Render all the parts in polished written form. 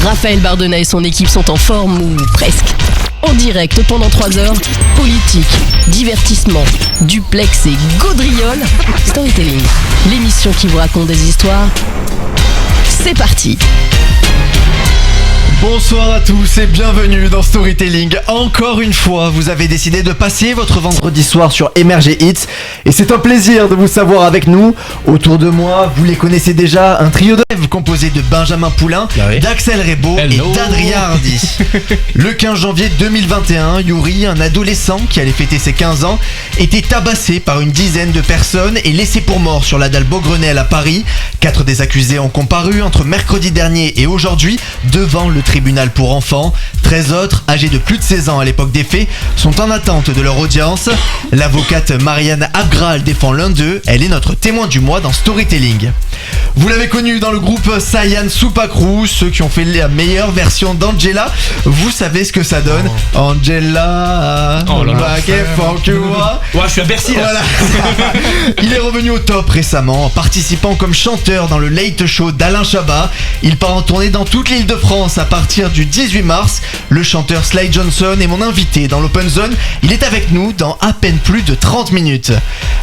Raphaël Bardena et son équipe sont en forme, ou presque. En direct pendant 3 heures, politique, divertissement, duplex et gaudriole. Storytelling, l'émission qui vous raconte des histoires. C'est parti. Bonsoir à tous et bienvenue dans Storytelling. Encore une fois, vous avez décidé de passer votre vendredi soir sur Emerger Hits et c'est un plaisir de vous savoir avec nous. Autour de moi, vous les connaissez déjà, un trio de rêve composé de Benjamin Poulain, d'Axel Rebaud et d'Adrien Hardy. Le 15 janvier 2021, Yuri, un adolescent qui allait fêter ses 15 ans, était tabassé par une dizaine de personnes et laissé pour mort sur la dalle Beaugrenelle à Paris. 4 des accusés ont comparu entre mercredi dernier et aujourd'hui devant le tribunal pour enfants. 13 autres, âgés de plus de 16 ans à l'époque des faits, sont en attente de leur audience. L'avocate Marianne Abgral défend l'un d'eux. Elle est notre témoin du mois dans Storytelling. Vous l'avez connu dans le groupe Saiyan Supakru, ceux qui ont fait la meilleure version d'Angela. Vous savez ce que ça donne. Angela, je suis à Bercy là. Voilà. Il est revenu au top récemment en participant comme chanteur dans le Late Show d'Alain Chabat. Il part en tournée dans toute l'île de France à partir du 18 mars. Le chanteur Sly Johnson est mon invité dans l'Open Zone. Il est avec nous dans à peine plus de 30 minutes.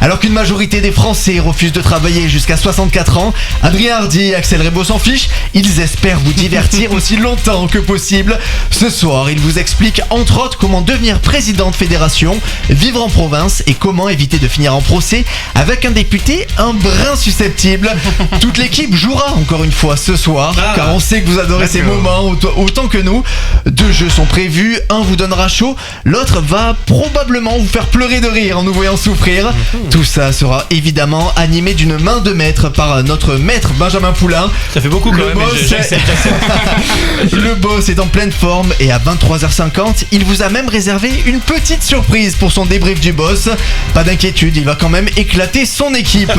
Alors qu'une majorité des Français refusent de travailler jusqu'à 64 ans, Adrien Hardy et Axel Rebaud s'en fichent. Ils espèrent vous divertir aussi longtemps que possible. Ce soir, ils vous expliquent entre autres comment devenir président de fédération, vivre en province et comment éviter de finir en procès avec un député un brin susceptible. Toute l'équipe jouera encore une fois ce soir, car on sait que vous adorez ces moments autant que nous. 2 jeux sont prévus, un vous donnera chaud, l'autre va probablement vous faire pleurer de rire en nous voyant souffrir. Tout ça sera évidemment animé d'une main de maître par notre maître Benjamin Poulain. Ça fait beaucoup quand même. Le boss est en pleine forme et à 23h50, il vous a même réservé une petite surprise pour son débrief du boss. Pas d'inquiétude, il va quand même éclater son équipe.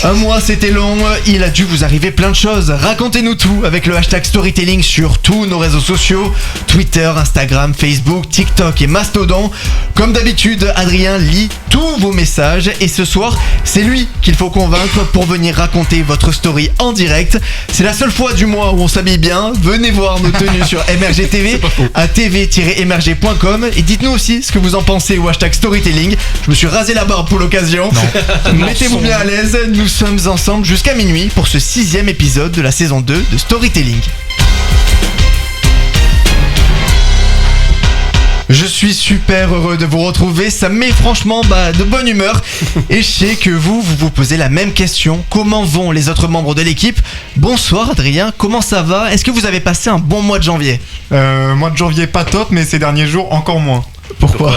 Un mois c'était long, il a dû vous arriver plein de choses. Racontez-nous tout avec le hashtag Storytelling sur tous nos réseaux sociaux, Twitter, Instagram, Facebook, TikTok et Mastodon. Comme d'habitude, Adrien lit tous vos messages et ce soir, c'est lui qu'il faut convaincre pour venir raconter votre story en direct. C'est la seule fois du mois où on s'habille bien. Venez voir nos tenues sur MRG TV à tv-mrg.com et dites-nous aussi ce que vous en pensez au hashtag Storytelling. Je me suis rasé la barbe pour l'occasion. Mettez-vous bien à l'aise, nous sommes ensemble jusqu'à minuit pour ce 6e épisode de la saison 2 de Storytelling. Je suis super heureux de vous retrouver, ça me met franchement de bonne humeur. Et je sais que vous posez la même question, comment vont les autres membres de l'équipe? Bonsoir Adrien, comment ça va? Est-ce que vous avez passé un bon mois de janvier? Mois de janvier pas top, mais ces derniers jours encore moins. Pourquoi?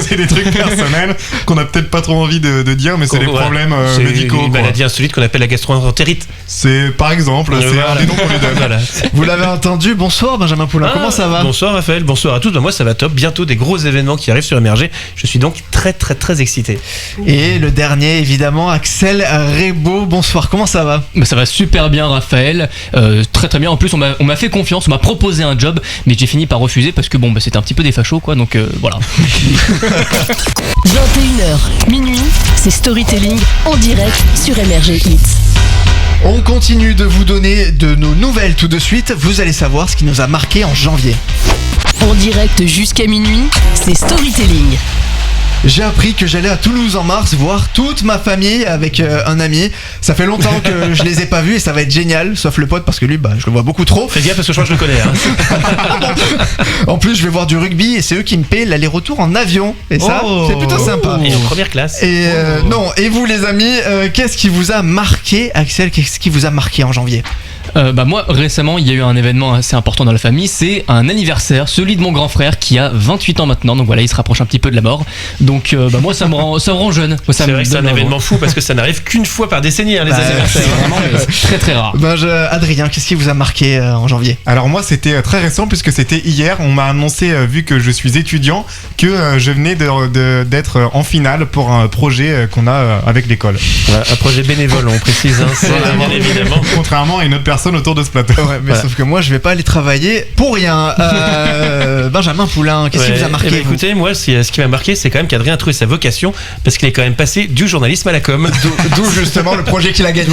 C'est des trucs personnels qu'on a peut-être pas trop envie de dire, mais c'est des problèmes médicaux. C'est une maladie insolite qu'on appelle la gastro-entérite. C'est par exemple, c'est un des noms qu'on lui donne. Voilà. Vous l'avez entendu, bonsoir Benjamin Poulain, comment ça va? Bonsoir Raphaël, bonsoir à tous. Moi ça va top, bientôt des gros événements qui arrivent sur Emerger. Je suis donc très très très excité. Et le dernier évidemment, Axel Rebaud, bonsoir, comment ça va? Ça va super bien Raphaël, très très bien. En plus on m'a fait confiance, on m'a proposé un job, mais j'ai fini par refuser parce que c'était un petit peu des fachos quoi, donc voilà. 21h, minuit, c'est Storytelling en direct sur Emerger Hits. On continue de vous donner de nos nouvelles tout de suite, vous allez savoir ce qui nous a marqué en janvier. En direct jusqu'à minuit, c'est Storytelling. J'ai appris que j'allais à Toulouse en mars voir toute ma famille avec un ami. Ça fait longtemps que je les ai pas vus et ça va être génial, sauf le pote parce que lui, je le vois beaucoup trop. Fais gaffe parce que je crois que je le connais. En plus, je vais voir du rugby et c'est eux qui me paient l'aller-retour en avion. Et ça, c'est plutôt sympa. Et en première classe. Et non, et vous les amis, qu'est-ce qui vous a marqué, Axel? Qu'est-ce qui vous a marqué en janvier? Moi récemment il y a eu un événement assez important dans la famille, c'est un anniversaire, celui de mon grand frère qui a 28 ans maintenant, donc voilà, il se rapproche un petit peu de la mort, donc moi ça me rend jeune. C'est vrai que c'est un événement fou parce que ça n'arrive qu'une fois par décennie les anniversaires. C'est vraiment très très rare. Adrien, qu'est-ce qui vous a marqué en janvier? Alors moi c'était très récent puisque c'était hier, on m'a annoncé vu que je suis étudiant que je venais d'être en finale pour un projet qu'on a avec l'école. Un projet bénévole on précise, bien évidemment. Contrairement à une autre personne personnes autour de ce plateau. Ouais, mais Voilà. sauf que moi je vais pas aller travailler pour rien. Benjamin Poulain, qu'est-ce qui vous a marqué Eh ben, vous écoutez, moi, ce qui m'a marqué, c'est quand même qu'Adrien a trouvé sa vocation parce qu'il est quand même passé du journalisme à la com. D'où justement le projet qu'il a gagné.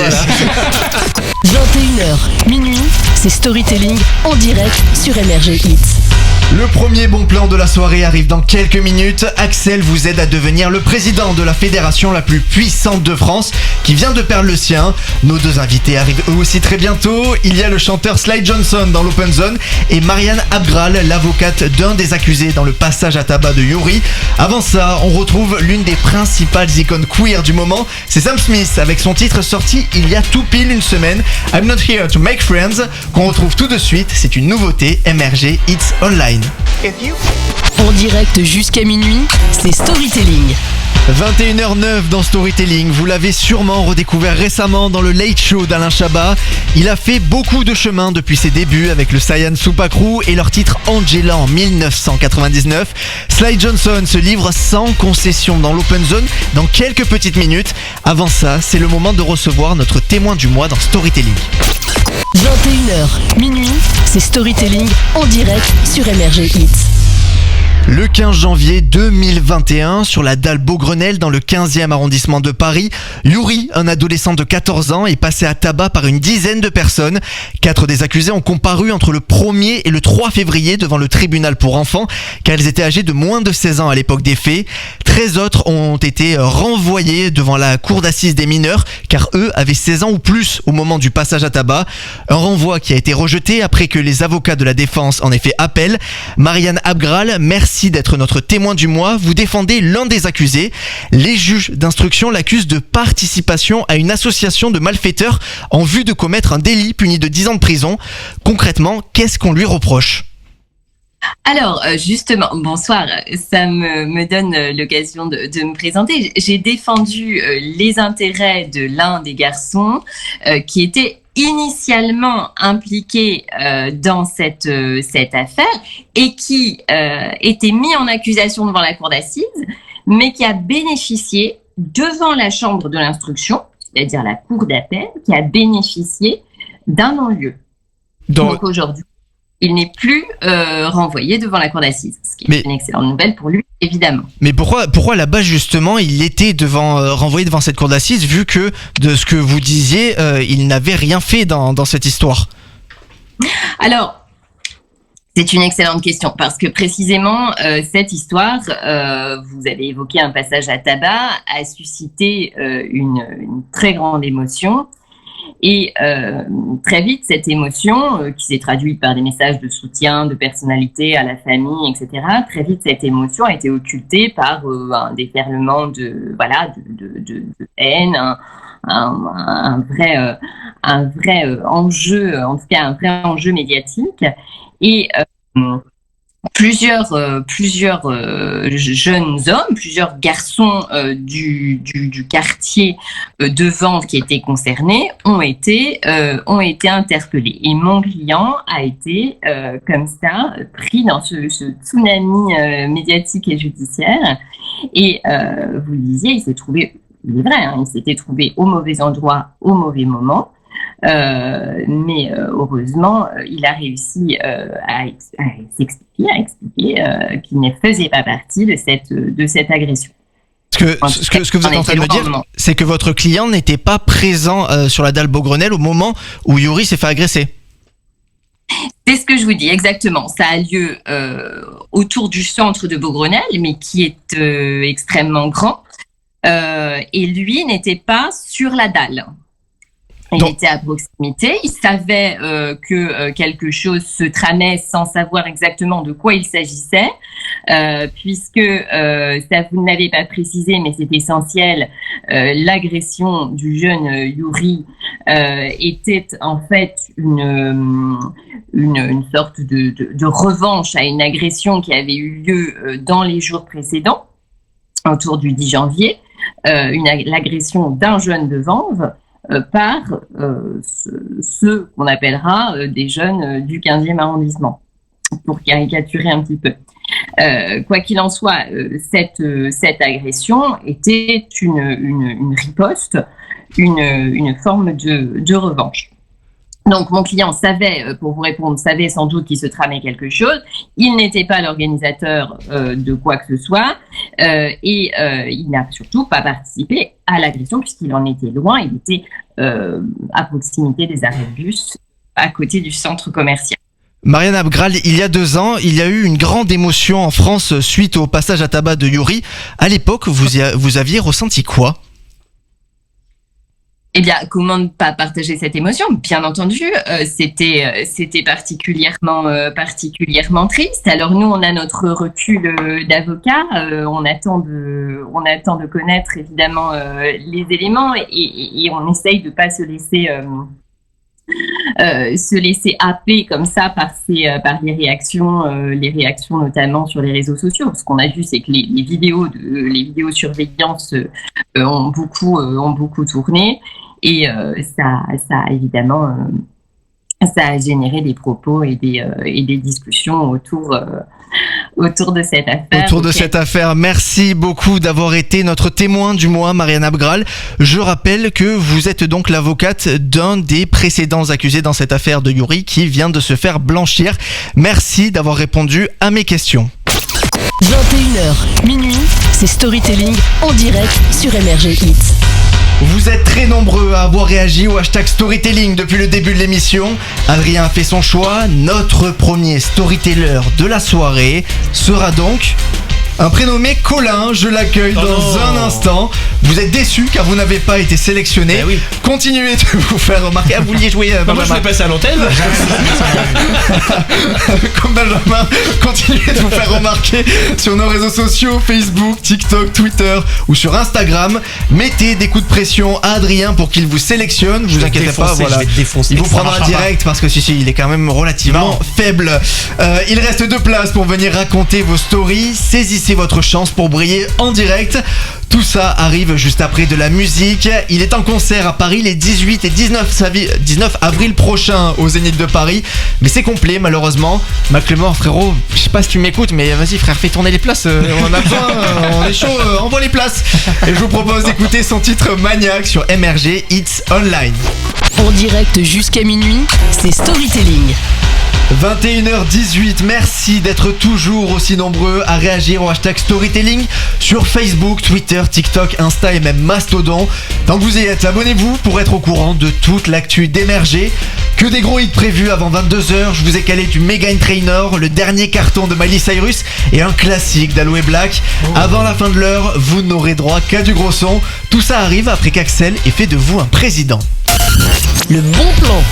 21h, minuit, c'est Storytelling en direct sur Énergie Hits. Le premier bon plan de la soirée arrive dans quelques minutes. Axel vous aide à devenir le président de la fédération la plus puissante de France qui vient de perdre le sien. Nos deux invités arrivent eux aussi très bientôt. Il y a le chanteur Sly Johnson dans l'Open Zone et Marianne Abgral, l'avocate d'un des accusés dans le passage à tabac de Yuri. Avant ça, on retrouve l'une des principales icônes queer du moment. C'est Sam Smith avec son titre sorti il y a tout pile une semaine, I'm Not Here to Make Friends, qu'on retrouve tout de suite. C'est une nouveauté, MRG Hits Online. En direct jusqu'à minuit, c'est Storytelling. 21h09 dans Storytelling, vous l'avez sûrement redécouvert récemment dans le Late Show d'Alain Chabat. Il a fait beaucoup de chemin depuis ses débuts avec le Saiyan Super Crew et leur titre Angela en 1999. Sly Johnson se livre sans concession dans l'Open Zone dans quelques petites minutes. Avant ça, c'est le moment de recevoir notre témoin du mois dans Storytelling. 21h, minuit, c'est Storytelling en direct sur Énergie Hits. Le 15 janvier 2021, sur la dalle Beaugrenelle dans le 15e arrondissement de Paris, Yuri, un adolescent de 14 ans, est passé à tabac par une dizaine de personnes. 4 des accusés ont comparu entre le 1er et le 3 février devant le tribunal pour enfants, car ils étaient âgés de moins de 16 ans à l'époque des faits. 13 autres ont été renvoyés devant la cour d'assises des mineurs, car eux avaient 16 ans ou plus au moment du passage à tabac. Un renvoi qui a été rejeté après que les avocats de la défense en aient fait appel. Marianne Abgral, merci d'être notre témoin du mois. Vous défendez l'un des accusés. Les juges d'instruction l'accusent de participation à une association de malfaiteurs en vue de commettre un délit puni de 10 ans de prison. Concrètement, qu'est-ce qu'on lui reproche ? Alors, justement, bonsoir, ça me donne l'occasion de me présenter. J'ai défendu les intérêts de l'un des garçons qui était initialement impliqué dans cette affaire et qui était mis en accusation devant la cour d'assises, mais qui a bénéficié devant la chambre de l'instruction, c'est-à-dire la cour d'appel, qui a bénéficié d'un non-lieu. Donc aujourd'hui, il n'est plus renvoyé devant la cour d'assises, ce qui est une excellente nouvelle pour lui, évidemment. Mais pourquoi là-bas, justement, il était renvoyé devant cette cour d'assises, vu que, de ce que vous disiez, il n'avait rien fait dans cette histoire ? Alors, c'est une excellente question, parce que précisément, cette histoire, vous avez évoqué un passage à tabac, a suscité une très grande émotion. Et très vite, cette émotion, qui s'est traduite par des messages de soutien, de personnalité à la famille, etc., très vite, cette émotion a été occultée par un déferlement de haine, un vrai enjeu, en tout cas un vrai enjeu médiatique. Et plusieurs jeunes hommes, plusieurs garçons du quartier de Vanves qui étaient concernés ont été interpellés. Et mon client a été comme ça pris dans ce tsunami médiatique et judiciaire. Et vous le disiez, il s'est trouvé, il est vrai, il s'était trouvé au mauvais endroit, au mauvais moment. Mais heureusement, il a réussi à expliquer qu'il ne faisait pas partie de cette agression. Ce que vous êtes en train de me dire, c'est que votre client n'était pas présent sur la dalle Beaugrenelle au moment où Yuri s'est fait agresser. C'est ce que je vous dis, exactement. Ça a lieu autour du centre de Beaugrenelle, mais qui est extrêmement grand. Et lui n'était pas sur la dalle. Il était à proximité, il savait que quelque chose se tramait sans savoir exactement de quoi il s'agissait, puisque, ça vous ne l'avez pas précisé, mais c'est essentiel, l'agression du jeune Yuri était en fait une sorte de revanche à une agression qui avait eu lieu dans les jours précédents, autour du 10 janvier, l'agression d'un jeune de Vanves, par ceux qu'on appellera des jeunes du 15e arrondissement, pour caricaturer un petit peu. Quoi qu'il en soit, cette agression était une riposte, une forme de revanche. Donc mon client savait, pour vous répondre, savait sans doute qu'il se tramait quelque chose. Il n'était pas l'organisateur de quoi que ce soit et il n'a surtout pas participé à l'agression puisqu'il en était loin. Il était à proximité des arrêts de bus, à côté du centre commercial. Marianne Abgral, il y a 2 ans, il y a eu une grande émotion en France suite au passage à tabac de Yuri. À l'époque, vous aviez ressenti quoi ? Eh bien, comment ne pas partager cette émotion ? Bien entendu, c'était particulièrement triste. Alors nous, on a notre recul d'avocat, on attend de connaître évidemment les éléments et on essaye de pas se laisser happer comme ça par les réactions notamment sur les réseaux sociaux. Ce qu'on a vu, c'est que les vidéos surveillance ont beaucoup tourné et ça a évidemment ça a généré des propos et des discussions autour de cette affaire. Autour de cette affaire, merci beaucoup d'avoir été notre témoin du mois, Marianne Abgral. Je rappelle que vous êtes donc l'avocate d'un des précédents accusés dans cette affaire de Yuri qui vient de se faire blanchir. Merci d'avoir répondu à mes questions. 21h, minuit, c'est Storytelling en direct sur MRG Hits. Vous êtes très nombreux à avoir réagi au hashtag Storytelling depuis le début de l'émission. Adrien a fait son choix. Notre premier storyteller de la soirée sera donc un prénommé Colin. Je l'accueille dans un instant. Vous êtes déçus car vous n'avez pas été sélectionné. Oui. Continuez de vous faire remarquer. Ah, vous vouliez jouer Moi je vais passer à l'antenne. Comme Benjamin, continuez de vous faire remarquer sur nos réseaux sociaux, Facebook, TikTok, Twitter ou sur Instagram. Mettez des coups de pression à Adrien pour qu'il vous sélectionne. Vous inquiétez pas, voilà. Je vais te défoncer. Il vous prendra direct parce que si, il est quand même relativement faible. Il reste 2 places pour venir raconter vos stories. Saisissez votre chance pour briller en direct. Tout ça arrive juste après de la musique. Il est en concert à Paris les 18 et 19 avril prochains au Zénith de Paris. Mais c'est complet malheureusement. Maclemore, frérot, je sais pas si tu m'écoutes, mais vas-y frère, fais tourner les places. On a besoin, on est chaud, envoie les places. Et je vous propose d'écouter son titre Maniac sur MRG Hits Online. En direct jusqu'à minuit, c'est Storytelling. 21h18, merci d'être toujours aussi nombreux à réagir au hashtag Storytelling sur Facebook, Twitter, TikTok, Insta et même Mastodon. Tant que vous y êtes, abonnez-vous pour être au courant de toute l'actu d'MRG. Que des gros hits prévus avant 22h, je vous ai calé du Meghan Trainor, le dernier carton de Miley Cyrus et un classique d'Aloe Black. Avant la fin de l'heure, vous n'aurez droit qu'à du gros son. Tout ça arrive après qu'Axel ait fait de vous un président. Le bon plan.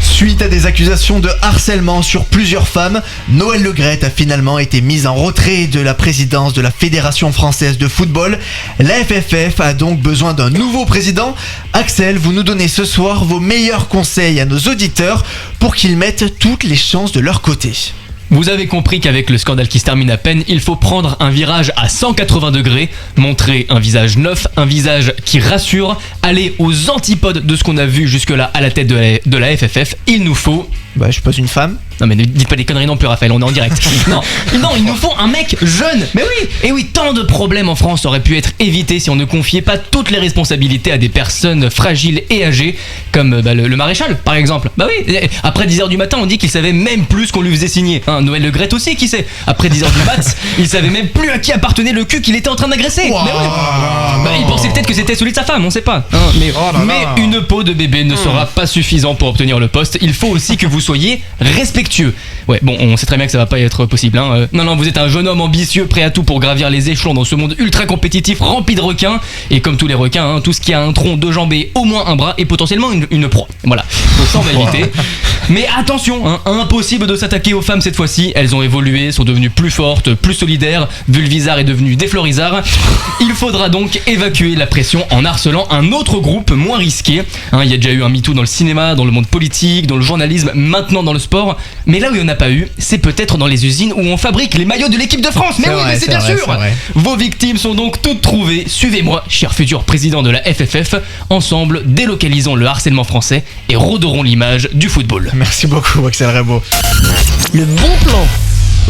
Suite à des accusations de harcèlement sur plusieurs femmes, Noël Le Graët a finalement été mise en retrait de la présidence de la Fédération Française de Football. La FFF a donc besoin d'un nouveau président. Axel, vous nous donnez ce soir vos meilleurs conseils à nos auditeurs pour qu'ils mettent toutes les chances de leur côté. Vous avez compris qu'avec le scandale qui se termine à peine, il faut prendre un virage à 180 degrés, montrer un visage neuf, un visage qui rassure, aller aux antipodes de ce qu'on a vu jusque-là à la tête de la FFF. Il nous faut... Bah, je suis pas une femme. Non mais ne dites pas des conneries non plus Raphaël, on est en direct. Non, il nous faut un mec jeune. Mais oui, et oui, tant de problèmes en France auraient pu être évités si on ne confiait pas toutes les responsabilités à des personnes fragiles et âgées, comme le maréchal par exemple. Bah oui, après 10h du matin on dit qu'il savait même plus ce qu'on lui faisait signer. Noël Le Graët aussi, qui sait. Après 10h du mat, il savait même plus à qui appartenait le cul qu'il était en train d'agresser. Wow. Mais oui. Il pensait peut-être que c'était celui de sa femme, on sait pas. Mais une peau de bébé ne sera pas suffisant pour obtenir le poste. Il faut aussi que vous soyez respectueux. Ouais, bon, on sait très bien que ça va pas être possible. Non, vous êtes un jeune homme ambitieux, prêt à tout pour gravir les échelons dans ce monde ultra compétitif rempli de requins. Et comme tous les requins, tout ce qui a un tronc, 2 jambes et au moins un bras est potentiellement une proie. Voilà, donc ça on va éviter. Mais attention, impossible de s'attaquer aux femmes cette fois-ci. Elles ont évolué, sont devenues plus fortes, plus solidaires. Vulvisar est devenu Déflorisar. Il faudra donc évacuer la pression en harcelant un autre groupe moins risqué. Il y a déjà eu un MeToo dans le cinéma, dans le monde politique, dans le journalisme, maintenant dans le sport. Mais là où il n'y en a pas eu, c'est peut-être dans les usines où on fabrique les maillots de l'équipe de France. Mais oui, mais c'est bien sûr. Vos victimes sont donc toutes trouvées. Suivez-moi, cher futur président de la FFF. Ensemble, délocalisons le harcèlement français et redorons l'image du football. Merci beaucoup Axel Rebaud. Le bon plan.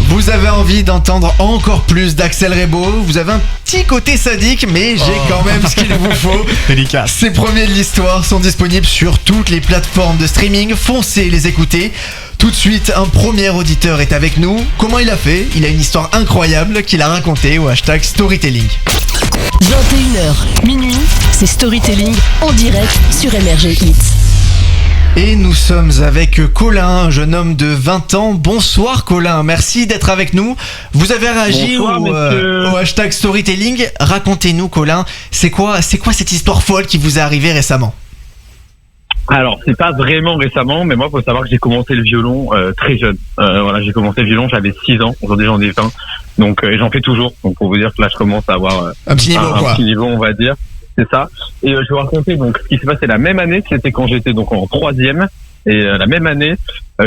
Vous avez envie d'entendre encore plus d'Axel Rebo. Vous avez un petit côté sadique, mais j'ai quand même ce qu'il vous faut. Délicat. Ces premiers de l'histoire sont disponibles sur toutes les plateformes de streaming. Foncez les écouter. Tout de suite, un premier auditeur est avec nous. Comment il a fait? Il a une histoire incroyable qu'il a racontée au hashtag Storytelling. 21h, minuit, c'est Storytelling en direct sur MRG Hits. Et nous sommes avec Colin, un jeune homme de 20 ans. Bonsoir Colin, merci d'être avec nous. Vous avez réagi au hashtag Storytelling. Racontez-nous Colin, c'est quoi cette histoire folle qui vous est arrivée récemment? Alors, c'est pas vraiment récemment, mais moi, faut savoir que j'ai commencé le violon très jeune. Voilà, j'ai commencé le violon, j'avais 6 ans. Aujourd'hui, j'en ai 20. Donc, et j'en fais toujours. Donc, pour vous dire que là, je commence à avoir un petit niveau, un petit niveau, on va dire. C'est ça. Et je vais vous raconter donc ce qui s'est passé la même année. C'était quand j'étais donc en 3e. Et la même année,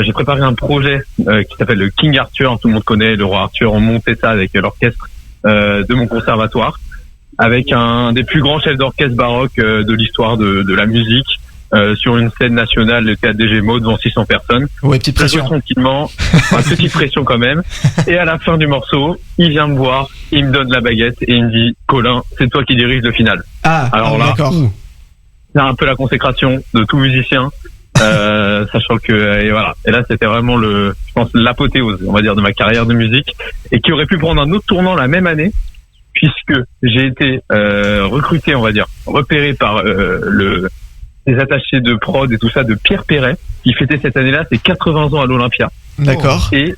j'ai préparé un projet qui s'appelle le King Arthur. Tout le monde connaît le roi Arthur. On montait ça avec l'orchestre de mon conservatoire, avec un des plus grands chefs d'orchestre baroque de l'histoire de la musique. Sur une scène nationale, le théâtre des Gémeaux, devant 600 personnes. Ouais, petite pression. Tranquillement, petite pression quand même. Et à la fin du morceau, il vient me voir, il me donne la baguette et il me dit « Colin, c'est toi qui dirige le final ». Alors là, c'est un peu la consécration de tout musicien, sachant que et voilà. Et là, c'était vraiment je pense l'apothéose, on va dire, de ma carrière de musique, et qui aurait pu prendre un autre tournant la même année, puisque j'ai été recruté, on va dire, repéré par les attachés de prod et tout ça de Pierre Perret, qui fêtait cette année-là ses 80 ans à l'Olympia. D'accord. Et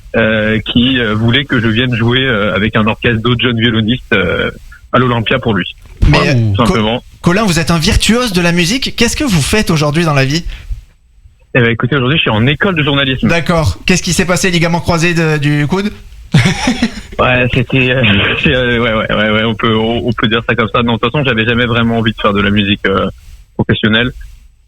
qui voulait que je vienne jouer avec un orchestre d'autres jeunes violonistes à l'Olympia pour lui. Mais tout simplement. Colin, vous êtes un virtuose de la musique. Qu'est-ce que vous faites aujourd'hui dans la vie? Eh ben, écoutez, aujourd'hui, je suis en école de journalisme. D'accord. Qu'est-ce qui s'est passé, ligament croisé du coude? Ouais, c'était ouais, on peut dire ça comme ça. Non, de toute façon, j'avais jamais vraiment envie de faire de la musique professionnelle.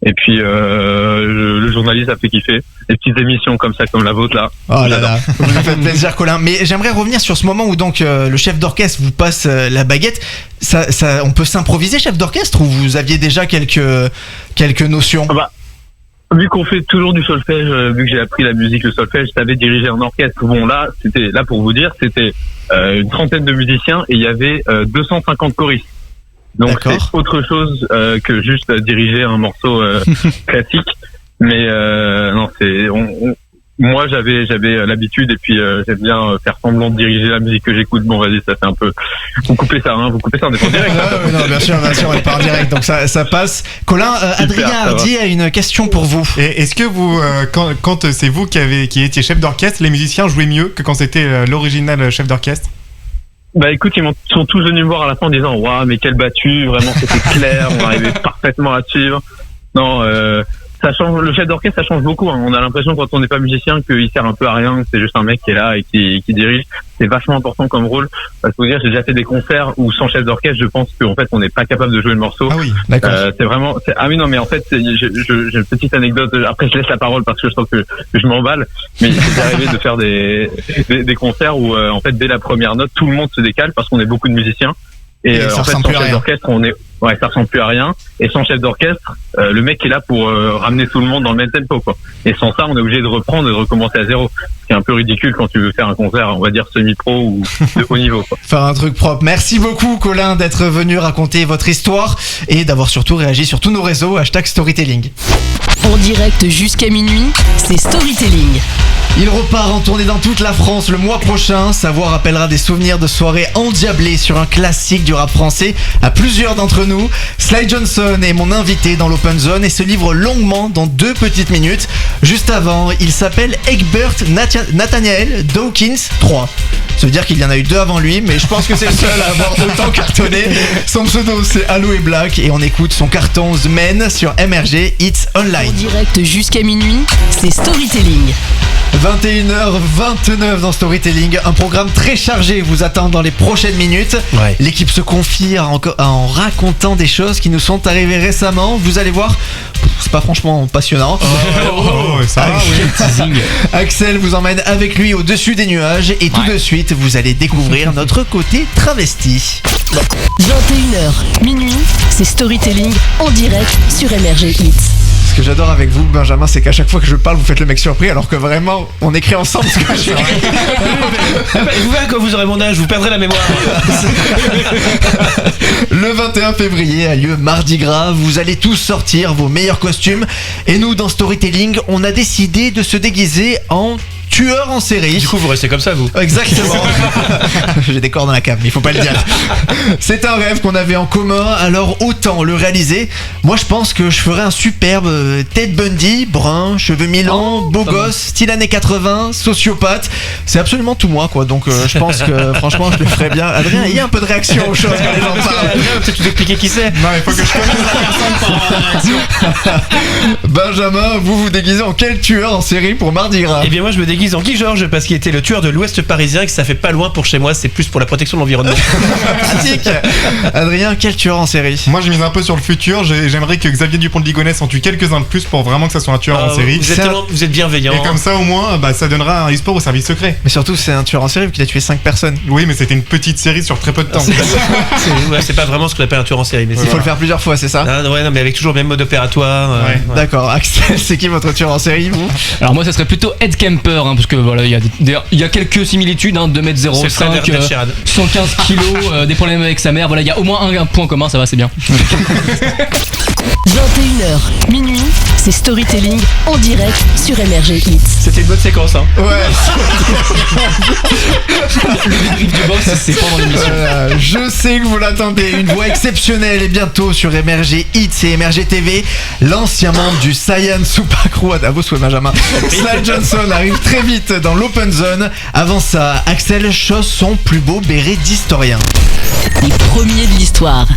Et puis le journaliste a fait kiffer. Des petites émissions comme ça, comme la vôtre là. Oh là là, vous me faites plaisir Colin. Mais j'aimerais revenir sur ce moment où donc le chef d'orchestre vous passe la baguette. Ça, on peut s'improviser chef d'orchestre, ou vous aviez déjà quelques notions? Vu qu'on fait toujours du solfège, vu que j'ai appris la musique, le solfège, je savais diriger un orchestre. Bon là pour vous dire, c'était une trentaine de musiciens et il y avait 250 choristes. Donc c'est autre chose que juste diriger un morceau classique. Mais non, moi j'avais l'habitude, et puis j'aime bien faire semblant de diriger la musique que j'écoute. Bon vas-y, ça fait un peu. Vous coupez ça, on est pas en direct. Non, bien sûr, on est pas en direct, donc ça passe. Colin, Adrien Hardy a une question pour vous. Et est-ce que vous, quand c'est vous qui étiez chef d'orchestre, les musiciens jouaient mieux que quand c'était l'original chef d'orchestre? Bah écoute, ils sont tous venus me voir à la fin en disant waouh, mais quelle battue, vraiment c'était clair, on arrivait parfaitement à suivre. Non, ça change, le chef d'orchestre ça change beaucoup, hein. On a l'impression quand on n'est pas musicien qu'il sert un peu à rien, que c'est juste un mec qui est là et qui dirige. C'est vachement important comme rôle. Parce que vous dire, j'ai déjà fait des concerts où sans chef d'orchestre, je pense qu'en fait on n'est pas capable de jouer le morceau. Ah oui, d'accord. C'est vraiment, ah oui non, mais en fait j'ai une petite anecdote. Après je laisse la parole parce que je sens que je m'emballe. Mais c'est arrivé de faire des concerts où en fait dès la première note tout le monde se décale parce qu'on est beaucoup de musiciens. Et en fait sans chef d'orchestre ça ressemble plus à rien. Et sans chef d'orchestre, le mec est là pour ramener tout le monde dans le même tempo quoi. Et sans ça, on est obligé de reprendre et de recommencer à zéro. C'est un peu ridicule quand tu veux faire un concert, on va dire semi-pro ou de haut niveau quoi. Faire un truc propre. Merci beaucoup Colin d'être venu raconter votre histoire et d'avoir surtout réagi sur tous nos réseaux #Storytelling. En direct jusqu'à minuit, c'est Storytelling. Il repart en tournée dans toute la France le mois prochain. Sa voix rappellera des souvenirs de soirées endiablées sur un classique du rap français à plusieurs d'entre nous. Sly Johnson est mon invité dans l'Open Zone et se livre longuement dans 2 petites minutes. Juste avant, il s'appelle Egbert Nathaniel Dawkins 3. Ça veut dire qu'il y en a eu 2 avant lui, mais je pense que c'est le seul à avoir autant cartonné. Son pseudo c'est Aloe Black et on écoute son carton The Men sur MRG Hits Online. En direct jusqu'à minuit, c'est Storytelling. 21h29 dans Storytelling, un programme très chargé vous attend dans les prochaines minutes. Ouais. L'équipe se confie en racontant des choses qui nous sont arrivées récemment. Vous allez voir, c'est pas franchement passionnant. Ça va, oui. Axel vous emmène avec lui au-dessus des nuages et tout de suite vous allez découvrir notre côté travesti. 21h, minuit, c'est Storytelling en direct sur MRG Hits. Parce que j'adore avec vous, Benjamin, c'est qu'à chaque fois que je parle, vous faites le mec surpris, alors que vraiment, on écrit ensemble ce que je Vous verrez quand vous aurez mon âge, vous perdrez la mémoire. Le 21 février a lieu Mardi Gras, vous allez tous sortir vos meilleurs costumes, et nous, dans Storytelling, on a décidé de se déguiser en tueur en série. Du coup, vous restez comme ça, vous. Exactement. J'ai des corps dans la cave, mais il faut pas le dire. C'est un rêve qu'on avait en commun, alors autant le réaliser. Moi, je pense que je ferais un superbe Ted Bundy, brun, cheveux mi-longs, beau gosse, style années 80, sociopathe. C'est absolument tout moi, quoi. Donc, je pense que franchement, je le ferais bien. Adrien, il y a un peu de réaction aux choses quand les gens parlent. Peut-être tu t'expliquer qui c'est. Non, il faut que je connaisse la personne pour avoir la réaction. Benjamin, vous déguisez en quel tueur en série pour Mardi Gras? Eh bien, moi, je me déguise en Guy Georges parce qu'il était le tueur de l'Ouest parisien et que ça fait pas loin pour chez moi, c'est plus pour la protection de l'environnement. Pratique. Adrien, quel tueur en série? Moi, je mise un peu sur le futur. J'aimerais que Xavier Dupont de Ligonnès en tue quelques-uns de plus pour vraiment que ça soit un tueur en série. Vous êtes bienveillant. Et comme ça, au moins, ça donnera un e-sport au service secret. Mais surtout, c'est un tueur en série vu qu'il a tué 5 personnes. Oui, mais c'était une petite série sur très peu de temps. C'est pas vraiment ce qu'on appelle un tueur en série. Mais il faut le faire plusieurs fois, c'est ça? Non, mais avec toujours le même mode opératoire. Ouais. D'accord. Axel, c'est qui votre tueur en série, vous? Alors moi, ça serait plutôt Ed Kemper, parce que voilà, il y a quelques similitudes, 2m05, 115 kilos, des problèmes avec sa mère. Voilà, il y a au moins un point commun, ça va, c'est bien. 21h, minuit, c'est Storytelling en direct sur MRG Hits. C'était une bonne séquence, hein. Ouais. Le débrief du boss, c'est pendant l'émission. Je sais que vous l'attendez, une voix exceptionnelle et bientôt sur MRG Hits et MRG TV. L'ancien membre du Saiyan Super Crew, à vos souhaits Benjamin, Sly Johnson arrive très vite dans l'Open Zone. Avant ça, Axel chausse son plus beau béret d'historien. Les premiers de l'histoire.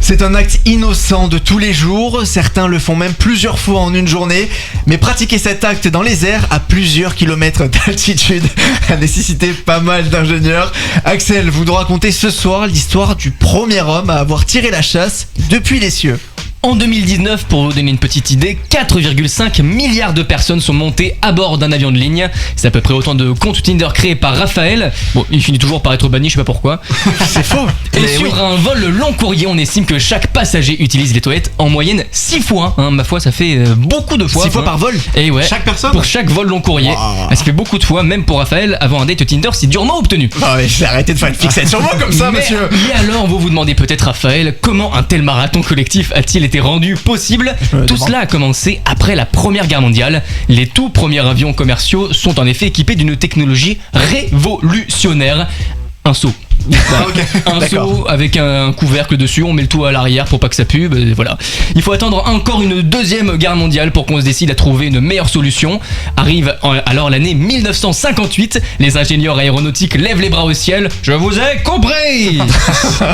C'est un acte innocent de tous les jours, certains le font même plusieurs fois en une journée, mais pratiquer cet acte dans les airs à plusieurs kilomètres d'altitude a nécessité pas mal d'ingénieurs. Axel vous nous raconter ce soir l'histoire du premier homme à avoir tiré la chasse depuis les cieux. En 2019, pour vous donner une petite idée, 4,5 milliards de personnes sont montées à bord d'un avion de ligne. C'est à peu près autant de comptes Tinder créés par Raphaël. Bon, il finit toujours par être banni, je sais pas pourquoi. C'est faux. Et sur un vol long courrier, on estime que chaque passager utilise les toilettes en moyenne 6 fois. Ma foi, ça fait beaucoup de fois. 6 fois par vol? Et ouais. Chaque personne? Pour chaque vol long courrier. Wow. Ça fait beaucoup de fois, même pour Raphaël, avant un date Tinder, c'est durement obtenu. Oh, mais j'ai arrêté de faire une fixette sur moi comme ça, monsieur. Mais alors, vous vous demandez peut-être, Raphaël, comment un tel marathon collectif a-t-il été rendu possible? Tout cela a commencé après la Première Guerre mondiale. Les tout premiers avions commerciaux sont en effet équipés d'une technologie révolutionnaire. Un seau. Un seau avec un couvercle dessus, on met le tout à l'arrière pour pas que ça pue, voilà. Il faut attendre encore une deuxième guerre mondiale pour qu'on se décide à trouver une meilleure solution. Arrive alors l'année 1958, les ingénieurs aéronautiques lèvent les bras au ciel. Je vous ai compris.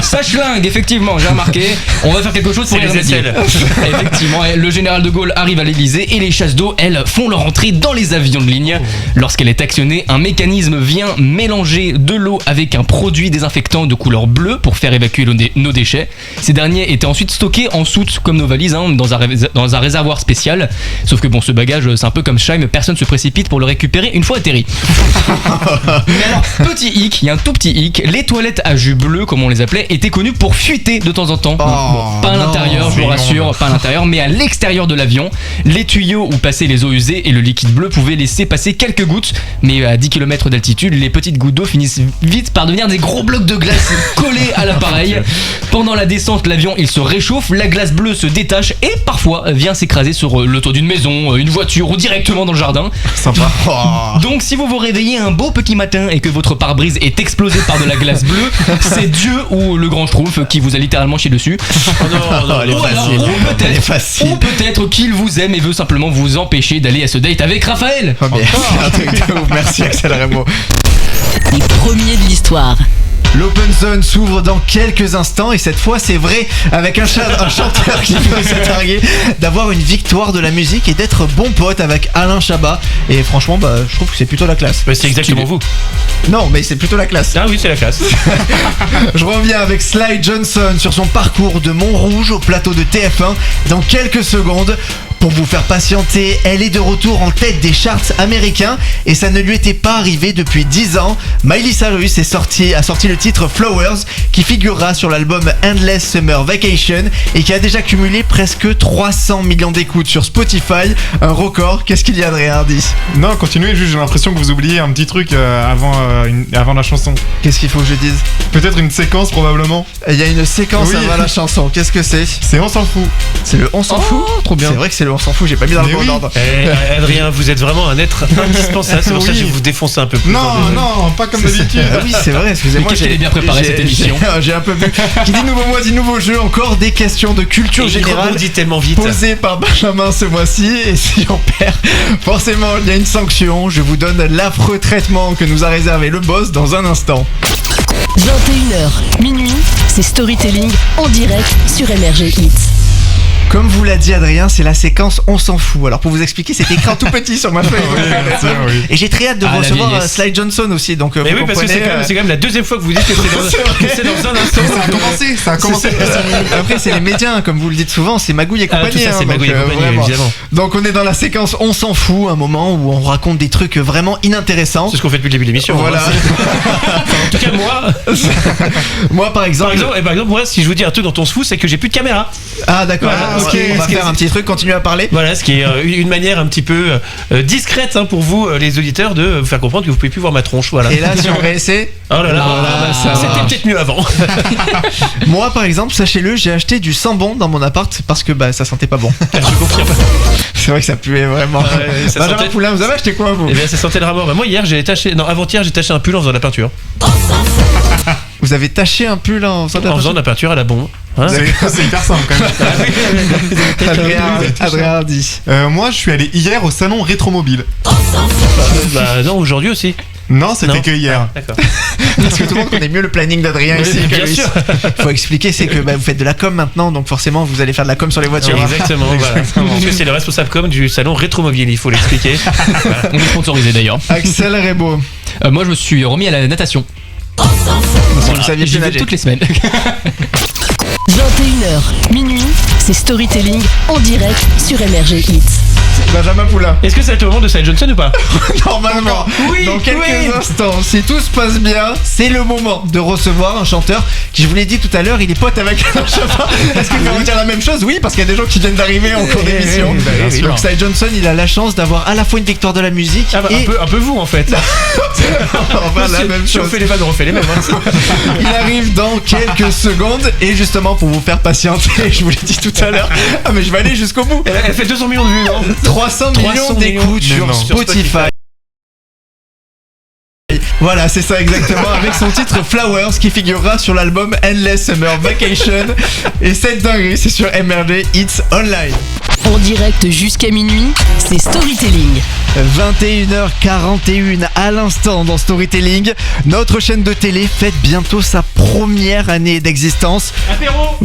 Ça schlingue, effectivement, j'ai remarqué. On va faire quelque chose pour les remédier. Effectivement, le général de Gaulle arrive à l'Elysée et les chasses d'eau, elles, font leur entrée dans les avions de ligne. Lorsqu'elle est actionnée, un mécanisme vient mélanger de l'eau avec un produit désinfectant de couleur bleue pour faire évacuer nos déchets. Ces derniers étaient ensuite stockés en soute comme nos valises, dans un réservoir spécial. Sauf que bon, ce bagage, c'est un peu comme Scheim, personne se précipite pour le récupérer une fois atterri. Mais alors, petit hic, il y a un tout petit hic, les toilettes à jus bleu, comme on les appelait, étaient connues pour fuiter de temps en temps. Bon, pas à l'intérieur, je vous rassure, pas à l'intérieur, mais à l'extérieur de l'avion. Les tuyaux où passaient les eaux usées et le liquide bleu pouvaient laisser passer quelques gouttes, mais à 10 km d'altitude, les petites gouttes d'eau finissent vite par devenir des gros blocs de glace collés à l'appareil. Pendant la descente, l'avion il se réchauffe, la glace bleue se détache et parfois vient s'écraser sur le toit d'une maison, une voiture ou directement dans le jardin. Sympa. Donc si vous vous réveillez un beau petit matin et que votre pare-brise est explosé par de la glace bleue, c'est Dieu ou le grand Schtroumpf qui vous a littéralement chié dessus. Ou peut-être qu'il vous aime et veut simplement vous empêcher d'aller à ce date avec Raphaël. Oh, c'est un truc de ouf. Merci Axel Remo. Les premiers de l'histoire. L'Open Zone s'ouvre dans quelques instants et cette fois c'est vrai avec un chanteur qui peut se targuer d'avoir une victoire de la musique et d'être bon pote avec Alain Chabat et franchement je trouve que c'est plutôt la classe. C'est exactement vous. Non mais c'est plutôt la classe. Ah oui c'est la classe. Je reviens avec Sly Johnson sur son parcours de Montrouge au plateau de TF1 dans quelques secondes. Pour vous faire patienter, elle est de retour en tête des charts américains et ça ne lui était pas arrivé depuis 10 ans. Miley Cyrus a sorti le titre Flowers qui figurera sur l'album Endless Summer Vacation et qui a déjà cumulé presque 300 millions d'écoutes sur Spotify, un record. Qu'est-ce qu'il y a, Adrien Hardy? Non, continuez, juste j'ai l'impression que vous oubliez un petit truc avant la chanson. Qu'est-ce qu'il faut que je dise? Peut-être une séquence probablement. Il y a une séquence avant la chanson, qu'est-ce que c'est? C'est On s'en fout. C'est le On s'en fout? Trop bien. C'est vrai que c'est le On s'en fout, j'ai pas mis dans le bon ordre. Adrien, vous êtes vraiment un être indispensable, c'est pour ça que je vais vous défoncer un peu plus. Non, pas comme d'habitude. Oui, c'est vrai, excusez-moi. J'ai bien préparé cette émission. J'ai un peu vu. Qui dit nouveau mois dit nouveau jeu, encore des questions de culture générale rebondit tellement vite. Posées par Benjamin ce mois-ci. Et si on perd, forcément il y a une sanction. Je vous donne l'affreux traitement que nous a réservé le boss dans un instant. 21h, minuit, c'est Storytelling en direct sur MRG Hits. Comme vous l'a dit Adrien, c'est la séquence On s'en fout. Alors pour vous expliquer, c'est écrit en tout petit sur ma feuille. Oui. Et j'ai très hâte de recevoir Sly Johnson aussi. Donc, mais oui, parce que c'est quand même la deuxième fois que vous dites que c'est dans un instant. Ça a commencé. Après, c'est les médias, comme vous le dites souvent, c'est Magouille et compagnie. Tout ça, c'est Magouille et compagnie, évidemment. Donc on est dans la séquence On s'en fout, un moment où on raconte des trucs vraiment inintéressants. C'est ce qu'on fait depuis le début de l'émission. Voilà. En tout cas, moi par exemple, moi, si je vous dis un truc dont on se fout, c'est que j'ai plus de caméra. Ah d'accord. On va faire un petit truc, continuer à parler. Voilà, ce qui est une manière un petit peu discrète pour vous, les auditeurs, de vous faire comprendre que vous pouvez plus voir ma tronche. Voilà. Et là, si on réessaie. Oh là là, c'était peut-être mieux avant. Moi, par exemple, sachez-le, j'ai acheté du Sambon dans mon appart parce que ça sentait pas bon. Je confirme. C'est vrai que ça puait vraiment. Benjamin Poulain, vous avez acheté quoi vous? Eh bien, ça sentait le rat mort. Moi, avant-hier, j'ai taché un pull en faisant de la peinture. Vous avez taché un pull en faisant de la peinture à la bombe. Hein, c'est hyper simple quand même. Adrien Hardy. Moi, je suis allé hier au salon Rétromobile. Non, aujourd'hui aussi. Non, c'était que hier. D'accord. Parce que tout le monde connaît mieux le planning d'Adrien ici. Bien sûr. Il faut expliquer, c'est que vous faites de la com maintenant, donc forcément vous allez faire de la com sur les voitures. Exactement. Voilà. Parce que c'est le responsable com du salon Rétromobile, il faut l'expliquer. Voilà. On est sponsorisé d'ailleurs. Axel Rebaud. Moi, je me suis remis à la natation. Vous saviez plus nager toutes les semaines. 21h, minuit, c'est Storytelling en direct sur MRG Hits. Benjamin Poulain. Est-ce que ça va être le moment de Sly Johnson ou pas? Normalement. Oui, dans quelques instants, si tout se passe bien, c'est le moment de recevoir un chanteur qui, je vous l'ai dit tout à l'heure, il est pote avec Alain Chabat. Est-ce qu'il peut vous dire la même chose? Oui, parce qu'il y a des gens qui viennent d'arriver en cours d'émission. Donc Sly Johnson, il a la chance d'avoir à la fois une victoire de la musique et un peu vous en fait. on va la même chose. On fait les vannes, on refait les mêmes. Il arrive dans quelques secondes et justement pour vous faire patienter, je vous l'ai dit tout à l'heure. Ah mais je vais aller jusqu'au bout. Elle fait 200 millions de vues, non? 300 millions d'écoutes sur Spotify. Voilà, c'est ça exactement, avec son titre Flowers qui figurera sur l'album Endless Summer Vacation. Et cette dinguerie, c'est sur MRG Hits Online. En direct jusqu'à minuit, c'est Storytelling. 21h41 à l'instant dans Storytelling. Notre chaîne de télé fête bientôt sa première année d'existence. Apéro.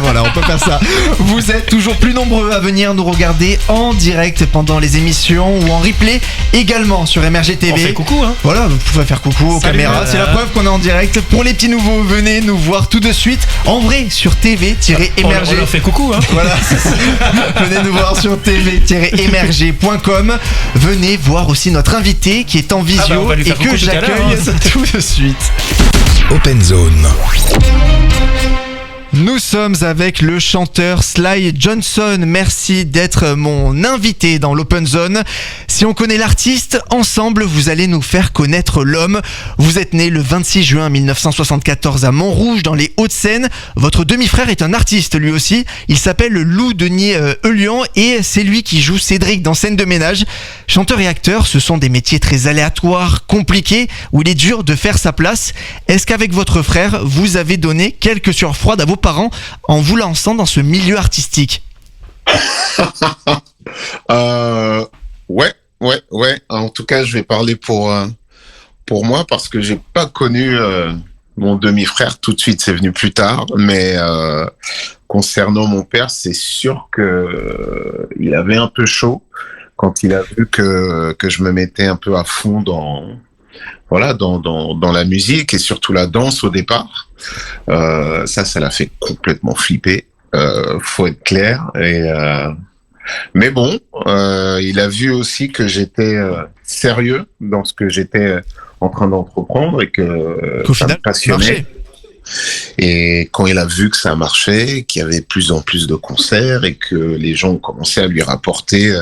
Voilà, on peut faire ça. Vous êtes toujours plus nombreux à venir nous regarder en direct pendant les émissions ou en replay également sur MRG TV. On fait coucou, hein. Voilà, vous pouvez faire coucou aux caméras. C'est la preuve qu'on est en direct. Pour les petits nouveaux, venez nous voir tout de suite en vrai sur TV-MRG. On leur fait coucou, hein. Voilà. Venez nous voir sur tv-mrg.com. Venez voir aussi notre invité qui est en visio et que j'accueille tout de suite. Open Zone. Nous sommes avec le chanteur Sly Johnson. Merci d'être mon invité dans l'Open Zone. Si on connaît l'artiste, ensemble, vous allez nous faire connaître l'homme. Vous êtes né le 26 juin 1974 à Montrouge, dans les Hauts-de-Seine. Votre demi-frère est un artiste, lui aussi. Il s'appelle Lou Denis Eulian et c'est lui qui joue Cédric dans Scène de ménage. Chanteur et acteur, ce sont des métiers très aléatoires, compliqués, où il est dur de faire sa place. Est-ce qu'avec votre frère, vous avez donné quelques surfroides à vos parents en vous lançant dans ce milieu artistique? Ouais. En tout cas, je vais parler pour moi parce que j'ai pas connu mon demi-frère tout de suite. C'est venu plus tard, mais concernant mon père, c'est sûr que il avait un peu chaud quand il a vu que je me mettais un peu à fond dans la musique et surtout la danse au départ. Ça l'a fait complètement flipper. Faut être clair Mais bon, il a vu aussi que j'étais sérieux dans ce que j'étais en train d'entreprendre et que ça me passionnait. Et quand il a vu que ça marchait, qu'il y avait de plus en plus de concerts et que les gens ont commencé à lui rapporter,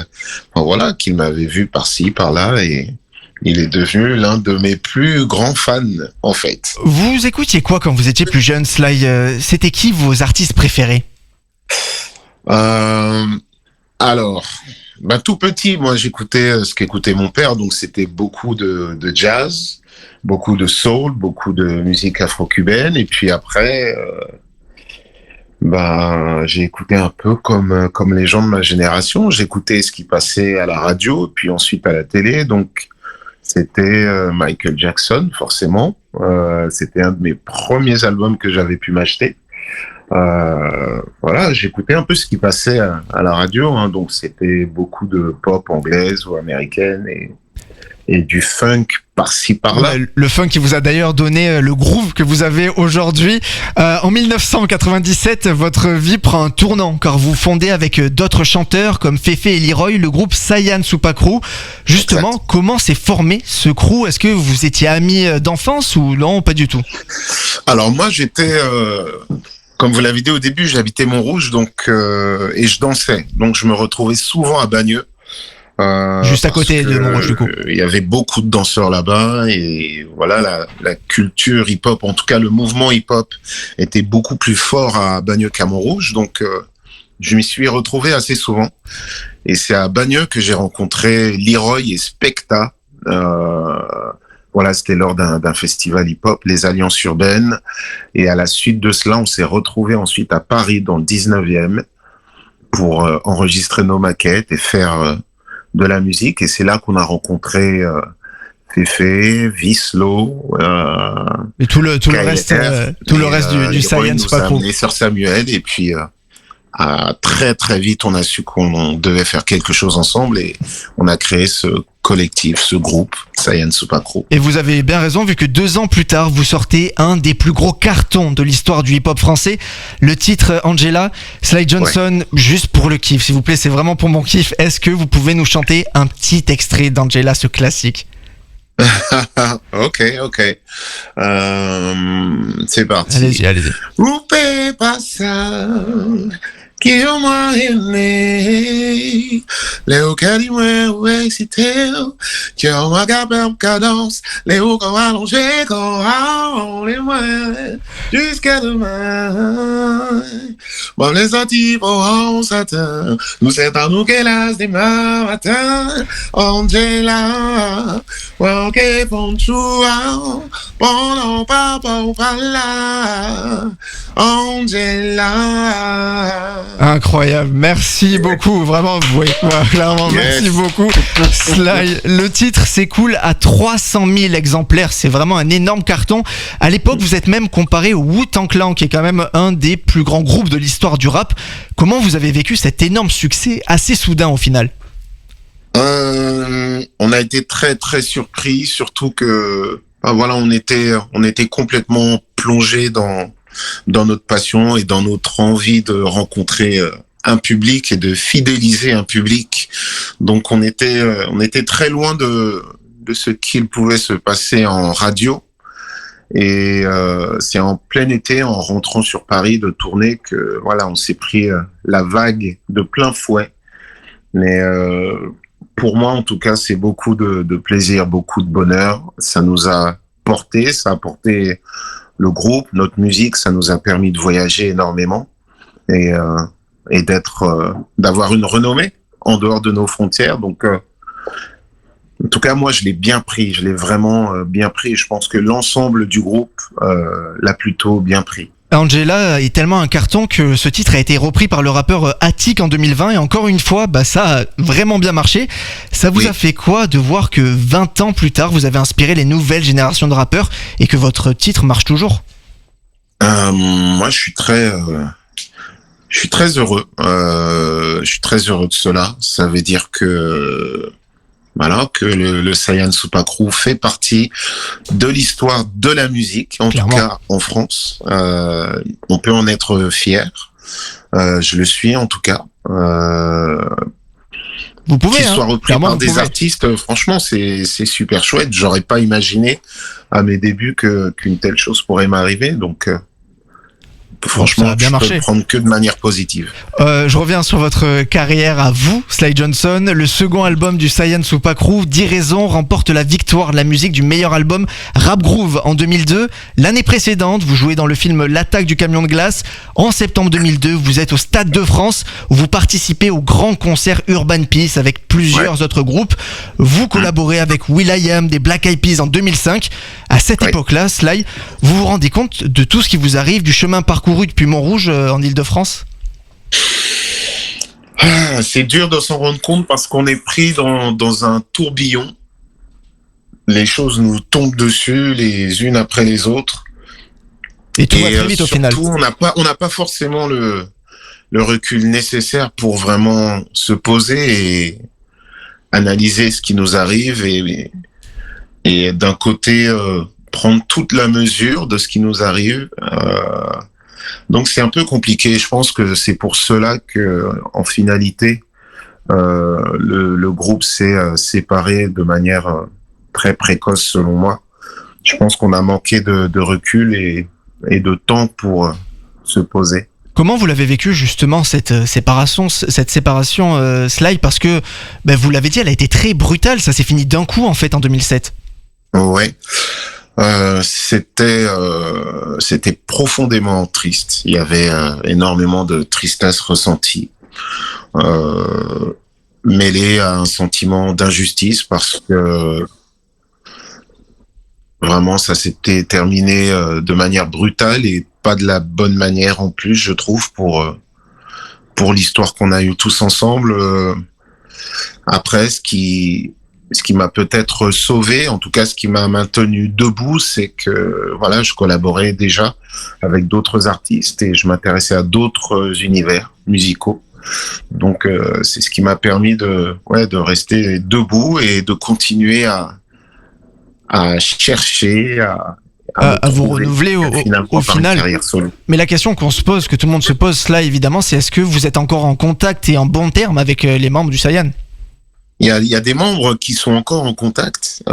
voilà, qu'il m'avait vu par-ci, par-là, et il est devenu l'un de mes plus grands fans, en fait. Vous écoutiez quoi quand vous étiez plus jeune, Sly? C'était qui vos artistes préférés? Alors, tout petit, moi j'écoutais ce qu'écoutait mon père, donc c'était beaucoup de jazz, beaucoup de soul, beaucoup de musique afro-cubaine, et puis après, j'ai écouté un peu comme les gens de ma génération. J'écoutais ce qui passait à la radio, puis ensuite à la télé, donc c'était Michael Jackson, forcément. C'était un de mes premiers albums que j'avais pu m'acheter. Voilà, j'écoutais un peu ce qui passait à la radio, hein, donc c'était beaucoup de pop anglaise ou américaine et du funk par-ci par-là. Le funk qui vous a d'ailleurs donné le groove que vous avez aujourd'hui. En 1997, votre vie prend un tournant car vous fondez avec d'autres chanteurs comme Féfé et Leroy le groupe Sayan Super Crew. Justement, exact. Comment s'est formé ce crew? Est-ce que vous étiez amis d'enfance ou non, pas du tout? Alors moi, j'étais... Comme vous l'avez dit au début, j'habitais Montrouge, donc et je dansais. Donc je me retrouvais souvent à Bagneux. Juste à côté de Montrouge, du coup. Il y avait beaucoup de danseurs là-bas et voilà, la culture hip-hop, en tout cas le mouvement hip-hop, était beaucoup plus fort à Bagneux qu'à Montrouge. Donc je m'y suis retrouvé assez souvent. Et c'est à Bagneux que j'ai rencontré Leroy et Specta. Voilà, c'était lors d'un festival hip-hop, les Alliances Urbaines. Et à la suite de cela, on s'est retrouvés ensuite à Paris, dans le 19e, pour enregistrer nos maquettes et faire de la musique. Et c'est là qu'on a rencontré Féfé, Vislo, et tout le reste du Science Super Crew. Et Sœur Samuel. Et puis, très très vite, on a su qu'on devait faire quelque chose ensemble et on a créé ce collectif, ce groupe, Science Super Crew. Et vous avez bien raison, vu que 2 ans plus tard, vous sortez un des plus gros cartons de l'histoire du hip-hop français, le titre Angela. Sly Johnson, juste pour le kiff, s'il vous plaît, c'est vraiment pour mon kiff. Est-ce que vous pouvez nous chanter un petit extrait d'Angela, ce classique? Ok. C'est parti. Allez-y. Rupe pasa, que moi aimé, Léo Calimoué ou excité, que moi capable cadence, Léo qu'on allongé, qu'on les moins, jusqu'à demain. Bon, les sentis pour on s'attend, nous c'est à nous qu'elle a demain matin, Angela, ok, bon choix, bon, papa, là, Angela. Incroyable, merci beaucoup, vraiment, clairement, merci beaucoup. Sly, le titre s'écoule à 300 000 exemplaires, c'est vraiment un énorme carton. À l'époque, vous êtes même comparé au Wu-Tang Clan, qui est quand même un des plus grands groupes de l'histoire du rap. Comment vous avez vécu cet énorme succès assez soudain au final? On a été très très surpris, surtout que on était complètement plongé dans notre passion et dans notre envie de rencontrer un public et de fidéliser un public. Donc on était très loin de ce qu'il pouvait se passer en radio. Et c'est en plein été, en rentrant sur Paris de tournée, que on s'est pris la vague de plein fouet. Mais pour moi, en tout cas, c'est beaucoup de plaisir, beaucoup de bonheur. Ça nous a porté, ça a porté le groupe, notre musique, ça nous a permis de voyager énormément et d'avoir une renommée en dehors de nos frontières. Donc, en tout cas, moi, je l'ai bien pris, je l'ai vraiment bien pris. Je pense que l'ensemble du groupe l'a plutôt bien pris. Angela est tellement un carton que ce titre a été repris par le rappeur Attic en 2020 et encore une fois, ça a vraiment bien marché. Ça vous a fait quoi de voir que 20 ans plus tard, vous avez inspiré les nouvelles générations de rappeurs et que votre titre marche toujours? Moi, je suis très heureux. Je suis très heureux de cela. Ça veut dire que le Science Super Crew fait partie de l'histoire de la musique, en tout cas en France. On peut en être fier. Je le suis en tout cas. Vous pouvez, qu'il soit repris par des artistes, franchement, c'est super chouette. J'aurais pas imaginé à mes débuts qu'une telle chose pourrait m'arriver, donc franchement, je peux le prendre que de manière positive. Je reviens sur votre carrière à vous, Sly Johnson. Le second album du Saiyan Supa Crew, 10 raisons, remporte la victoire de la musique du meilleur album Rap Groove en 2002. L'année précédente, vous jouez dans le film L'attaque du camion de glace. En septembre 2002, vous êtes au Stade de France où vous participez au grand concert Urban Peace avec plusieurs autres groupes. Vous collaborez avec will.i.am des Black Eyed Peas en 2005. À cette époque-là, Sly, vous vous rendez compte de tout ce qui vous arrive, du chemin parcouru depuis Montrouge en Ile-de-France? C'est dur de s'en rendre compte parce qu'on est pris dans un tourbillon. Les choses nous tombent dessus les unes après les autres. Et tout va très vite au final. On n'a pas forcément le recul nécessaire pour vraiment se poser et analyser ce qui nous arrive et d'un côté prendre toute la mesure de ce qui nous arrive. Donc c'est un peu compliqué. Je pense que c'est pour cela que, en finalité, le groupe s'est séparé de manière très précoce, selon moi. Je pense qu'on a manqué de recul et de temps pour se poser. Comment vous l'avez vécu justement cette séparation, Sly, parce que vous l'avez dit, elle a été très brutale. Ça s'est fini d'un coup en fait en 2007. Ouais. C'était profondément triste. Il y avait énormément de tristesse ressentie, mêlée à un sentiment d'injustice parce que vraiment ça s'était terminé de manière brutale et pas de la bonne manière en plus, je trouve, pour l'histoire qu'on a eue tous ensemble. Après, ce qui m'a peut-être sauvé, en tout cas ce qui m'a maintenu debout, c'est que voilà, je collaborais déjà avec d'autres artistes et je m'intéressais à d'autres univers musicaux. Donc c'est ce qui m'a permis de rester debout et de continuer à chercher, à vous renouveler au final. Mais la question qu'on se pose, que tout le monde se pose là évidemment, c'est est-ce que vous êtes encore en contact et en bon terme avec les membres du Saiyan? Il y a des membres qui sont encore en contact.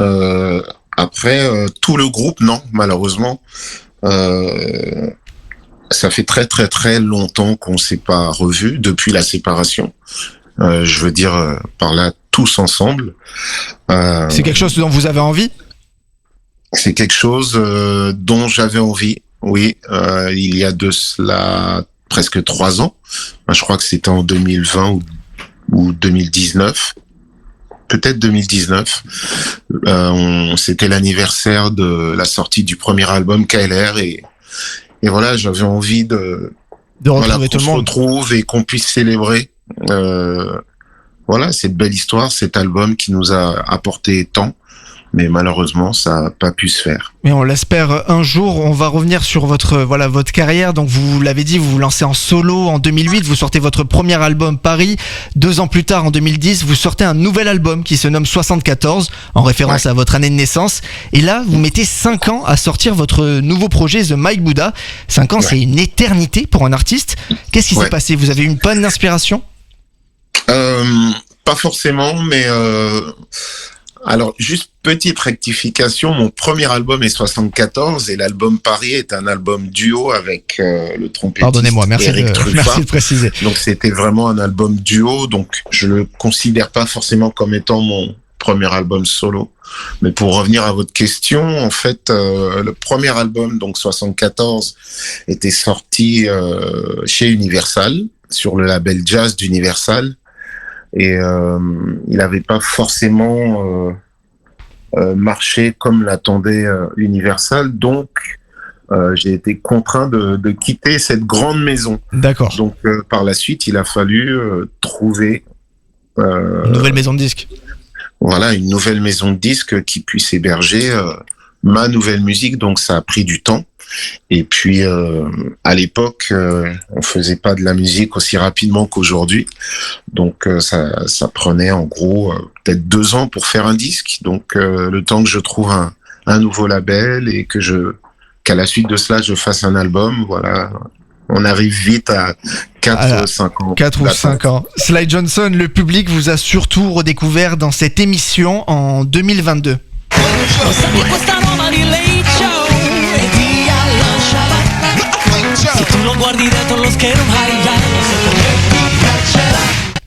Après, tout le groupe, non, malheureusement. Ça fait très très très longtemps qu'on s'est pas revus depuis la séparation. Je veux dire par là tous ensemble. C'est quelque chose dont vous avez envie? C'est quelque chose dont j'avais envie. Oui, il y a de cela presque 3 ans. Je crois que c'était en 2020 ou 2019. Peut-être 2019. C'était l'anniversaire de la sortie du premier album KLR et voilà, j'avais envie de retrouver tout le monde, qu'on se retrouve et qu'on puisse célébrer cette belle histoire, cet album qui nous a apporté tant. Mais malheureusement, ça n'a pas pu se faire. Mais on l'espère un jour. On va revenir sur votre carrière. Donc vous l'avez dit, vous vous lancez en solo en 2008. Vous sortez votre premier album Paris. 2 ans plus tard, en 2010, vous sortez un nouvel album qui se nomme 74, en référence à votre année de naissance. Et là, vous mettez 5 ans à sortir votre nouveau projet The Mike Buddha. 5 ans, c'est une éternité pour un artiste. Qu'est-ce qui s'est passé? Vous avez eu une bonne inspiration? Pas forcément, mais... Alors, juste petite rectification, mon premier album est 74 et l'album Paris est un album duo avec le trompettiste. Pardonnez-moi, merci de préciser. Donc c'était vraiment un album duo, donc je le considère pas forcément comme étant mon premier album solo. Mais pour revenir à votre question, en fait, le premier album, donc 74, était sorti chez Universal, sur le label Jazz d'Universal. Et il n'avait pas forcément marché comme l'attendait Universal, donc j'ai été contraint de quitter cette grande maison. D'accord. Donc par la suite, il a fallu trouver une nouvelle maison de disques. Voilà, une nouvelle maison de disques qui puisse héberger ma nouvelle musique, donc ça a pris du temps. Et puis à l'époque, on faisait pas de la musique aussi rapidement qu'aujourd'hui, donc ça prenait en gros peut-être 2 ans pour faire un disque. Donc le temps que je trouve un nouveau label et qu'à la suite de cela je fasse un album, voilà, On arrive vite à 4 ou 5 ans. 4 ou 5 ans. Sly Johnson, le public vous a surtout redécouvert dans cette émission en 2022.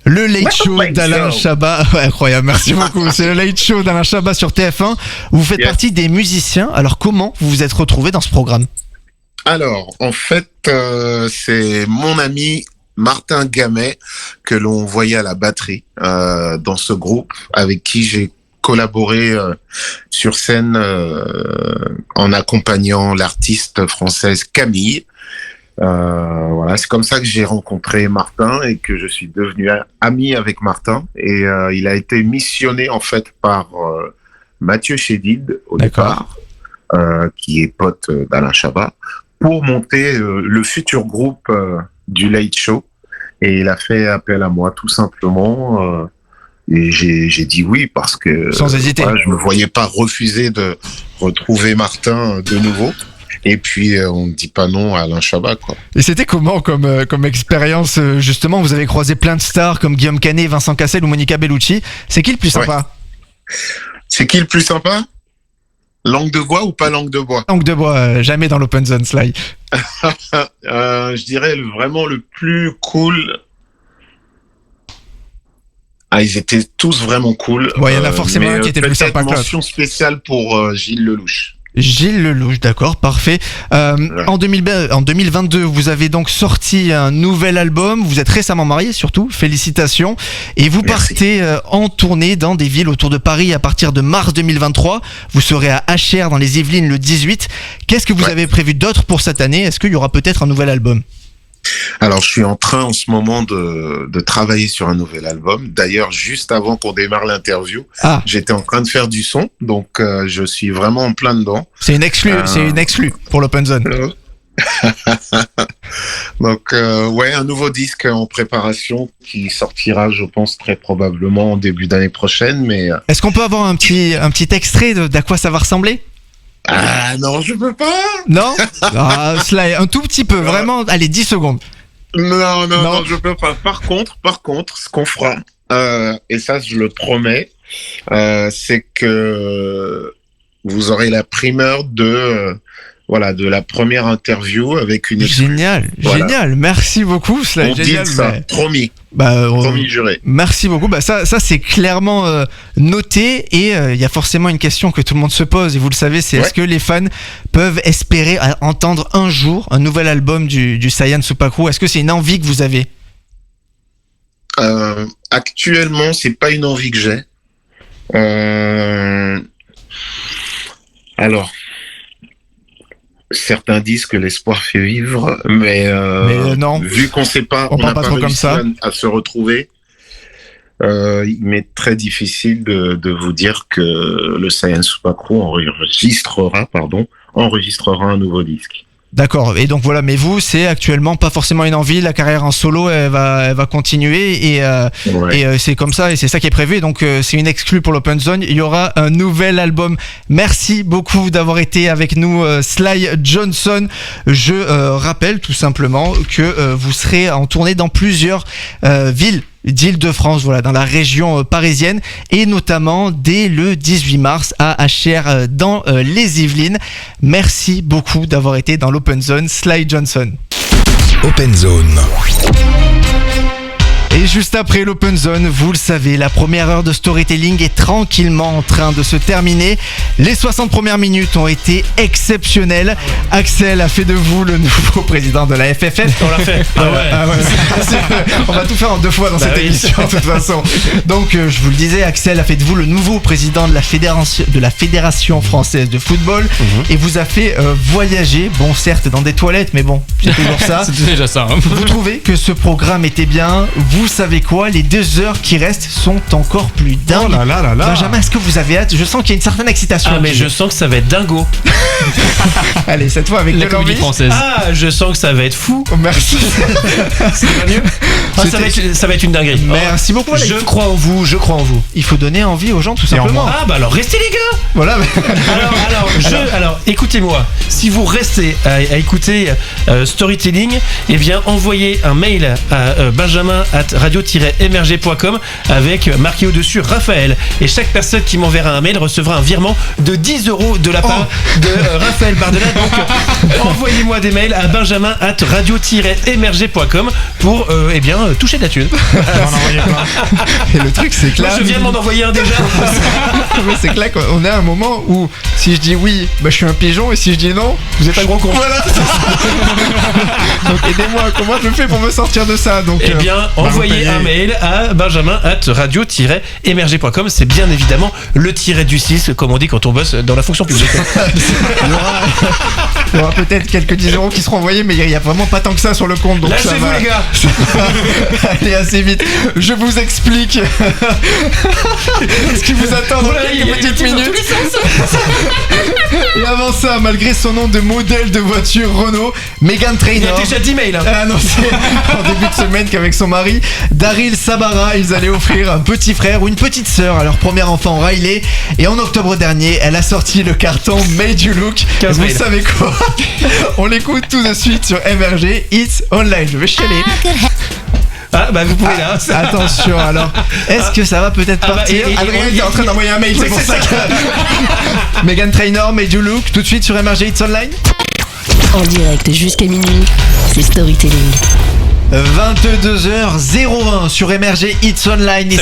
Le Late Show d'Alain Chabat, ouais, incroyable, merci beaucoup. C'est le Late Show d'Alain Chabat sur TF1. Vous faites partie des musiciens. Alors comment vous vous êtes retrouvés dans ce programme ? Alors, en fait, c'est mon ami Martin Gamet que l'on voyait à la batterie dans ce groupe, avec qui j'ai collaboré sur scène en accompagnant l'artiste française Camille. Voilà, c'est comme ça que j'ai rencontré Martin et que je suis devenu ami avec Martin. Et il a été missionné en fait par Mathieu Chédid au départ, qui est pote d'Alain Chabat, pour monter le futur groupe du Late Show. Et il a fait appel à moi tout simplement. Et j'ai dit oui parce que sans hésiter. Voilà, je me voyais pas refuser de retrouver Martin de nouveau. Et puis on ne dit pas non à Alain Chabat, quoi. Et c'était comment comme expérience justement? Vous avez croisé plein de stars comme Guillaume Canet, Vincent Cassel ou Monica Bellucci. C'est qui le plus sympa? C'est qui le plus sympa? Langue de bois ou pas langue de bois? Langue de bois, jamais dans l'Open Zone, Sly. Je dirais vraiment le plus cool. Ah, ils étaient tous vraiment cool. Ouais, il y en a forcément un qui était plus sympa que l'autre. Mention spéciale pour Gilles Lelouch. Gilles Lelouch, d'accord, parfait. En 2022, vous avez donc sorti un nouvel album. Vous êtes récemment marié, surtout. Félicitations. Et vous partez en tournée dans des villes autour de Paris à partir de mars 2023. Vous serez à HR dans les Yvelines le 18. Qu'est-ce que vous avez prévu d'autre pour cette année? Est-ce qu'il y aura peut-être un nouvel album? Alors, je suis en train en ce moment de travailler sur un nouvel album. D'ailleurs, juste avant qu'on démarre l'interview, j'étais en train de faire du son, donc je suis vraiment en plein dedans. C'est une exclue pour l'Open Zone. Donc, un nouveau disque en préparation qui sortira, je pense, très probablement en début d'année prochaine. Mais est-ce qu'on peut avoir un petit extrait d'à quoi ça va ressembler? Ah non, je peux pas. Non, Sly, un tout petit peu, vraiment. Allez, 10 secondes. Non, je peux pas. Par contre, ce qu'on fera, et ça, je le promets, c'est que vous aurez la primeur de la première interview avec une excuse. Génial. Merci beaucoup, Sly. On dit ça, promis. Promis, juré. Merci beaucoup. Ça c'est clairement noté et il y a forcément une question que tout le monde se pose et vous le savez, c'est est-ce que les fans peuvent espérer entendre un jour un nouvel album du Saiyan Supakru? Est-ce que c'est une envie que vous avez? Actuellement, c'est pas une envie que j'ai. Alors, certains disent que l'espoir fait vivre, mais non. Vu qu'on sait pas, on n'a pas réussi à se retrouver, il m'est très difficile de vous dire que le Saiyan Supakru enregistrera un nouveau disque. D'accord, et donc voilà, mais vous, c'est actuellement pas forcément une envie, la carrière en solo, elle va continuer et c'est comme ça et c'est ça qui est prévu, donc c'est une exclue pour l'Open Zone, il y aura un nouvel album. Merci beaucoup d'avoir été avec nous, Sly Johnson. Je rappelle tout simplement que vous serez en tournée dans plusieurs villes d'Île-de-France, dans la région parisienne et notamment dès le 18 mars à HR dans les Yvelines. Merci beaucoup d'avoir été dans l'Open Zone, Sly Johnson. Open Zone. Et juste après l'Open Zone, vous le savez, la première heure de storytelling est tranquillement en train de se terminer. Les 60 premières minutes ont été exceptionnelles. Axel a fait de vous le nouveau président de la FFF. On l'a fait. On va tout faire en 2 fois dans cette émission de toute façon. Donc je vous le disais, Axel a fait de vous le nouveau président de la Fédération française de football et vous a fait voyager, bon certes dans des toilettes, mais bon, c'est toujours ça. C'est déjà ça. Vous trouvez que ce programme était bien? Vous vous savez quoi, les 2 heures qui restent sont encore plus dingues. Oh là là là là. Benjamin, est-ce que vous avez hâte? Je sens qu'il y a une certaine excitation. Ah, mais je sens que ça va être dingo. Allez, cette fois avec La comédie française. Ah, je sens que ça va être fou. Oh, merci. C'est pas mieux. Ah, ça va être une dinguerie. Merci beaucoup. Je crois en vous. Il faut donner envie aux gens tout simplement. Ah bah alors restez les gars. Voilà. Alors écoutez-moi. Si vous restez à écouter Storytelling, eh bien envoyez un mail à benjamin@radio-mrg.com avec marqué au-dessus Raphaël. Et chaque personne qui m'enverra un mail recevra un virement de 10 € de la part de Raphaël Bardella. Donc envoyez-moi des mails à benjamin@radio-mrg.com pour toucher de la thune. Et le truc c'est que là, moi je viens de m'en envoyer un déjà. Mais c'est que là on est à un moment où si je dis oui, bah je suis un pigeon, et si je dis non, vous êtes un gros con. Voilà. Donc aidez-moi, comment je fais pour me sortir de ça? Donc eh bien envoyez un mail à benjamin@radio-mrg.com. C'est bien évidemment le tiret du 6 comme on dit quand on bosse dans la fonction publique. Il y aura peut-être quelques 10 € qui seront envoyés, mais il n'y a vraiment pas tant que ça sur le compte. Donc lâchez-vous les gars. Allez, assez vite. Je vous explique ce qui vous attend dans quelques petites minutes. Et avant ça, malgré son nom de modèle de voiture Renault, Meghan Trainor. Il y a déjà 10 mails. A annoncé en début de semaine qu'avec son mari, Daryl Sabara, ils allaient offrir un petit frère ou une petite sœur à leur premier enfant Riley. Et en octobre dernier, elle a sorti le carton Made You Look. Vous savez quoi? On l'écoute tout de suite sur MRG It's Online. Je vais chialer. Ah bah vous pouvez là. Attention alors. Est-ce que ça va peut-être partir? Adrien est en train d'envoyer un mail, c'est pour ça que Meghan Trainor, Made You Look, tout de suite sur MRG It's Online. En direct jusqu'à minuit, c'est Storytelling. 22h01 sur MRG It's Online et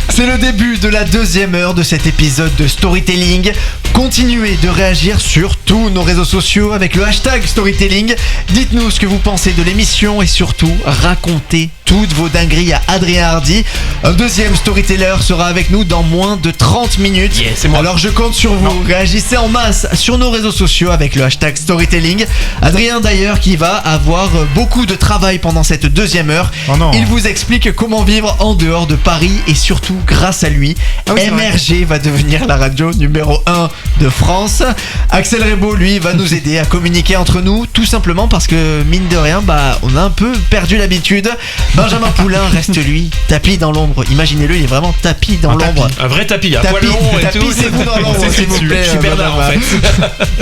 c'est le début de la 2e heure de cet épisode de Storytelling. Continuez de réagir sur tous nos réseaux sociaux avec le hashtag Storytelling. Dites-nous ce que vous pensez de l'émission et surtout racontez toutes vos dingueries à Adrien Hardy. Un deuxième storyteller sera avec nous dans moins de 30 minutes. Yeah, c'est moi. Alors je compte sur vous. Réagissez en masse sur nos réseaux sociaux avec le hashtag Storytelling. Adrien d'ailleurs qui va avoir beaucoup de travail pendant cette 2e heure. Il vous explique comment vivre en dehors de Paris et surtout grâce à lui, MRG va devenir la radio numéro 1 de France. Axel Rebaud lui va nous aider à communiquer entre nous tout simplement parce que mine de rien on a un peu perdu l'habitude. Benjamin Poulain reste lui tapis dans l'ombre. Imaginez-le, il est vraiment tapis dans l'ombre. Un vrai tapis, à poil long et tout. Tapissez-vous dans l'ombre s'il vous plaît. Je suis Bernard en fait.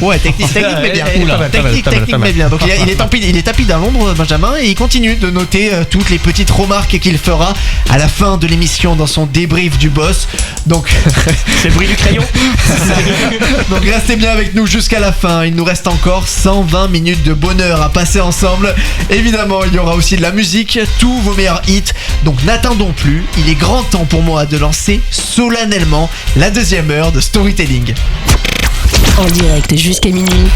Ouais, technique mais bien. Technique mais bien. Donc il est tapis dans l'ombre Benjamin et il continue de noter toutes les petites remarques qu'il fera à la fin de l'émission dans son débrief du boss. Donc c'est le bruit du crayon. Donc restez bien avec nous jusqu'à la fin. Il nous reste encore 120 minutes de bonheur à passer ensemble. Évidemment, il y aura aussi de la musique, tous vos meilleurs hits. Donc n'attendons plus, il est grand temps pour moi de lancer solennellement la 2e heure de Storytelling. En direct jusqu'à minuit,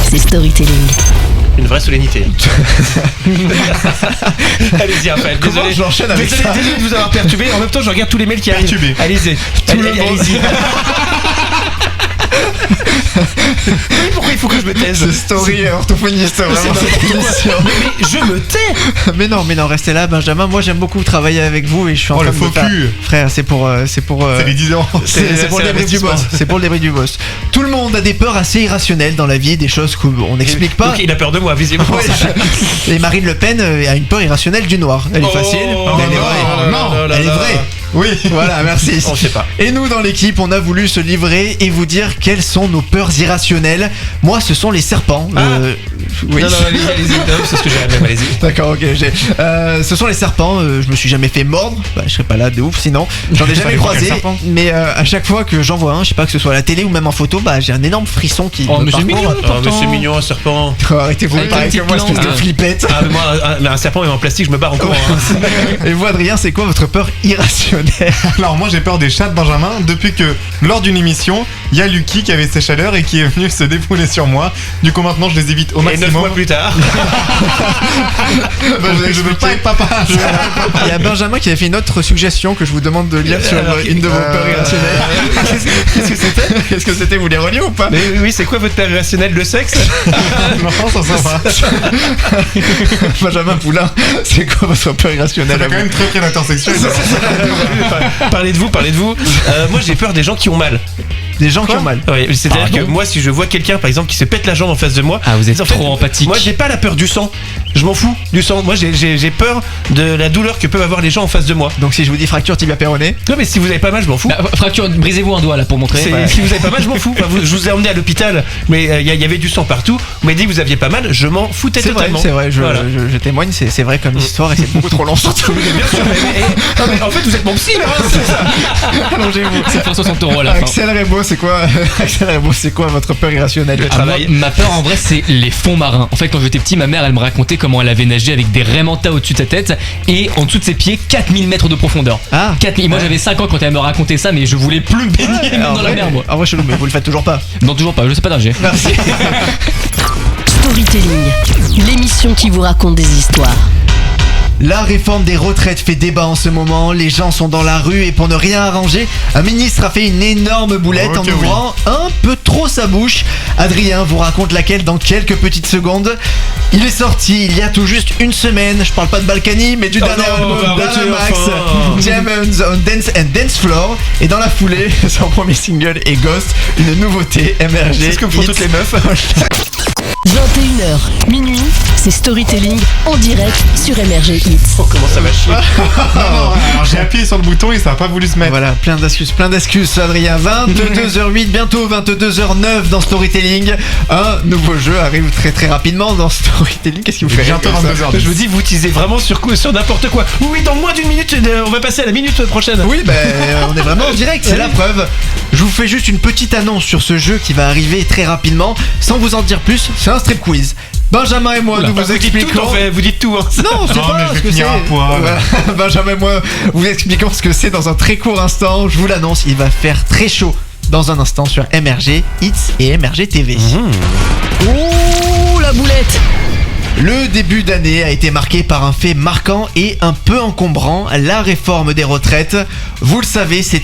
c'est Storytelling. Une vraie solennité. Allez-y Raphaël, désolé, j'enchaîne avec ça. Désolé de vous avoir perturbé. En même temps, je regarde tous les mails qui arrivent. Allez-y. Allez-y. Pourquoi il faut que je me taise? C'est story orthophoniste, vraiment. Mais je me tais. Mais non, restez là, Benjamin. Moi, j'aime beaucoup travailler avec vous et je suis en train de frère, c'est pour les 10 ans. C'est pour le débrief du boss. C'est pour le débrief du boss. Tout le monde a des peurs assez irrationnelles dans la vie, des choses qu'on n'explique pas. Donc il a peur de moi, visiblement. Et Marine Le Pen a une peur irrationnelle du noir. Elle est facile, mais elle est vraie. Non, elle est vraie. Oui, voilà, merci. On sait pas. Et nous, dans l'équipe, on a voulu se livrer et vous dire quelles sont nos peurs irrationnelles. Moi, ce sont les serpents. Oui. Non, allez-y. C'est ce que j'ai à même, allez-y. D'accord, ok. Ce sont les serpents. Je me suis jamais fait mordre. Je serais pas là de ouf sinon. J'en ai jamais croisé. Mais à chaque fois que j'en vois un, je sais pas que ce soit à la télé ou même en photo, j'ai un énorme frisson qui me parcourt. Mais c'est mignon un serpent. Arrêtez-vous de parler que moi, espèce de flippette. Moi, un serpent même en plastique, je me barre encore. Et vous, Adrien, c'est quoi votre peur irrationnelle? Alors moi j'ai peur des chats de Benjamin depuis que lors d'une émission il y a Lucky qui avait ses chaleurs et qui est venu se dépouler sur moi. Du coup maintenant je les évite au maximum. Et 9 mois plus tard je veux pas être papa. Il y a Benjamin qui avait fait une autre suggestion que je vous demande de lire sur une de vos peurs irrationnelles. Qu'est-ce que c'était? Qu'est-ce que c'était, vous les reliez ou pas? Mais oui, c'est quoi votre père irrationnel, le sexe? Non, ça va. Benjamin Poulain, c'est quoi votre peur irrationnel? C'est quand même très prédateur sexuel. Parlez de vous. Moi, j'ai peur des gens qui ont mal. Des gens qui ont mal. Oui, c'est-à-dire que moi, si je vois quelqu'un, par exemple, qui se pète la jambe en face de moi, vous êtes trop empathique. Moi, j'ai pas la peur du sang. Je m'en fous du sang. Moi, j'ai peur de la douleur que peuvent avoir les gens en face de moi. Donc, si je vous dis fracture tibia péroné. Non, mais si vous avez pas mal, je m'en fous. Fracture, brisez-vous un doigt là pour montrer. Si vous avez pas mal, je m'en fous. Enfin, je vous ai emmené à l'hôpital, mais il y avait du sang partout. Vous m'avez dit que vous aviez pas mal, je m'en foutais totalement. C'est vrai, je témoigne, c'est vrai comme histoire et c'est beaucoup trop long surtout. Bien sûr, mais en fait, vous êtes mon psy, là. Allongez-vous. C'est pour 60 € à la fin. Axel Rebo, c'est quoi votre peur irrationnelle? Ma peur en vrai, c'est les fonds marins. En fait, quand j'étais petit, ma mère elle me racontait comment elle avait nagé avec des raimentas au-dessus de sa tête et en dessous de ses pieds 4000 mètres de profondeur. 4000. Moi j'avais 5 ans quand elle me racontait ça, mais je voulais plus me baigner même dans la mer, moi. En vrai, chelou, mais vous le faites toujours pas? Non, toujours pas, je sais pas nager. Merci. Storytelling, l'émission qui vous raconte des histoires. La réforme des retraites fait débat en ce moment, les gens sont dans la rue et pour ne rien arranger, un ministre a fait une énorme boulette en ouvrant un peu trop sa bouche. Adrien vous raconte laquelle dans quelques petites secondes. Il est sorti il y a tout juste une semaine, je parle pas de Balkany mais du dernier album d'Alamax, Diamonds on Dance and Dance Floor, et dans la foulée, son premier single est Ghost, une nouveauté MRG. C'est ce que font toutes les meufs. 21h, minuit, c'est Storytelling en direct sur MRG Hits. Oh, comment ça va chier. Alors j'ai appuyé sur le bouton et ça a pas voulu se mettre. Voilà, plein d'excuses Adrien. 22h08, bientôt 22h09 dans Storytelling. Un nouveau jeu arrive très très rapidement dans Storytelling. Qu'est-ce qui vous fait rire? Bientôt 22h10. Je vous dis, vous teasez vraiment sur n'importe quoi. Oui, dans moins d'une minute, on va passer à la minute prochaine. Oui, on est vraiment en direct, c'est la preuve. Je vous fais juste une petite annonce sur ce jeu qui va arriver très rapidement. Sans vous en dire plus, c'est un strip quiz. Benjamin et moi, nous vous expliquons. Vous dites tout, hein. Non, c'est pas mais ce que c'est. Voilà. Benjamin et moi, vous expliquons ce que c'est dans un très court instant. Je vous l'annonce, il va faire très chaud dans un instant sur MRG Hits et MRG TV. Ouh, la boulette! Le début d'année a été marqué par un fait marquant et un peu encombrant, la réforme des retraites. Vous le savez, c'est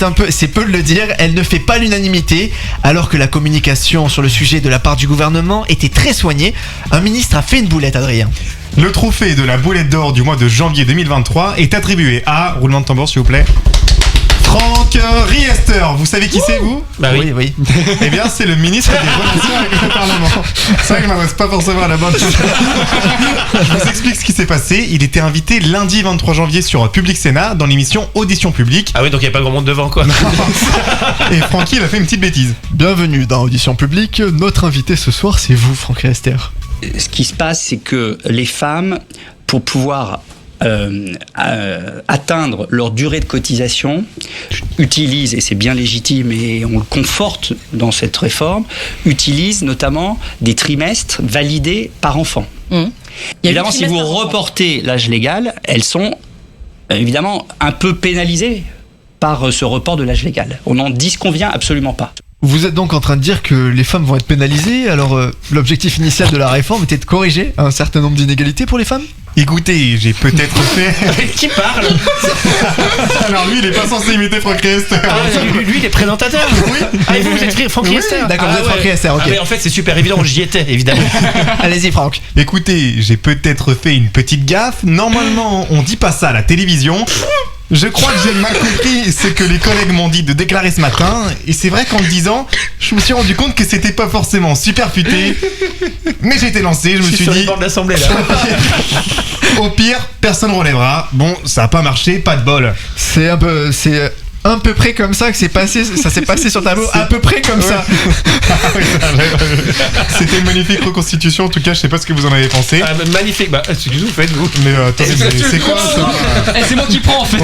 peu de le dire, elle ne fait pas l'unanimité. Alors que la communication sur le sujet de la part du gouvernement était très soignée, un ministre a fait une boulette, Adrien. Le trophée de la boulette d'or du mois de janvier 2023 est attribué à, roulement de tambour s'il vous plaît, Franck Riester. Vous savez qui c'est, vous? Bah oui. Eh bien, c'est le ministre des Relations avec le Parlement. C'est vrai que je m'adresse pas forcément à la bonne. Je vous explique ce qui s'est passé. Il était invité lundi 23 janvier sur Public Sénat dans l'émission Audition Publique. Ah oui, donc il n'y a pas grand monde devant, quoi. Et Francky, il a fait une petite bêtise. Bienvenue dans Audition Publique. Notre invité ce soir, c'est vous, Franck Riester. Ce qui se passe, c'est que les femmes, pour pouvoir atteindre leur durée de cotisation, utilisent, et c'est bien légitime et on le conforte dans cette réforme, utilisent notamment des trimestres validés par enfant. Évidemment, si vous reportez l'âge légal, elles sont évidemment un peu pénalisées par ce report de l'âge légal. On n'en disconvient absolument pas. Vous êtes donc en train de dire que les femmes vont être pénalisées, alors l'objectif initial de la réforme était de corriger un certain nombre d'inégalités pour les femmes? Écoutez, j'ai peut-être fait... Qui parle? Alors lui, il est pas censé imiter Franck Riester. Lui, il est présentateur. Oui. Ah, et vous êtes Franck Riester? D'accord, vous êtes Franck Riester, ok. Mais en fait, c'est super évident, j'y étais, évidemment. Allez-y, Franck. Écoutez, j'ai peut-être fait une petite gaffe. Normalement, on dit pas ça à la télévision. Je crois que j'ai mal compris ce que les collègues m'ont dit de déclarer ce matin. Et c'est vrai qu'en le disant, je me suis rendu compte que c'était pas forcément super futé. Mais j'ai été lancé, je me suis dit... sur les bords de l'Assemblée, là. Au pire, personne relèvera. Bon, ça a pas marché, pas de bol. C'est à peu près comme ça que ça s'est passé sur le tableau, à peu près comme ça. C'était une magnifique reconstitution, en tout cas, je sais pas ce que vous en avez pensé. Magnifique, bah, ce que vous faites, vous. Mais attendez, c'est quoi ça? C'est moi qui prends, en fait.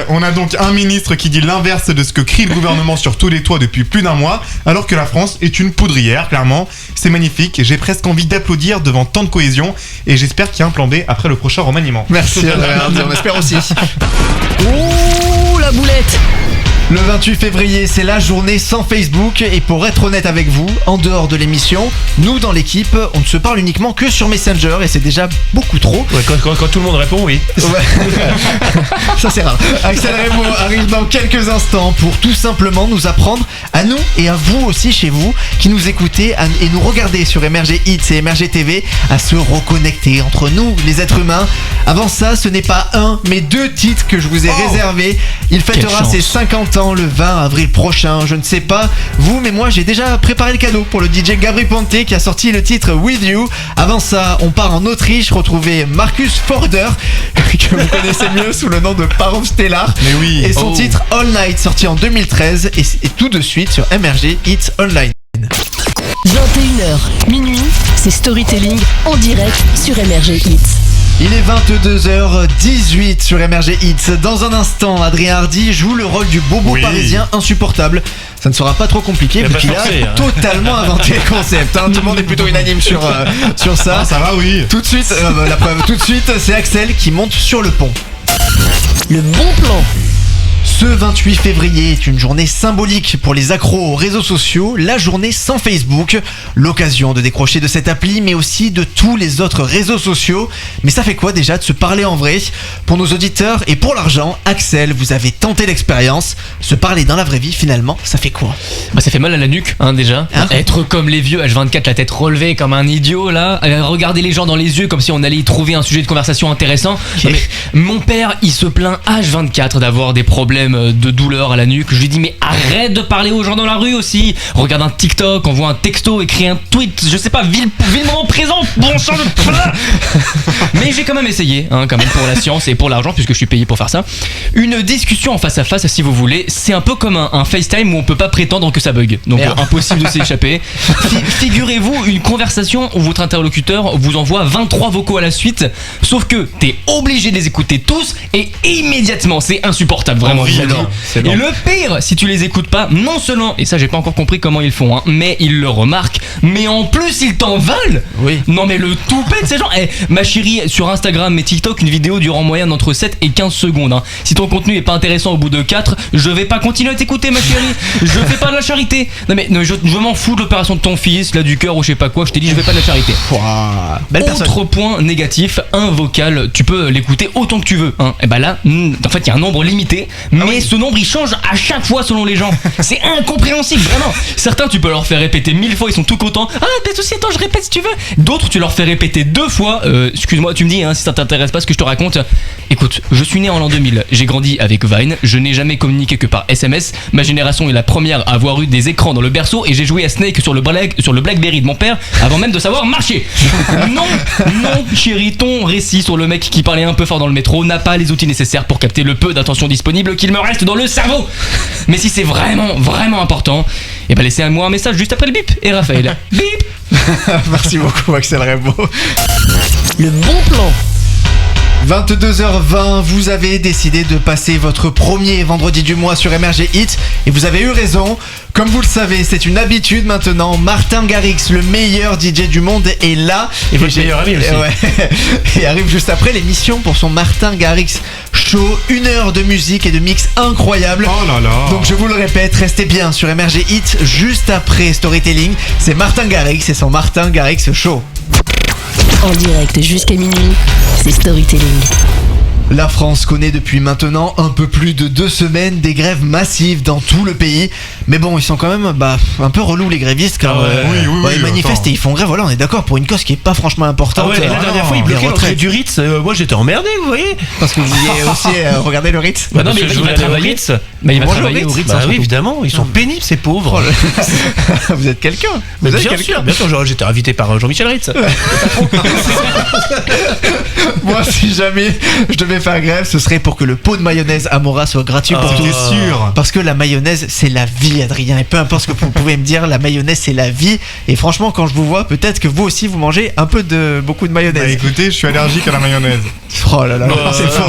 On a donc un ministre qui dit l'inverse de ce que crie le gouvernement sur tous les toits depuis plus d'un mois, alors que la France est une poudrière, clairement. C'est magnifique, j'ai presque envie d'applaudir devant tant de cohésion, et j'espère qu'il y a un plan B après le prochain remaniement. Merci, on espère aussi. Ouh, la boulette! Le 28 février, c'est la journée sans Facebook. Et pour être honnête avec vous, en dehors de l'émission, nous dans l'équipe, on ne se parle uniquement que sur Messenger. Et c'est déjà beaucoup trop. Ouais, quand tout le monde répond, oui. Ouais. Ça c'est rare. Axel Remo arrive dans quelques instants pour tout simplement nous apprendre, à nous et à vous aussi chez vous, qui nous écoutez et nous regardez sur MRG Hits et MRG TV, à se reconnecter entre nous, les êtres humains. Avant ça, ce n'est pas un, mais 2 titres que je vous ai réservés. Il fêtera ses 50 ans le 20 avril prochain. Je ne sais pas vous, mais moi j'ai déjà préparé le cadeau pour le DJ Gabri Ponte qui a sorti le titre With You. Avant ça, on part en Autriche retrouver Marcus Forder, que vous connaissez mieux sous le nom de Parov Stellar. Mais oui. Et son titre All Night, sorti en 2013. Et tout de suite sur MRG Hits Online. 21h, minuit, c'est Storytelling en direct sur MRG Hits. Il est 22h18 sur MRG Hits. Dans un instant, Adrien Hardy joue le rôle du bobo parisien insupportable. Ça ne sera pas trop compliqué vu qu'il a totalement inventé le concept. Tout le monde est plutôt unanime sur ça. Ah, ça va, oui. Tout de suite, la preuve, tout de suite, c'est Axel qui monte sur le pont. Le bon plan. Ce 28 février est une journée symbolique pour les accros aux réseaux sociaux, la journée sans Facebook, l'occasion de décrocher de cette appli mais aussi de tous les autres réseaux sociaux. Mais ça fait quoi déjà de se parler en vrai? Pour nos auditeurs et pour l'argent, Axel, vous avez tenté l'expérience. Se parler dans la vraie vie finalement, ça fait quoi? Bah ça fait mal à la nuque déjà. Être comme les vieux H24, la tête relevée comme un idiot là, regarder les gens dans les yeux comme si on allait y trouver un sujet de conversation intéressant. Non, mais mon père il se plaint H24 d'avoir des problèmes de douleur à la nuque. Je lui dis mais arrête de parler aux gens dans la rue aussi. Regarde un TikTok, envoie un texto, écris un tweet, je sais pas, vis le moment présent, bon sang de... Mais j'ai quand même essayé, quand même pour la science et pour l'argent puisque je suis payé pour faire ça. Une discussion en face à face si vous voulez, c'est un peu comme un FaceTime où on peut pas prétendre que ça bug. Donc impossible de s'échapper. Figurez-vous une conversation où votre interlocuteur vous envoie 23 vocaux à la suite, sauf que t'es obligé de les écouter tous et immédiatement, c'est insupportable vraiment. Et le pire, si tu les écoutes pas, non seulement, et ça j'ai pas encore compris comment ils font, mais ils le remarquent, mais en plus ils t'en veulent. Oui. Non mais le toupet de ces gens. Ma chérie, sur Instagram et TikTok, une vidéo dure en moyenne entre 7 et 15 secondes. Si ton contenu est pas intéressant au bout de 4, je vais pas continuer à t'écouter ma chérie. Je fais pas de la charité. Non mais je m'en fous de l'opération de ton fils, là du cœur ou je sais pas quoi, je t'ai dit je fais pas de la charité. Autre point négatif, un vocal, tu peux l'écouter autant que tu veux. Et bah là, en fait il y a un nombre limité. Mais ce nombre il change à chaque fois selon les gens. C'est incompréhensible, vraiment. Certains tu peux leur faire répéter 1000 fois, ils sont tout contents. Ah, pas de soucis, attends, je répète si tu veux. D'autres tu leur fais répéter 2 fois. Excuse-moi, tu me dis si ça t'intéresse pas ce que je te raconte. Écoute, je suis né en l'an 2000. J'ai grandi avec Vine. Je n'ai jamais communiqué que par SMS. Ma génération est la première à avoir eu des écrans dans le berceau et j'ai joué à Snake sur le Blackberry de mon père avant même de savoir marcher. Non, chérie, ton récit sur le mec qui parlait un peu fort dans le métro n'a pas les outils nécessaires pour capter le peu d'attention disponible qu'il me reste dans le cerveau. Mais si c'est vraiment, vraiment important, et bah laissez-moi un message juste après le bip. Et Raphaël, bip. Merci beaucoup Axel Remo. Le bon plan. 22h20, vous avez décidé de passer votre premier vendredi du mois sur MRG Hits et vous avez eu raison. Comme vous le savez, c'est une habitude maintenant. Martin Garrix, le meilleur DJ du monde, est là. Et votre meilleur ami aussi. Et arrive juste après l'émission pour son Martin Garrix Show. 1 heure de musique et de mix incroyable. Oh là là. Donc je vous le répète, restez bien sur MRG Hits. Juste après Storytelling, c'est Martin Garrix et son Martin Garrix Show. En direct jusqu'à minuit, c'est Storytelling. La France connaît depuis maintenant un peu plus de 2 semaines des grèves massives dans tout le pays. Mais bon, ils sont quand même un peu relous les grévistes car ils manifestent et ils font grève. Voilà, on est d'accord pour une cause qui est pas franchement importante. La dernière fois, ils bloquaient l'entrée du Ritz. Moi, j'étais emmerdé, vous voyez. Parce que vous vouliez aussi regarder le Ritz. Bah non, mais il va travailler. Il va travailler au Ritz. Bah oui, évidemment, ils sont pénibles ces pauvres. Vous êtes quelqu'un. Bien sûr, j'étais invité par Jean-Michel Ritz. Moi, si jamais je devais faire grève, ce serait pour que le pot de mayonnaise Amora soit gratuit pour tous. C'est sûr. Parce que la mayonnaise, c'est la vie, Adrien. Et peu importe ce que vous pouvez me dire, la mayonnaise, c'est la vie. Et franchement, quand je vous vois, peut-être que vous aussi, vous mangez beaucoup de mayonnaise. Bah écoutez, je suis allergique à la mayonnaise. Oh là là, c'est faux.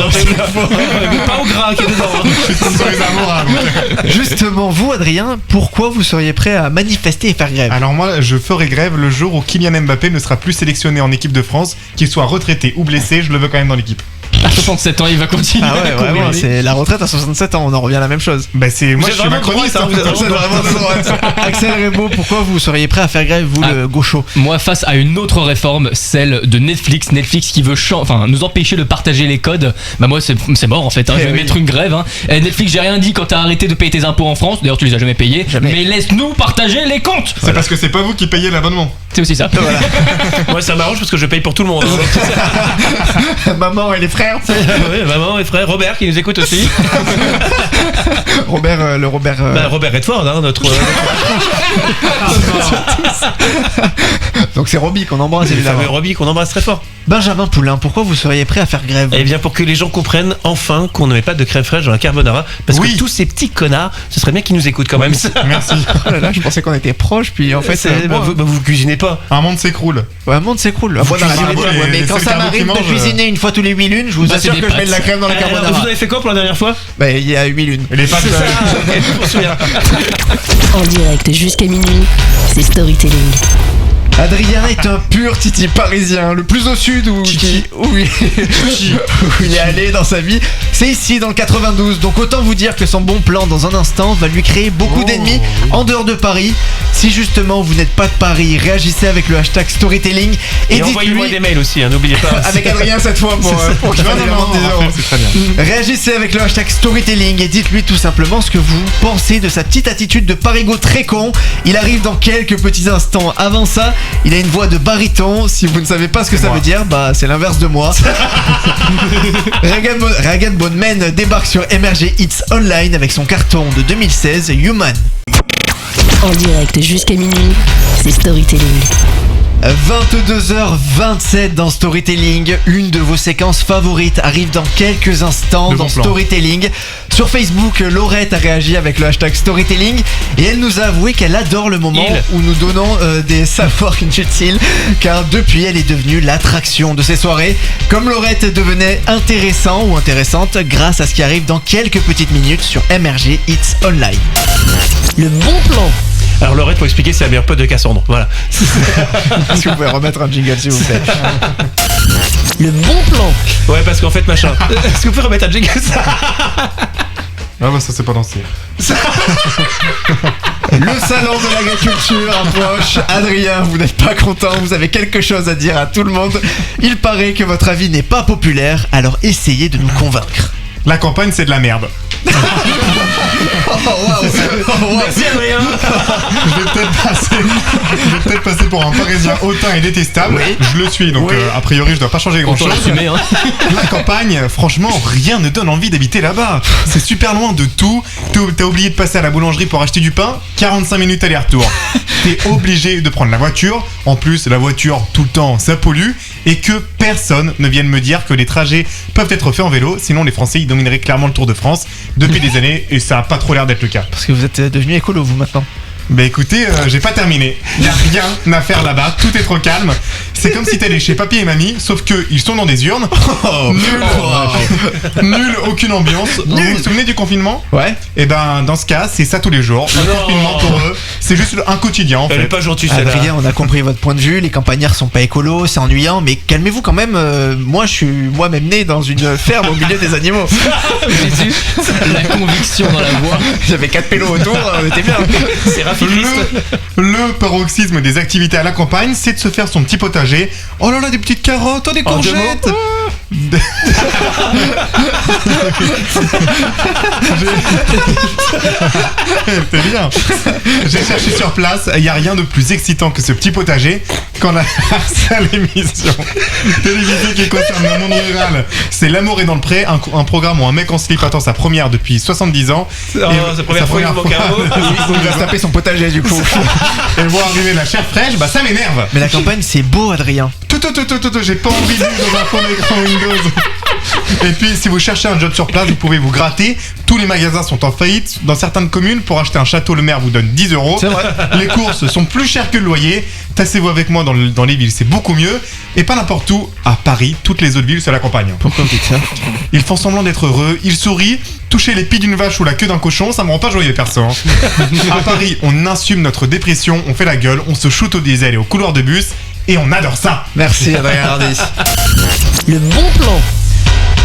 Mais pas au gras qui est dedans. Je suis tombé sur les Amora. Justement, vous, Adrien, pourquoi vous seriez prêt à manifester et faire grève? Alors moi, je ferai grève le jour où Kylian Mbappé ne sera plus sélectionné en équipe de France, qu'il soit retraité ou blessé, je le veux quand même dans l'équipe. À 67 ans, il va continuer. Ah ouais, vraiment, c'est la retraite à 67 ans, on en revient à la même chose. Bah moi je suis macroniste, vous êtes vraiment de droite. Axel Rebaud, pourquoi vous seriez prêt à faire grève, vous, le gaucho? Moi, face à une autre réforme, celle de Netflix qui veut nous empêcher de partager les codes, bah moi c'est mort en fait, je vais mettre une grève. Et Netflix, j'ai rien dit quand t'as arrêté de payer tes impôts en France, d'ailleurs tu les as jamais payés, mais laisse-nous partager les comptes. C'est parce que c'est pas vous qui payez l'abonnement. C'est aussi ça. Voilà. Moi ça m'arrange parce que je paye pour tout le monde. Maman et les frères. Oui, maman et frère, Robert qui nous écoute aussi. Robert. Robert Redford, notre. Donc c'est Roby qu'on embrasse évidemment. C'est Roby qu'on embrasse très fort. Benjamin Poulain, pourquoi vous seriez prêt à faire grève? Eh bien pour que les gens comprennent enfin qu'on ne met pas de crème fraîche dans la carbonara, parce que tous ces petits connards, ce serait bien qu'ils nous écoutent quand même. Merci. Oh là là, je pensais qu'on était proches, puis en fait vous cuisinez pas. Un monde s'écroule. Ouais, un monde s'écroule. Mais quand ça m'arrive de cuisiner une fois tous les 8 lunes, je vous assure que je mets de la crème dans la carbonara. Vous avez fait quoi pour la dernière fois? Bah il y a 8 lunes. Les pâtes. En direct jusqu'à minuit, c'est Storytelling. Adrien est un pur titi parisien, le plus au sud où il est allé dans sa vie. C'est ici dans le 92, donc autant vous dire que son bon plan dans un instant va lui créer beaucoup d'ennemis en dehors de Paris. Si justement vous n'êtes pas de Paris, réagissez avec le hashtag Storytelling et envoyez-moi des mails aussi, n'oubliez pas. Avec Adrien cette fois pour qu'il fasse des euros. C'est très bien. Réagissez avec le hashtag Storytelling et dites-lui tout simplement ce que vous pensez de sa petite attitude de parigo très con. Il arrive dans quelques petits instants. Avant ça, il a une voix de baryton. Si vous ne savez pas ce que ça veut dire, bah c'est l'inverse de moi. Ragan Bonman débarque sur MRG Hits Online avec son carton de 2016 Human. En direct jusqu'à minuit, c'est Storytelling. 22h27 dans Storytelling, une de vos séquences favorites arrive dans quelques instants dans Storytelling. Sur Facebook, Laurette a réagi avec le hashtag Storytelling et elle nous a avoué qu'elle adore le moment où nous donnons des savoirs inutiles, car depuis elle est devenue l'attraction de ces soirées. Comme Laurette devenait intéressant ou intéressante grâce à ce qui arrive dans quelques petites minutes sur MRG Hits Online. Le bon plan. Alors Laurette, pour expliquer, c'est la meilleure pote de Cassandre. Voilà. Si vous pouvez remettre un jingle, s'il vous plaît. Le bon plan. Ouais, parce qu'en fait, machin. Est-ce que vous pouvez remettre un jingle? Ah bah ça c'est pas dansé. Le salon de l'agriculture approche. Adrien, vous n'êtes pas content, vous avez quelque chose à dire à tout le monde. Il paraît que votre avis n'est pas populaire, alors essayez de nous convaincre. La campagne c'est de la merde. Merci Adrien. Je vais peut-être passer pour un parisien hautain et détestable. Je le suis, donc a priori je dois pas changer grand chose. La campagne, franchement, rien ne donne envie d'habiter là-bas. C'est super loin de tout. T'as oublié de passer à la boulangerie pour acheter du pain, 45 minutes aller-retour. T'es obligé de prendre la voiture. En plus, la voiture, tout le temps, ça pollue. Et que personne ne vienne me dire que les trajets peuvent être faits en vélo. Sinon, les Français, ils domineraient clairement le Tour de France depuis des années. Et ça a pas trop l'air d'être le cas. Parce que vous êtes devenu écolo, vous, maintenant. Bah écoutez, j'ai pas terminé. Y a rien à faire là-bas, tout est trop calme. C'est comme si t'allais chez papy et mamie, sauf que ils sont dans des urnes. Nul, aucune ambiance. Vous vous souvenez du confinement? Ouais. Et ben dans ce cas, c'est ça tous les jours. Le confinement pour eux, c'est juste un quotidien en fait. Elle est pas gentille, Adrien, on a compris votre point de vue. Les campagnards sont pas écolos, c'est ennuyant, mais calmez-vous quand même. Moi, je suis moi-même né dans une ferme au milieu des animaux. La conviction dans la voix. J'avais 4 pélos autour, on était bien. C'est le paroxysme des activités à la campagne, c'est de se faire son petit potager. Oh là là, des petites carottes, des courgettes. C'est bien. J'ai cherché sur place, il n'y a rien de plus excitant que ce petit potager quand la seule émission télévisée qui concerne le monde rural, c'est L'amour est dans le pré, un programme où un mec en slip attend sa première depuis 70 ans. Sa première fois, il va se taper son potager du coup. Et voir arriver la chair fraîche, bah ça m'énerve. Mais la campagne c'est beau, Adrien. J'ai pas envie de vivre dans un fond d'écran Windows. Et puis si vous cherchez un job sur place, vous pouvez vous gratter. Tous les magasins sont en faillite. Dans certaines communes, pour acheter un château, le maire vous donne 10 €. C'est vrai. Les courses sont plus chères que le loyer. Tassez-vous avec moi dans les villes, c'est beaucoup mieux. Et pas n'importe où, à Paris, toutes les autres villes, c'est la campagne. Pourquoi vous dites ça? Ils font semblant d'être heureux, ils sourient. Toucher les pieds d'une vache ou la queue d'un cochon, ça me rend pas joyeux perso. À Paris, on assume notre dépression, on fait la gueule, on se shoot au diesel et au couloir de bus. Et on adore ça. Merci Adrien Ardis. Le bon plan.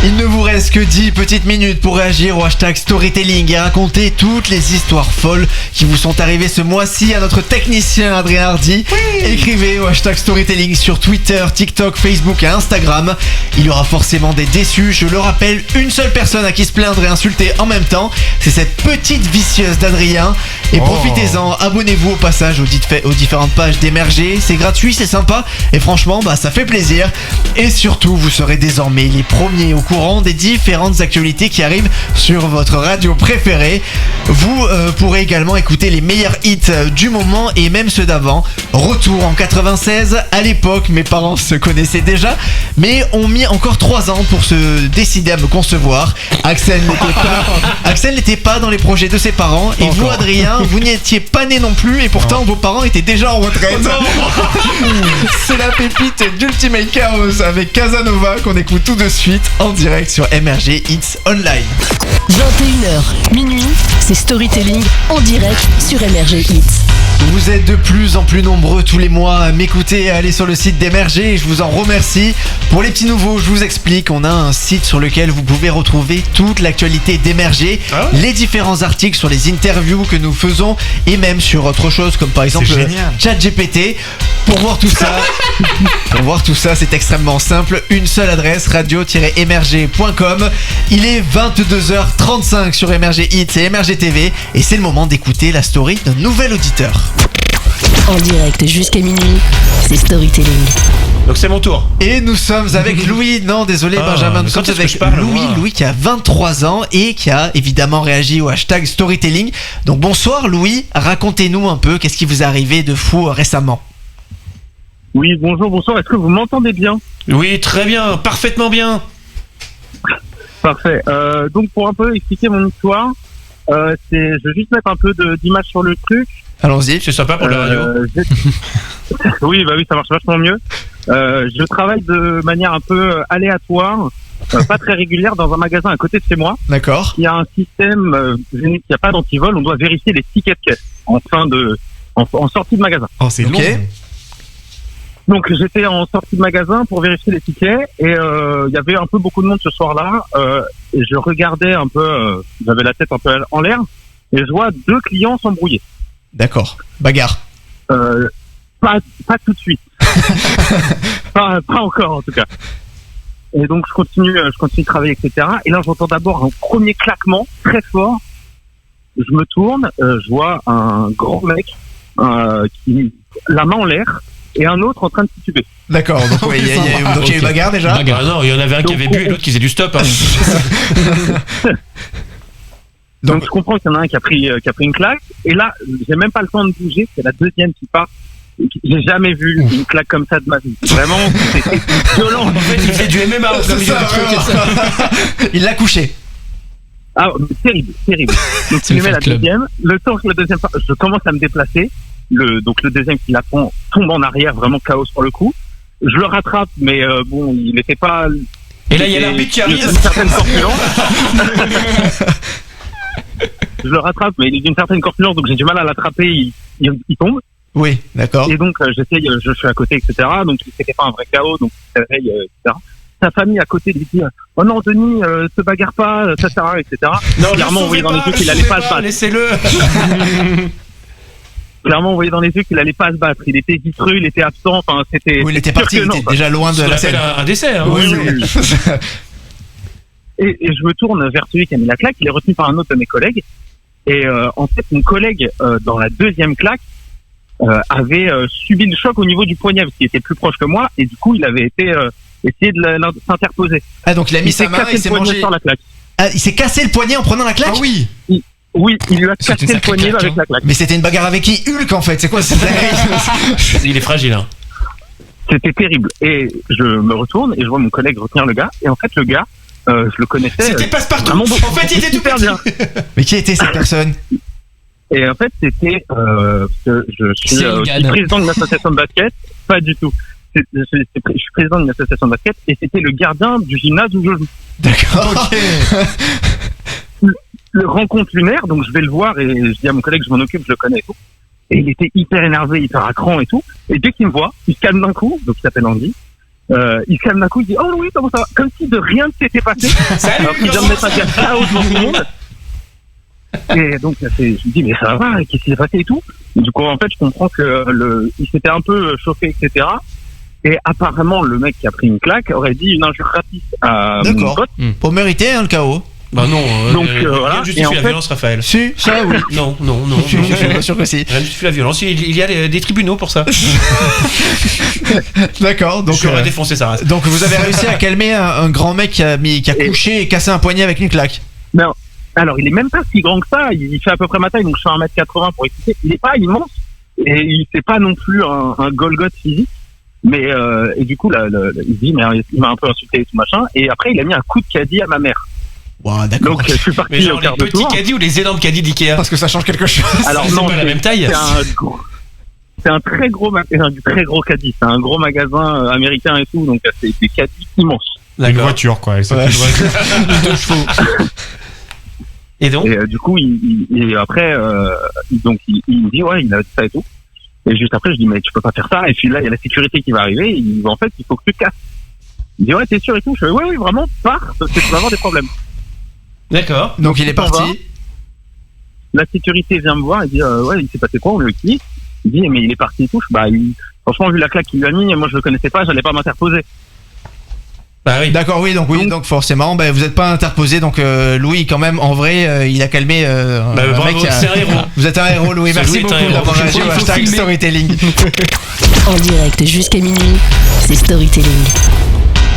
Il ne vous reste que 10 petites minutes pour réagir au hashtag storytelling et raconter toutes les histoires folles qui vous sont arrivées ce mois-ci à notre technicien Adrien Hardy. Écrivez au hashtag storytelling sur Twitter, TikTok, Facebook et Instagram. Il y aura forcément des déçus. Je le rappelle, une seule personne à qui se plaindre et insulter en même temps, c'est cette petite vicieuse d'Adrien. Et profitez-en, abonnez-vous au passage aux différentes pages d'Emerger. C'est gratuit, c'est sympa et franchement, ça fait plaisir. Et surtout, vous serez désormais les premiers au courant des différentes actualités qui arrivent sur votre radio préférée. Vous pourrez également écouter les meilleurs hits du moment et même ceux d'avant. Retour en 96, à l'époque mes parents se connaissaient déjà mais ont mis encore 3 ans pour se décider à me concevoir. Axel n'était pas dans les projets de ses parents et vous Adrien, vous n'y étiez pas né non plus et pourtant vos parents étaient déjà en retraite. C'est la pépite d'Ultimate Chaos avec Casanova qu'on écoute tout de suite en direct sur MRG Hits Online. 21h, minuit, c'est Storytelling en direct sur MRG Hits. Vous êtes de plus en plus nombreux tous les mois à m'écouter et à aller sur le site d'Emerger et je vous en remercie. Pour les petits nouveaux, je vous explique, on a un site sur lequel vous pouvez retrouver toute l'actualité d'Emerger, les différents articles sur les interviews que nous faisons et même sur autre chose comme par exemple ChatGPT. Pour voir tout ça, c'est extrêmement simple, une seule adresse, radio-emerger.com. Il est 22h35 sur Emerger Hits et Emerger TV et c'est le moment d'écouter la story d'un nouvel auditeur. En direct jusqu'à minuit, c'est Storytelling. Donc c'est mon tour. Et nous sommes avec Louis. Non, désolé Benjamin, nous sommes avec Louis qui a 23 ans et qui a évidemment réagi au hashtag Storytelling. Donc bonsoir Louis, racontez-nous un peu qu'est-ce qui vous est arrivé de fou récemment. Oui, bonsoir, est-ce que vous m'entendez bien ? Oui, très bien, parfaitement bien. Parfait. Donc pour un peu expliquer mon histoire, je vais juste mettre un peu d'image sur le truc. Allons-y, c'est sympa pour la radio. Oui, ça marche vachement mieux. Je travaille de manière un peu aléatoire, pas très régulière, dans un magasin à côté de chez moi. D'accord. Il y a un système, il n'y a pas d'antivol, on doit vérifier les tickets de caisse en sortie de magasin. Oh, c'est long. Donc j'étais en sortie de magasin pour vérifier les tickets et il y avait un peu beaucoup de monde ce soir-là et je regardais un peu, j'avais la tête un peu en l'air et je vois 2 clients s'embrouiller. D'accord, bagarre. Pas tout de suite. pas encore en tout cas. Et donc je continue de travailler, etc. Et là j'entends d'abord un premier claquement très fort. Je me tourne, je vois un grand mec qui la main en l'air et un autre en train de tituber. D'accord, donc il y a eu bagarre déjà. Non, il y en avait un qui avait bu et l'autre qui faisait du stop. Donc je comprends qu'il y en a un qui a pris une claque et là j'ai même pas le temps de bouger, c'est la deuxième qui part. J'ai jamais vu une claque comme ça de ma vie. Vraiment, c'était violent. En fait, il fait du MMA comme il l'a couché. Ah, terrible. Donc il met la deuxième. Le temps que la deuxième part, je commence à me déplacer. Donc le deuxième qui la prend tombe en arrière, vraiment chaos pour le coup. Je le rattrape, mais bon, il n'était pas. Et là, il y a l'arbitre qui arrive. Une certaine corpulence. Je le rattrape, mais il est d'une certaine corpulence, donc j'ai du mal à l'attraper. Il tombe. Oui, d'accord. Et donc j'essaye, je suis à côté, etc. Donc c'était pas un vrai chaos, donc il se réveille, etc. Sa famille à côté lui dit oh non Denis, te bagarre pas, ça sert à rien, etc. Non, clairement on voyait dans les yeux qu'il allait pas se battre. Laissez-le. Clairement on voyait dans les yeux qu'il allait pas se battre. Il était vitreux, il était absent. Enfin c'était. Oui, il était parti, il était déjà loin de la scène. Un décès. Hein. Oui. Et je me tourne vers celui qui a mis la claque. Il est retenu par un autre de mes collègues. Et en fait mon collègue dans la deuxième claque avait subi le choc au niveau du poignet parce qu'il était plus proche que moi et du coup il avait été essayé de s'interposer. Ah donc il a mis sa main et il s'est mangé sur la claque. Ah, il s'est cassé le poignet en prenant la claque. Ah oui. Oui, il lui a cassé le poignet avec la claque. Mais c'était une bagarre avec qui? Hulk en fait, c'est quoi cette Il est fragile hein. C'était terrible et je me retourne et je vois mon collègue retenir le gars et en fait le gars je le connaissais. C'était Passepartout. En fait il était tout bien. Mais qui était cette personne? Et en fait, c'était je suis président d'une association de basket, pas du tout. Je suis président d'une association de basket et c'était le gardien du gymnase où je joue. D'accord. Okay. Le rencontre lunaire, donc je vais le voir et je dis à mon collègue, je m'en occupe, je le connais et tout. Et il était hyper énervé, hyper à cran et tout. Et dès qu'il me voit, il se calme d'un coup, donc il s'appelle Andy. Il se calme d'un coup, il dit oh oui, comment ça va, comme si de rien ne s'était passé. Salut, alors qu'il vient de mettre un chaos devant tout le monde. Et donc je me dis mais ça va, qu'est-ce qui s'est passé et tout. Et du coup en fait je comprends que il s'était un peu chauffé, etc. Et apparemment le mec qui a pris une claque aurait dit une injure raciste à mon pote. Pour mériter le KO. Bah non, donc rien ne justifie la violence, Raphaël. Si, ça oui. Non. Je suis pas sûr que si. Rien ne justifie la violence, il y a des tribunaux pour ça. D'accord, donc. J'aurais défoncé sa race. Donc vous avez réussi à calmer un grand mec qui a couché et cassé un poignet avec une claque. Non. Alors il est même pas si grand que ça, il fait à peu près ma taille, donc je fais 1m80 pour expliquer. Il est pas immense, et il fait pas non plus un Golgoth physique. Mais et du coup il dit mais il m'a un peu insulté et tout machin, et après il a mis un coup de caddie à ma mère. Wow, d'accord. Donc je suis parti mais genre au quart les de tour. petits caddies ou les énormes caddies d'Ikea? Parce que ça change quelque chose. Alors c'est non, pas la même taille. C'est un très gros du très gros caddie. C'est un gros magasin américain et tout, donc c'est des caddies immenses. Une voiture quoi. Ouais. 2 chevaux. Et donc du coup et après donc il me dit ouais il a dit ça et tout. Et juste après je dis mais tu peux pas faire ça. Et puis là il y a la sécurité qui va arriver. Il dit en fait il faut que tu te casses. Il dit ouais t'es sûr et tout. Je fais ouais vraiment pars parce que tu vas avoir des problèmes. D'accord. Donc il est parti. La sécurité vient me voir et dit ouais il s'est passé quoi, on le explique. Il dit mais il est parti et tout. Franchement vu la claque qu'il lui a mis, moi je le connaissais pas, j'allais pas m'interposer. Bah oui. D'accord, oui, donc forcément, vous n'êtes pas interposé, donc Louis, quand même, en vrai, il a calmé un bravo, mec. c'est un héros. Vous êtes un héros, Louis. Merci beaucoup d'avoir réagi au hashtag storytelling. En direct jusqu'à minuit, c'est Storytelling.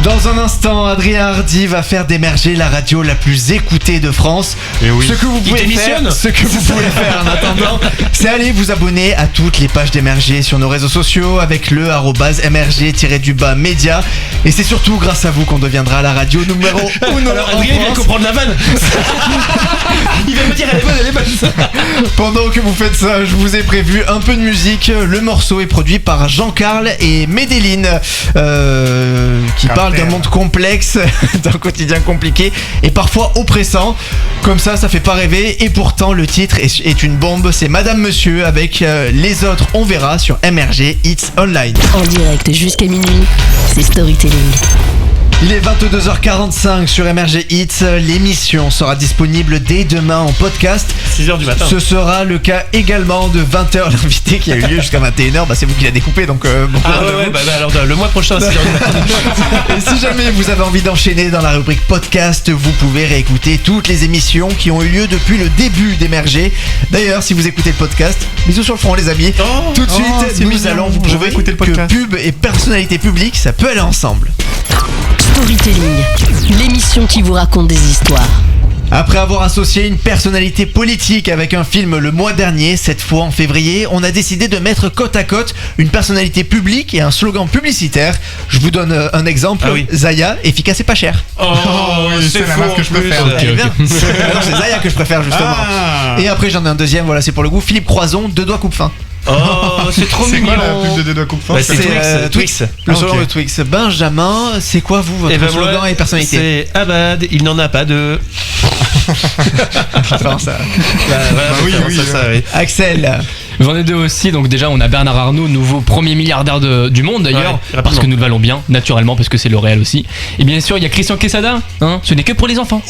Dans un instant, Adrien Hardy va faire d'émerger la radio la plus écoutée de France. Et oui. Ce que vous pouvez faire en attendant, c'est aller vous abonner à toutes les pages d'Emerger sur nos réseaux sociaux avec le @MRG-média. Et c'est surtout grâce à vous qu'on deviendra la radio numéro 1 Alors Adrien vient de comprendre la vanne. Il va me dire elle est bonne. Pendant que vous faites ça, je vous ai prévu un peu de musique. Le morceau est produit par Jean-Carl et Medellin, qui parle d'un monde complexe, d'un quotidien compliqué et parfois oppressant. Comme ça fait pas rêver. Et pourtant, le titre est une bombe. C'est Madame Monsieur avec les autres. On verra sur MRG Hits Online. En direct jusqu'à minuit, c'est Storytelling. Il est 22h45 sur MRG Hits. L'émission sera disponible dès demain en podcast. 6h du matin. Ce sera le cas également de 20h. L'invité qui a eu lieu jusqu'à 21h, c'est vous qui l'avez découpé. Donc, alors le mois prochain, 6h du matin. Et si jamais vous avez envie d'enchaîner dans la rubrique podcast, vous pouvez réécouter toutes les émissions qui ont eu lieu depuis le début d'Emerger. D'ailleurs, si vous écoutez le podcast, bisous sur le front les amis. Tout de suite, nous allons vous prouver écouter le podcast. que pub et personnalité publique, ça peut aller ensemble. Storytelling, l'émission qui vous raconte des histoires. Après avoir associé une personnalité politique avec un film le mois dernier, cette fois en février, on a décidé de mettre côte à côte une personnalité publique et un slogan publicitaire. Je vous donne un exemple. Zaya, efficace et pas cher. Oui, c'est la marque que je préfère. C'est Zaya que je préfère justement. Et après j'en ai un deuxième, voilà, c'est pour le goût. Philippe Croison, 2 doigts coupe fin. Oh, c'est trop mignon. C'est quoi la pub de 2 doigts coupe fin? C'est Twix. Le slogan de Twix. Benjamin, c'est quoi vous, votre slogan et personnalité? C'est Abad, il n'en a pas de. Oui. Axel. J'en ai 2 aussi, donc déjà on a Bernard Arnault, nouveau premier milliardaire du monde d'ailleurs, parce que nous le valons bien, naturellement, parce que c'est L'Oréal aussi. Et bien sûr il y a Christian Quesada, ce n'est que pour les enfants.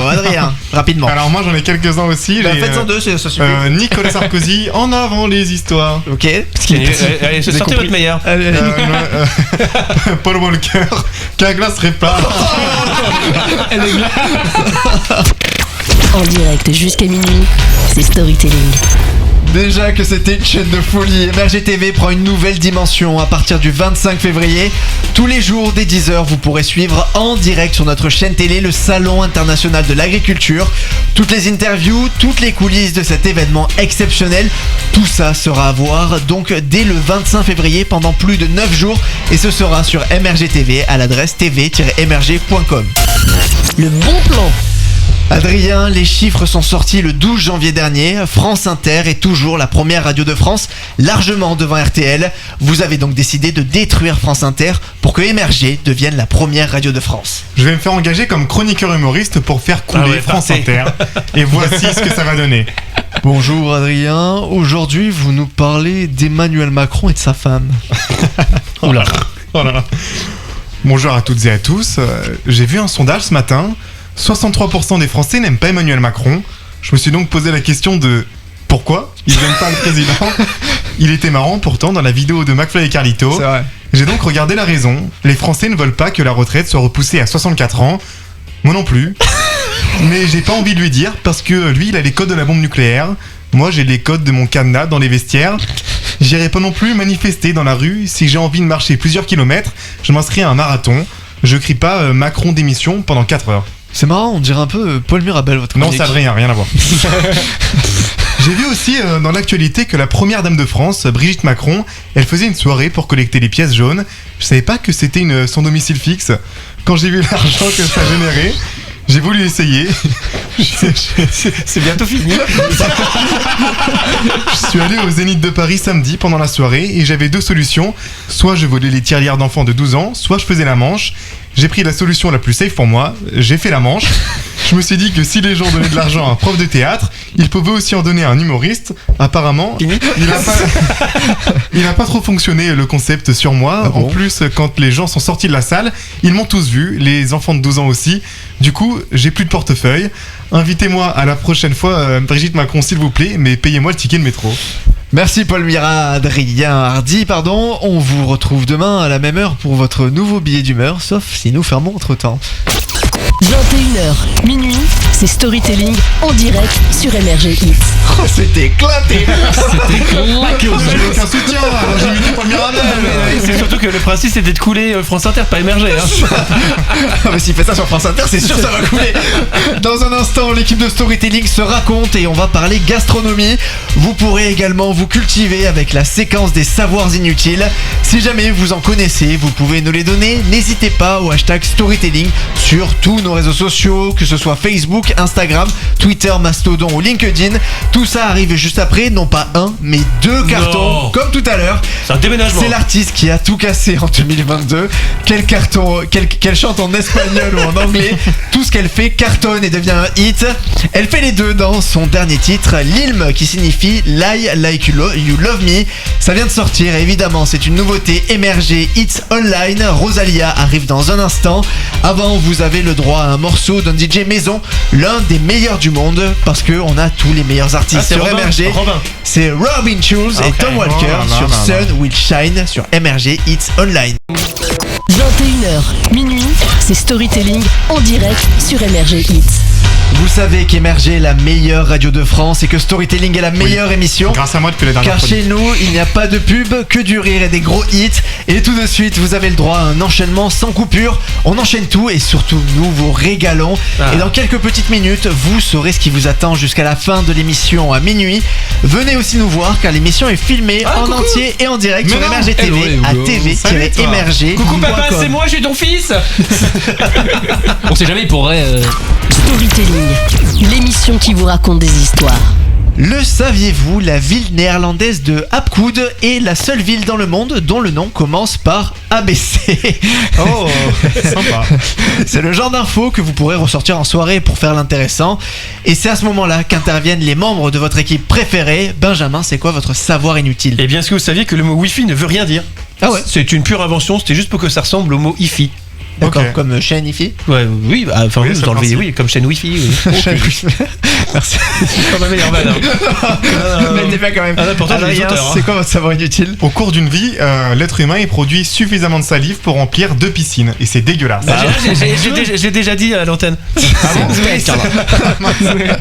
Adrien, rapidement. Alors moi j'en ai quelques-uns aussi. Faites-en 2, ça suffit. Nicolas Sarkozy, en avant les histoires. Ok. Allez, sortez votre meilleur. Paul Walker, qu'un glace répare. En direct jusqu'à minuit, c'est Storytelling. Déjà que c'était une chaîne de folie, MRG TV prend une nouvelle dimension à partir du 25 février. Tous les jours dès 10h, vous pourrez suivre en direct sur notre chaîne télé le Salon international de l'agriculture. Toutes les interviews, toutes les coulisses de cet événement exceptionnel, tout ça sera à voir donc dès le 25 février pendant plus de 9 jours et ce sera sur MRG TV à l'adresse tv-mrg.com. Le bon plan. Adrien, les chiffres sont sortis le 12 janvier dernier. France Inter est toujours la première radio de France, largement devant RTL. Vous avez donc décidé de détruire France Inter pour que MRG devienne la première radio de France. Je vais me faire engager comme chroniqueur humoriste pour faire couler France Inter. Et voici ce que ça va donner. Bonjour Adrien, aujourd'hui vous nous parlez d'Emmanuel Macron et de sa femme. Oula. Oh là là. Bonjour à toutes et à tous. J'ai vu un sondage ce matin. 63% des Français n'aiment pas Emmanuel Macron. Je me suis donc posé la question de pourquoi ils n'aiment pas le président. Il était marrant pourtant dans la vidéo de McFly et Carlito. C'est vrai. J'ai donc regardé la raison. Les Français ne veulent pas que la retraite soit repoussée à 64 ans. Moi non plus. Mais j'ai pas envie de lui dire parce que lui il a les codes de la bombe nucléaire. Moi j'ai les codes de mon cadenas dans les vestiaires. J'irai pas non plus manifester dans la rue. Si j'ai envie de marcher plusieurs kilomètres, je m'inscris à un marathon. Je crie pas Macron démission pendant 4 heures. C'est marrant, on dirait un peu Paul Mirabel, votre Non, chronique. ça n'a rien à voir. J'ai vu aussi dans l'actualité que la première dame de France, Brigitte Macron, elle faisait une soirée pour collecter les pièces jaunes. Je savais pas que c'était une sans domicile fixe. Quand j'ai vu l'argent que ça générait, j'ai voulu essayer. C'est bientôt fini. Je suis allé au Zénith de Paris samedi pendant la soirée et j'avais 2 solutions. Soit je volais les tirelires d'enfants de 12 ans, soit je faisais la manche. J'ai pris la solution la plus safe pour moi, j'ai fait la manche. Je me suis dit que si les gens donnaient de l'argent à un prof de théâtre, ils pouvaient aussi en donner à un humoriste. Apparemment, il a pas trop fonctionné le concept sur moi. En plus, quand les gens sont sortis de la salle, ils m'ont tous vu, les enfants de 12 ans aussi. Du coup, j'ai plus de portefeuille. Invitez-moi à la prochaine fois, Brigitte Macron, s'il vous plaît, mais payez-moi le ticket de métro. Merci Paul Mira, Adrien Hardy, pardon. On vous retrouve demain à la même heure pour votre nouveau billet d'humeur, sauf si nous fermons entre-temps. 21h, minuit, c'est Storytelling en direct sur MRG Hits. Oh, c'était éclaté. C'était claqué au sol. J'ai aucun soutien, alors j'ai mis du Paul Mirabel. C'est surtout que le principe c'était de couler France Inter, pas émerger. Ah, mais s'il fait ça sur France Inter, c'est sûr ça va couler. Dans un instant, l'équipe de Storytelling se raconte et on va parler gastronomie. Vous pourrez également vous cultiver avec la séquence des savoirs inutiles. Si jamais vous en connaissez, vous pouvez nous les donner. N'hésitez pas au hashtag Storytelling sur tous nos réseaux sociaux, que ce soit Facebook, Instagram, Twitter, Mastodon ou LinkedIn. Tout ça arrive juste après, non pas un, mais 2 cartons, comme tout à l'heure. C'est un déménagement. C'est l'artiste qui a tout cassé en 2022. Quel carton, qu'elle chante en espagnol ou en anglais, tout ce qu'elle fait cartonne et devient un hit. Elle fait les deux dans son dernier titre, L'Ilm, qui signifie Lie Like You Love Me. Ça vient de sortir, évidemment, c'est une nouveauté émergée, Hits Online. Rosalia arrive dans un instant. Avant, vous avez le droit à un morceau d'un DJ maison, l'un des meilleurs du monde, parce qu'on a tous les meilleurs artistes sur MRG. C'est Robin Schulz et Tom Walker sur Sun Will Shine sur MRG Hits Online. 21h, minuit, c'est Storytelling en direct sur MRG Hits. Vous savez qu'MRG est la meilleure radio de France et que Storytelling est la meilleure émission. Grâce à moi depuis la dernière Car chez nous, il n'y a pas de pub, que du rire et des gros hits. Et tout de suite, vous avez le droit à un enchaînement sans coupure. On enchaîne tout et surtout, nous vous régalons. Et dans quelques petites minutes, vous saurez ce qui vous attend jusqu'à la fin de l'émission à minuit. Venez aussi nous voir car l'émission est filmée en entier et en direct sur MRG TV à tv-mrg. Coucou papa, c'est moi, je suis ton fils. On sait jamais, il pourrait... Storytelling, l'émission qui vous raconte des histoires. Le saviez-vous, la ville néerlandaise de Apkoud est la seule ville dans le monde dont le nom commence par ABC. Oh, sympa. C'est le genre d'info que vous pourrez ressortir en soirée pour faire l'intéressant. Et c'est à ce moment-là qu'interviennent les membres de votre équipe préférée. Benjamin, c'est quoi votre savoir inutile ? Eh bien, est-ce que vous saviez que le mot Wi-Fi ne veut rien dire ? Ah ouais ? C'est une pure invention, c'était juste pour que ça ressemble au mot Hi-Fi. D'accord, comme chaîne Wi-Fi ? Ouais, oui, enfin oui, vous enlevez, oui, comme chaîne Wi-Fi. Oui. Merci. C'est pas ma meilleure vanne. Mais t'es pas quand même. Pourtant, Adrien, c'est quoi votre savoir inutile ? Au cours d'une vie, l'être humain il produit suffisamment de salive pour remplir 2 piscines et c'est dégueulasse. J'ai déjà dit à l'antenne.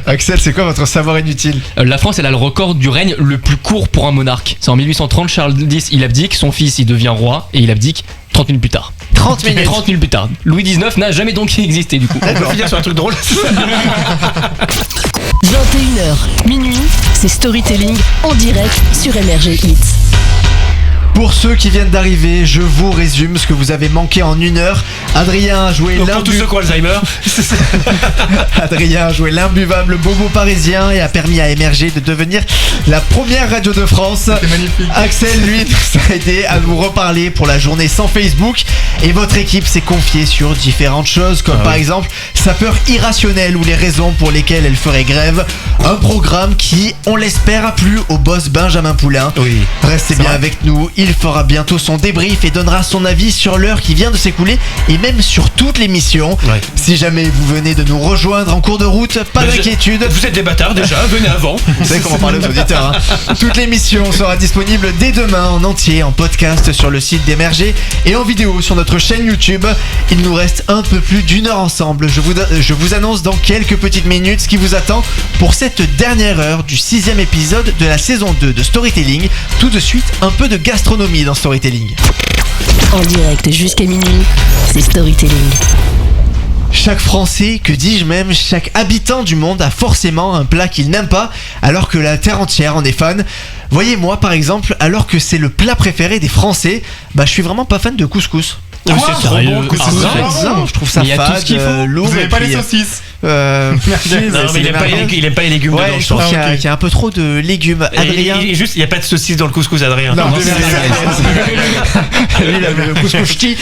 Axel, c'est quoi votre savoir inutile ? La France, elle a le record du règne le plus court pour un monarque. C'est en 1830, Charles X, il abdique, son fils, il devient roi et il abdique 30 minutes plus tard. 30 minutes plus tard. Louis XIX n'a jamais donc existé du coup. On va finir sur un truc drôle. 21h, minuit, c'est Storytelling en direct sur MRG Hits. Pour ceux qui viennent d'arriver, je vous résume ce que vous avez manqué en 1 heure. Adrien a joué pour tous ceux qui ont Alzheimer. Adrien a joué l'imbuvable bobo parisien et a permis à MRG de devenir la première radio de France. C'est magnifique. Axel, lui, nous a aidé à vous reparler pour la journée sans Facebook. Et votre équipe s'est confiée sur différentes choses, comme par exemple sa peur irrationnelle ou les raisons pour lesquelles elle ferait grève. Un programme qui, on l'espère, a plu au boss Benjamin Poulain. Oui. Restez bien avec nous. Il fera bientôt son débrief et donnera son avis sur l'heure qui vient de s'écouler et même sur toute l'émission. Ouais. Si jamais vous venez de nous rejoindre en cours de route, pas d'inquiétude. Vous êtes des bâtards déjà, venez avant. Vous savez comment parler aux auditeurs. Toute l'émission sera disponible dès demain en entier, en podcast sur le site d'Emerger et en vidéo sur notre chaîne YouTube. Il nous reste un peu plus d'une heure ensemble. Je vous annonce dans quelques petites minutes ce qui vous attend pour cette dernière heure du 6e épisode de la saison 2 de Storytelling. Tout de suite, un peu de gastronomie dans Storytelling. En direct jusqu'à minuit, c'est Storytelling. Chaque Français, que dis-je même, chaque habitant du monde a forcément un plat qu'il n'aime pas, alors que la terre entière en est fan. Voyez, moi par exemple, alors que c'est le plat préféré des Français, je suis vraiment pas fan de couscous. C'est trop bon, je trouve ça fade, lourd. Vous avez pas les saucisses? Non, mais il aime pas les légumes dedans. Je trouve qu'il y a un peu trop de légumes. Adrien, il n'y a pas de saucisses dans le couscous, Adrien. Non, le couscous ch'ti.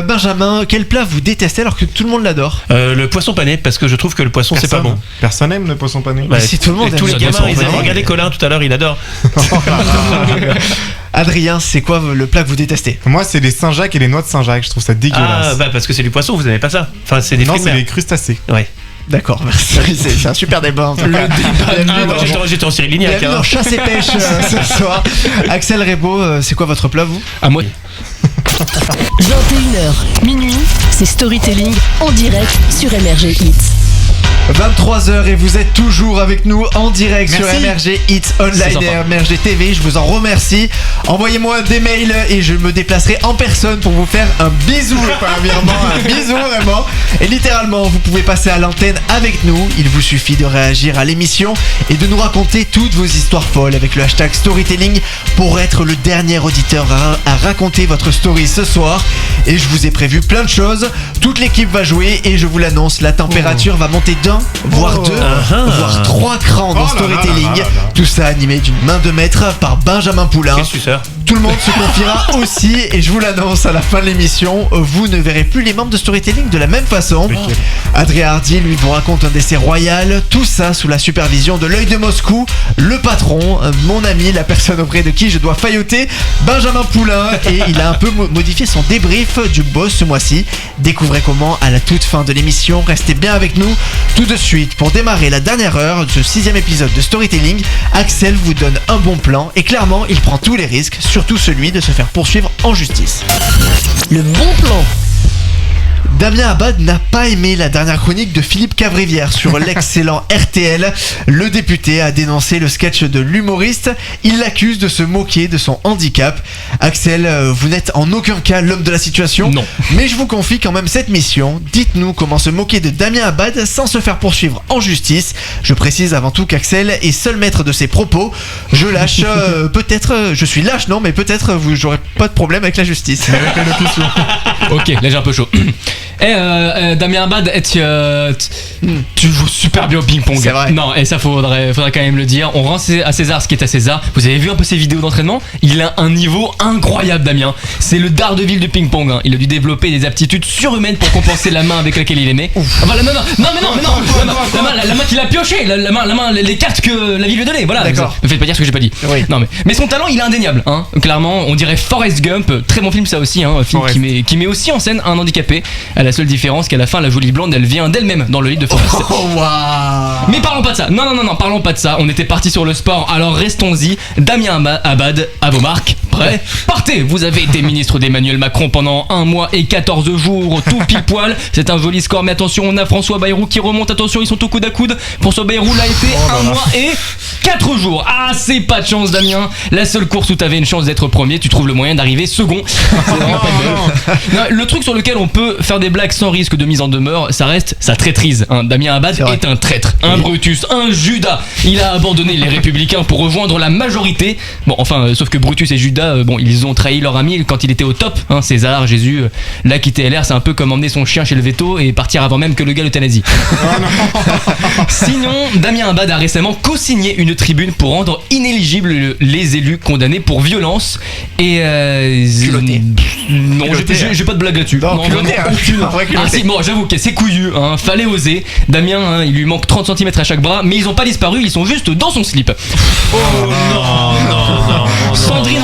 Benjamin, quel plat vous détestez alors que tout le monde l'adore? Le poisson pané, parce que je trouve que le poisson c'est pas bon. Personne aime le poisson pané. Si tout le monde aime tous les gamins, regardez Colin tout à l'heure, il adore. Adrien, c'est quoi le plat que vous détestez? Moi, c'est les Saint-Jacques et les noix de Saint-Jacques. Je trouve ça dégueulasse. Ah, parce que c'est du poisson, vous n'aimez pas ça? Enfin, c'est des fruits de mer. Non, c'est les crustacés. Ouais. D'accord, merci. C'est un super débat. En tout cas. J'étais en Cyril Lignac. Bienvenue dans Chasse et Pêche ce soir. Axel Rebaud, c'est quoi votre plat, vous? À moi. 21h, minuit, c'est Storytelling en direct sur Emerger Hits. 23h et vous êtes toujours avec nous en direct sur Emerger Hits Online et Emerger TV. Je vous en remercie. Envoyez-moi des mails et je me déplacerai en personne pour vous faire un bisou. Un bisou vraiment. Et littéralement, vous pouvez passer à l'antenne avec nous. Il vous suffit de réagir à l'émission et de nous raconter toutes vos histoires folles avec le hashtag Storytelling pour être le dernier auditeur à raconter votre story ce soir. Et je vous ai prévu plein de choses. Toute l'équipe va jouer et je vous l'annonce, la température va monter voire 2, voire 3 crans dans Storytelling. Tout ça animé d'une main de maître par Benjamin Poulain. Tout le monde se confiera aussi et je vous l'annonce à la fin de l'émission, vous ne verrez plus les membres de Storytelling de la même façon. Adrien Hardy lui vous raconte un décès royal, tout ça sous la supervision de l'œil de Moscou, le patron, mon ami, la personne auprès de qui je dois failloter, Benjamin Poulain, et il a un peu modifié son débrief du boss ce mois-ci. Découvrez comment à la toute fin de l'émission, restez bien avec nous. Tout de suite, pour démarrer la dernière heure de ce 6e épisode de Storytelling, Axel vous donne un bon plan et clairement il prend tous les risques, surtout celui de se faire poursuivre en justice. Le bon plan. Damien Abad n'a pas aimé la dernière chronique de Philippe Cavrivière sur l'excellent RTL. Le député a dénoncé le sketch de l'humoriste. Il l'accuse de se moquer de son handicap. Axel, vous n'êtes en aucun cas l'homme de la situation. Non. Mais je vous confie quand même cette mission. Dites-nous comment se moquer de Damien Abad sans se faire poursuivre en justice. Je précise avant tout qu'Axel est seul maître de ses propos. Je lâche, peut-être, je suis lâche, non, mais peut-être j'aurai pas de problème avec la justice. Ok, là j'ai un peu chaud. Damien Abad, tu joues super bien au ping-pong. C'est vrai. Non, et ça faudrait quand même le dire. On rend à César ce qui est à César. Vous avez vu un peu ses vidéos d'entraînement? Il a un niveau incroyable, Damien. C'est le Daredevil du ping-pong. Hein. Il a dû développer des aptitudes surhumaines pour compenser la main avec laquelle il aimait. Ah bah, la main qu'il a pioché, la main, les cartes que la vie lui donnait. Voilà. D'accord. Ne faites pas dire ce que j'ai pas dit. Oui. Non mais son talent, il est indéniable. Hein. Clairement, on dirait Forrest Gump. Très bon film ça aussi. Hein, un film qui met aussi en scène un handicapé. À la seule différence qu'à la fin, la jolie blonde, elle vient d'elle-même dans le lit de Forrest. Mais parlons pas de ça. Non, parlons pas de ça. On était parti sur le sport, alors restons-y. Damien Abad, à vos marques. Prêt? Partez. Vous avez été ministre d'Emmanuel Macron pendant 1 mois et 14 jours, tout pile poil. C'est un joli score, mais attention, on a François Bayrou qui remonte. Attention, ils sont au coude à coude. François Bayrou l'a été 1 mois et 4 jours. Ah, c'est pas de chance, Damien. La seule course où t'avais une chance d'être premier, tu trouves le moyen d'arriver second. C'est vraiment pas de bol. Le truc sur lequel on peut faire des blagues sans risque de mise en demeure, ça reste sa traîtrise. Hein. Damien Abad est un traître, un Brutus, un Judas. Il a abandonné les Républicains pour rejoindre la majorité. Bon, enfin, sauf que Brutus et Judas, ils ont trahi leur ami quand il était au top. Hein. César, Jésus, là quitter LR, c'est un peu comme emmener son chien chez le veto et partir avant même que le gars l'euthanasie. Sinon, Damien Abad a récemment co-signé une tribune pour rendre inéligibles les élus condamnés pour violence et culotté. Non, j'ai pas de blague là-dessus. Non, culotté, bon, j'avoue que c'est couillu, hein, fallait oser. Damien, hein, il lui manque 30 cm à chaque bras, mais ils ont pas disparu, ils sont juste dans son slip. Oh non. Sandrine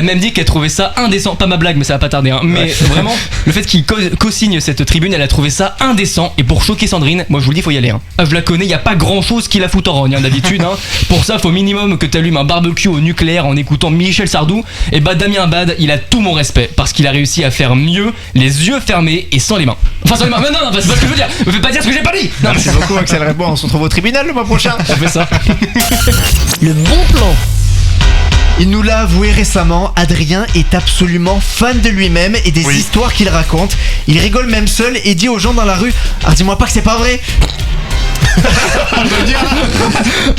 même dit qu'elle trouvait ça indécent. Pas ma blague, mais ça va pas tarder. Hein. Mais vraiment, le fait qu'il co-signe cette tribune, elle a trouvé ça indécent. Et pour choquer Sandrine, moi je vous le dis, faut y aller. Hein. Je la connais, y a pas grand chose qui la fout en rogne hein, d'habitude. Hein. Pour ça, faut minimum que t'allumes un barbecue au nucléaire en écoutant Michel Sardou. Et bah Damien Abad, il a tout mon respect parce qu'il a réussi à faire mieux les yeux fermés et sans les mains. Enfin sans les mains. Non, c'est pas ce que je veux dire. Me fais pas dire ce que j'ai pas dit. Non, merci beaucoup Axel Rebond. On se retrouve au tribunal le mois prochain. On fait ça. Le bon plan. Il nous l'a avoué récemment, Adrien est absolument fan de lui-même et des histoires qu'il raconte. Il rigole même seul et dit aux gens dans la rue « Ah, dis-moi pas que c'est pas vrai !»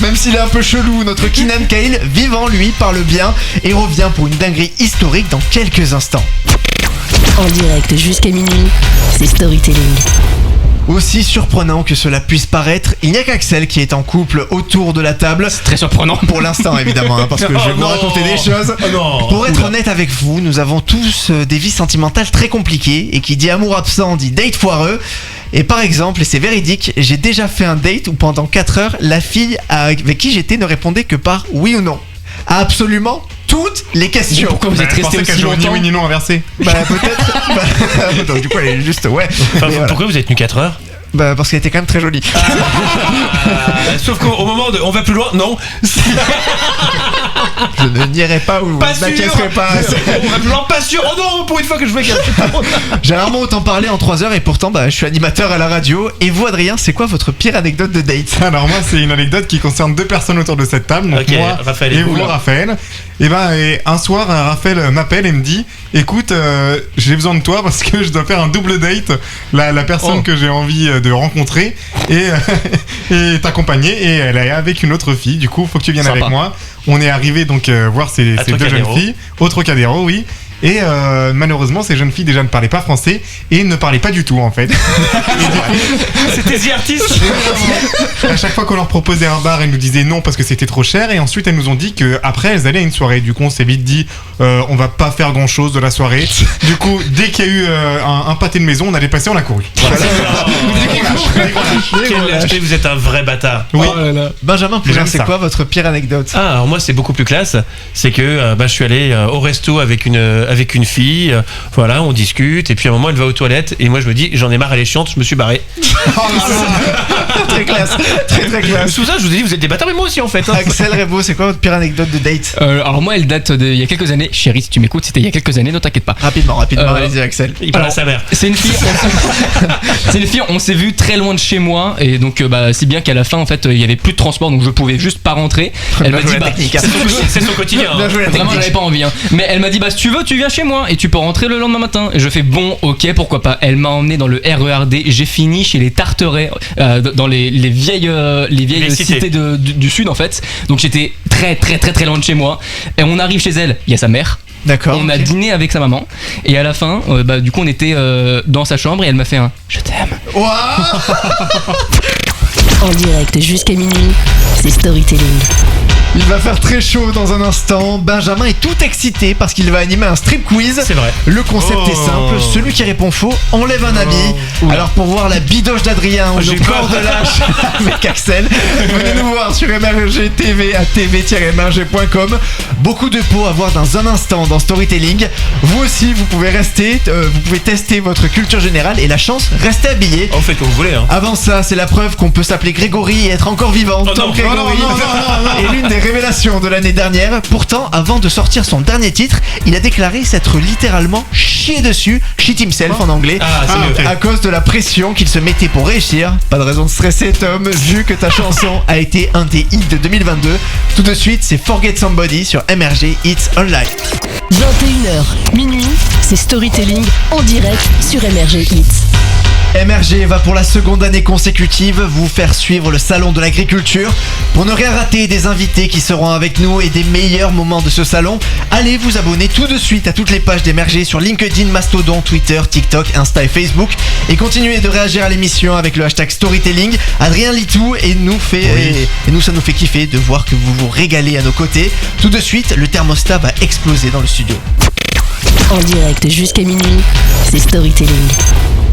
Même s'il est un peu chelou, notre Keenan Kale, vivant lui, parle bien et revient pour une dinguerie historique dans quelques instants. En direct jusqu'à minuit, c'est Storytelling. Aussi surprenant que cela puisse paraître, il n'y a qu'Axel qui est en couple autour de la table. C'est très surprenant. Pour l'instant évidemment, hein, parce que je vais vous raconter des choses. Pour être honnête avec vous, nous avons tous des vies sentimentales très compliquées. Et qui dit amour absent dit date foireux. Et par exemple, et c'est véridique, j'ai déjà fait un date où pendant 4 heures, la fille avec qui j'étais ne répondait que par oui ou non. À absolument toutes les questions. Pourquoi vous êtes resté aussi longtemps? Ni oui ni non inversé. Bah peut-être. Donc du coup elle est juste Enfin, pourquoi vous êtes tenu 4 heures? Bah parce qu'elle était quand même très jolie. Sauf qu'au moment de on va plus loin, non. Je ne nierai pas ou pas je n'acquiescerai pas. On va plus loin, pas sûr. Oh non, pour une fois que je veux qu'elle. J'ai rarement autant parlé en 3 heures et pourtant je suis animateur à la radio. Et vous Adrien, c'est quoi votre pire anecdote de date? Alors moi c'est une anecdote qui concerne 2 personnes autour de cette table. Donc moi Raphaël et vous Raphaël. Et un soir Raphaël m'appelle et me dit écoute j'ai besoin de toi parce que je dois faire un double date. La personne que j'ai envie de rencontrer et t'accompagner et elle est avec une autre fille. Du coup faut que tu viennes avec moi. On est arrivé donc voir ces 2 jeunes filles au Trocadéro, oui. Et malheureusement ces jeunes filles déjà ne parlaient pas français et ne parlaient pas du tout en fait. C'était The Artist. À chaque fois qu'on leur proposait un bar, elles nous disaient non parce que c'était trop cher et ensuite elles nous ont dit qu'après elles allaient à une soirée. Du coup on s'est vite dit on va pas faire grand chose de la soirée. Du coup dès qu'il y a eu un pâté de maison on allait passer, on a couru. Quel lâcheté, vous êtes un vrai bâtard. Oui. Benjamin Poulain, c'est quoi votre pire anecdote? Alors moi c'est beaucoup plus classe. C'est que je suis allé au resto avec une fille, voilà, on discute et puis à un moment elle va aux toilettes et moi je me dis j'en ai marre, elle est chiante, je me suis barré. Très classe, très classe. Sous ça je vous ai dit vous êtes des bâtards mais moi aussi en fait. Axel Rebond, c'est quoi votre pire anecdote de date? Alors moi elle date d'il y a quelques années, chérie si tu m'écoutes c'était il y a quelques années, ne t'inquiète pas. Rapidement, allez-y Axel. Il parle à sa mère. C'est une fille, on s'est vu très loin de chez moi et donc si bien qu'à la fin en fait il y avait plus de transport donc je pouvais juste pas rentrer. Elle m'a dit c'est son quotidien. Vraiment j'avais pas envie mais elle m'a dit si tu veux tu viens chez moi et tu peux rentrer le lendemain matin. Et je fais bon ok pourquoi pas. Elle m'a emmené dans le RERD, j'ai fini chez les Tarterets dans les vieilles cités du sud en fait. Donc j'étais très loin de chez moi et on arrive chez elle, il y a sa mère. D'accord. On a dîné avec sa maman et à la fin du coup on était dans sa chambre et elle m'a fait un je t'aime. En direct jusqu'à minuit, c'est Storytelling. Il va faire très chaud dans un instant. Benjamin est tout excité parce qu'il va animer un strip quiz. C'est vrai. Le concept est simple, celui qui répond faux enlève un habit. Alors pour voir la bidoche d'Adrien ou le corps de lâche avec Axel, venez nous voir sur MRG TV à tv-mrg.com. Beaucoup de pots à voir dans un instant dans Storytelling. Vous aussi vous pouvez rester, vous pouvez tester votre culture générale et la chance, restez habillés. On fait comme vous voulez hein. Avant ça, c'est la preuve qu'on peut s'appeler Grégory et être encore vivant. Tom Grégory est l'une des révélations de l'année dernière. Pourtant, avant de sortir son dernier titre, il a déclaré s'être littéralement chié dessus, shit himself en anglais, à cause de la pression qu'il se mettait pour réussir. Pas de raison de stresser Tom, vu que ta chanson a été un des hits de 2022. Tout de suite, c'est Forget Somebody sur MRG Hits Online. 21h, minuit, c'est Storytelling en direct sur MRG Hits. MRG va pour la seconde année consécutive vous faire suivre le salon de l'agriculture. Pour ne rien rater des invités qui seront avec nous et des meilleurs moments de ce salon, allez vous abonner tout de suite à toutes les pages d'MRG sur LinkedIn, Mastodon, Twitter, TikTok, Insta et Facebook. Et continuez de réagir à l'émission avec le hashtag Storytelling. Adrien lit tout et nous ça nous fait kiffer de voir que vous vous régalez à nos côtés. Tout de suite, le thermostat va exploser dans le studio. En direct jusqu'à minuit, c'est Storytelling.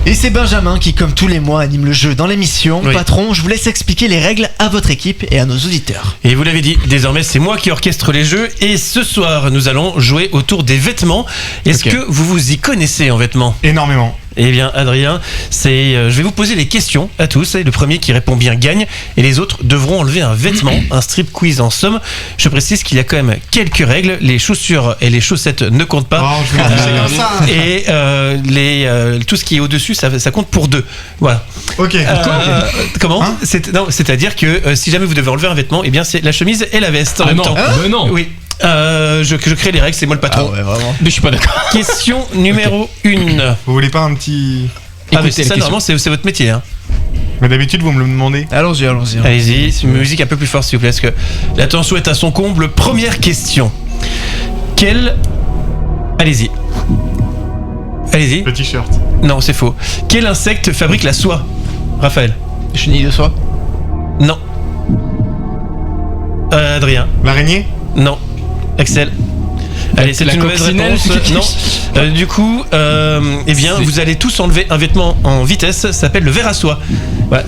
Et c'est Benjamin qui, comme tous les mois, anime le jeu dans l'émission. Oui. Patron, je vous laisse expliquer les règles à votre équipe et à nos auditeurs. Et vous l'avez dit, désormais c'est moi qui orchestre les jeux et ce soir nous allons jouer autour des vêtements. Est-ce que vous vous y connaissez en vêtements ? Énormément. Eh bien Adrien, je vais vous poser les questions à tous et le premier qui répond bien gagne et les autres devront enlever un vêtement, un strip quiz en somme. Je précise qu'il y a quand même quelques règles, les chaussures et les chaussettes ne comptent pas. Oh, je vais comme ça. Et tout ce qui est au-dessus ça compte pour 2. Voilà. Ok. Comment Hein C'est-à-dire que si jamais vous devez enlever un vêtement, eh bien c'est la chemise et la veste en même temps. non. Oui. Je crée les règles, c'est moi le patron. Ah ouais, vraiment. Mais je suis pas d'accord. Question numéro 1. Vous voulez pas un petit... Ah mais Écoutez c'est la ça, question. normalement c'est votre métier. Hein. Mais d'habitude, vous me le demandez. Allons-y. Allez-y, c'est une musique un peu plus forte s'il vous plaît, parce que la tension est à son comble. Première question. Allez-y. Le t-shirt. Non, c'est faux. Quel insecte fabrique la soie, Raphaël? Chenille de soie. Non. Adrien? L'araignée? Non. Axel? Allez, c'est La une mauvaise coccinelle. réponse. Non. Du coup, eh bien, vous allez tous enlever un vêtement en vitesse. Ça s'appelle le verre à soie. Ouais,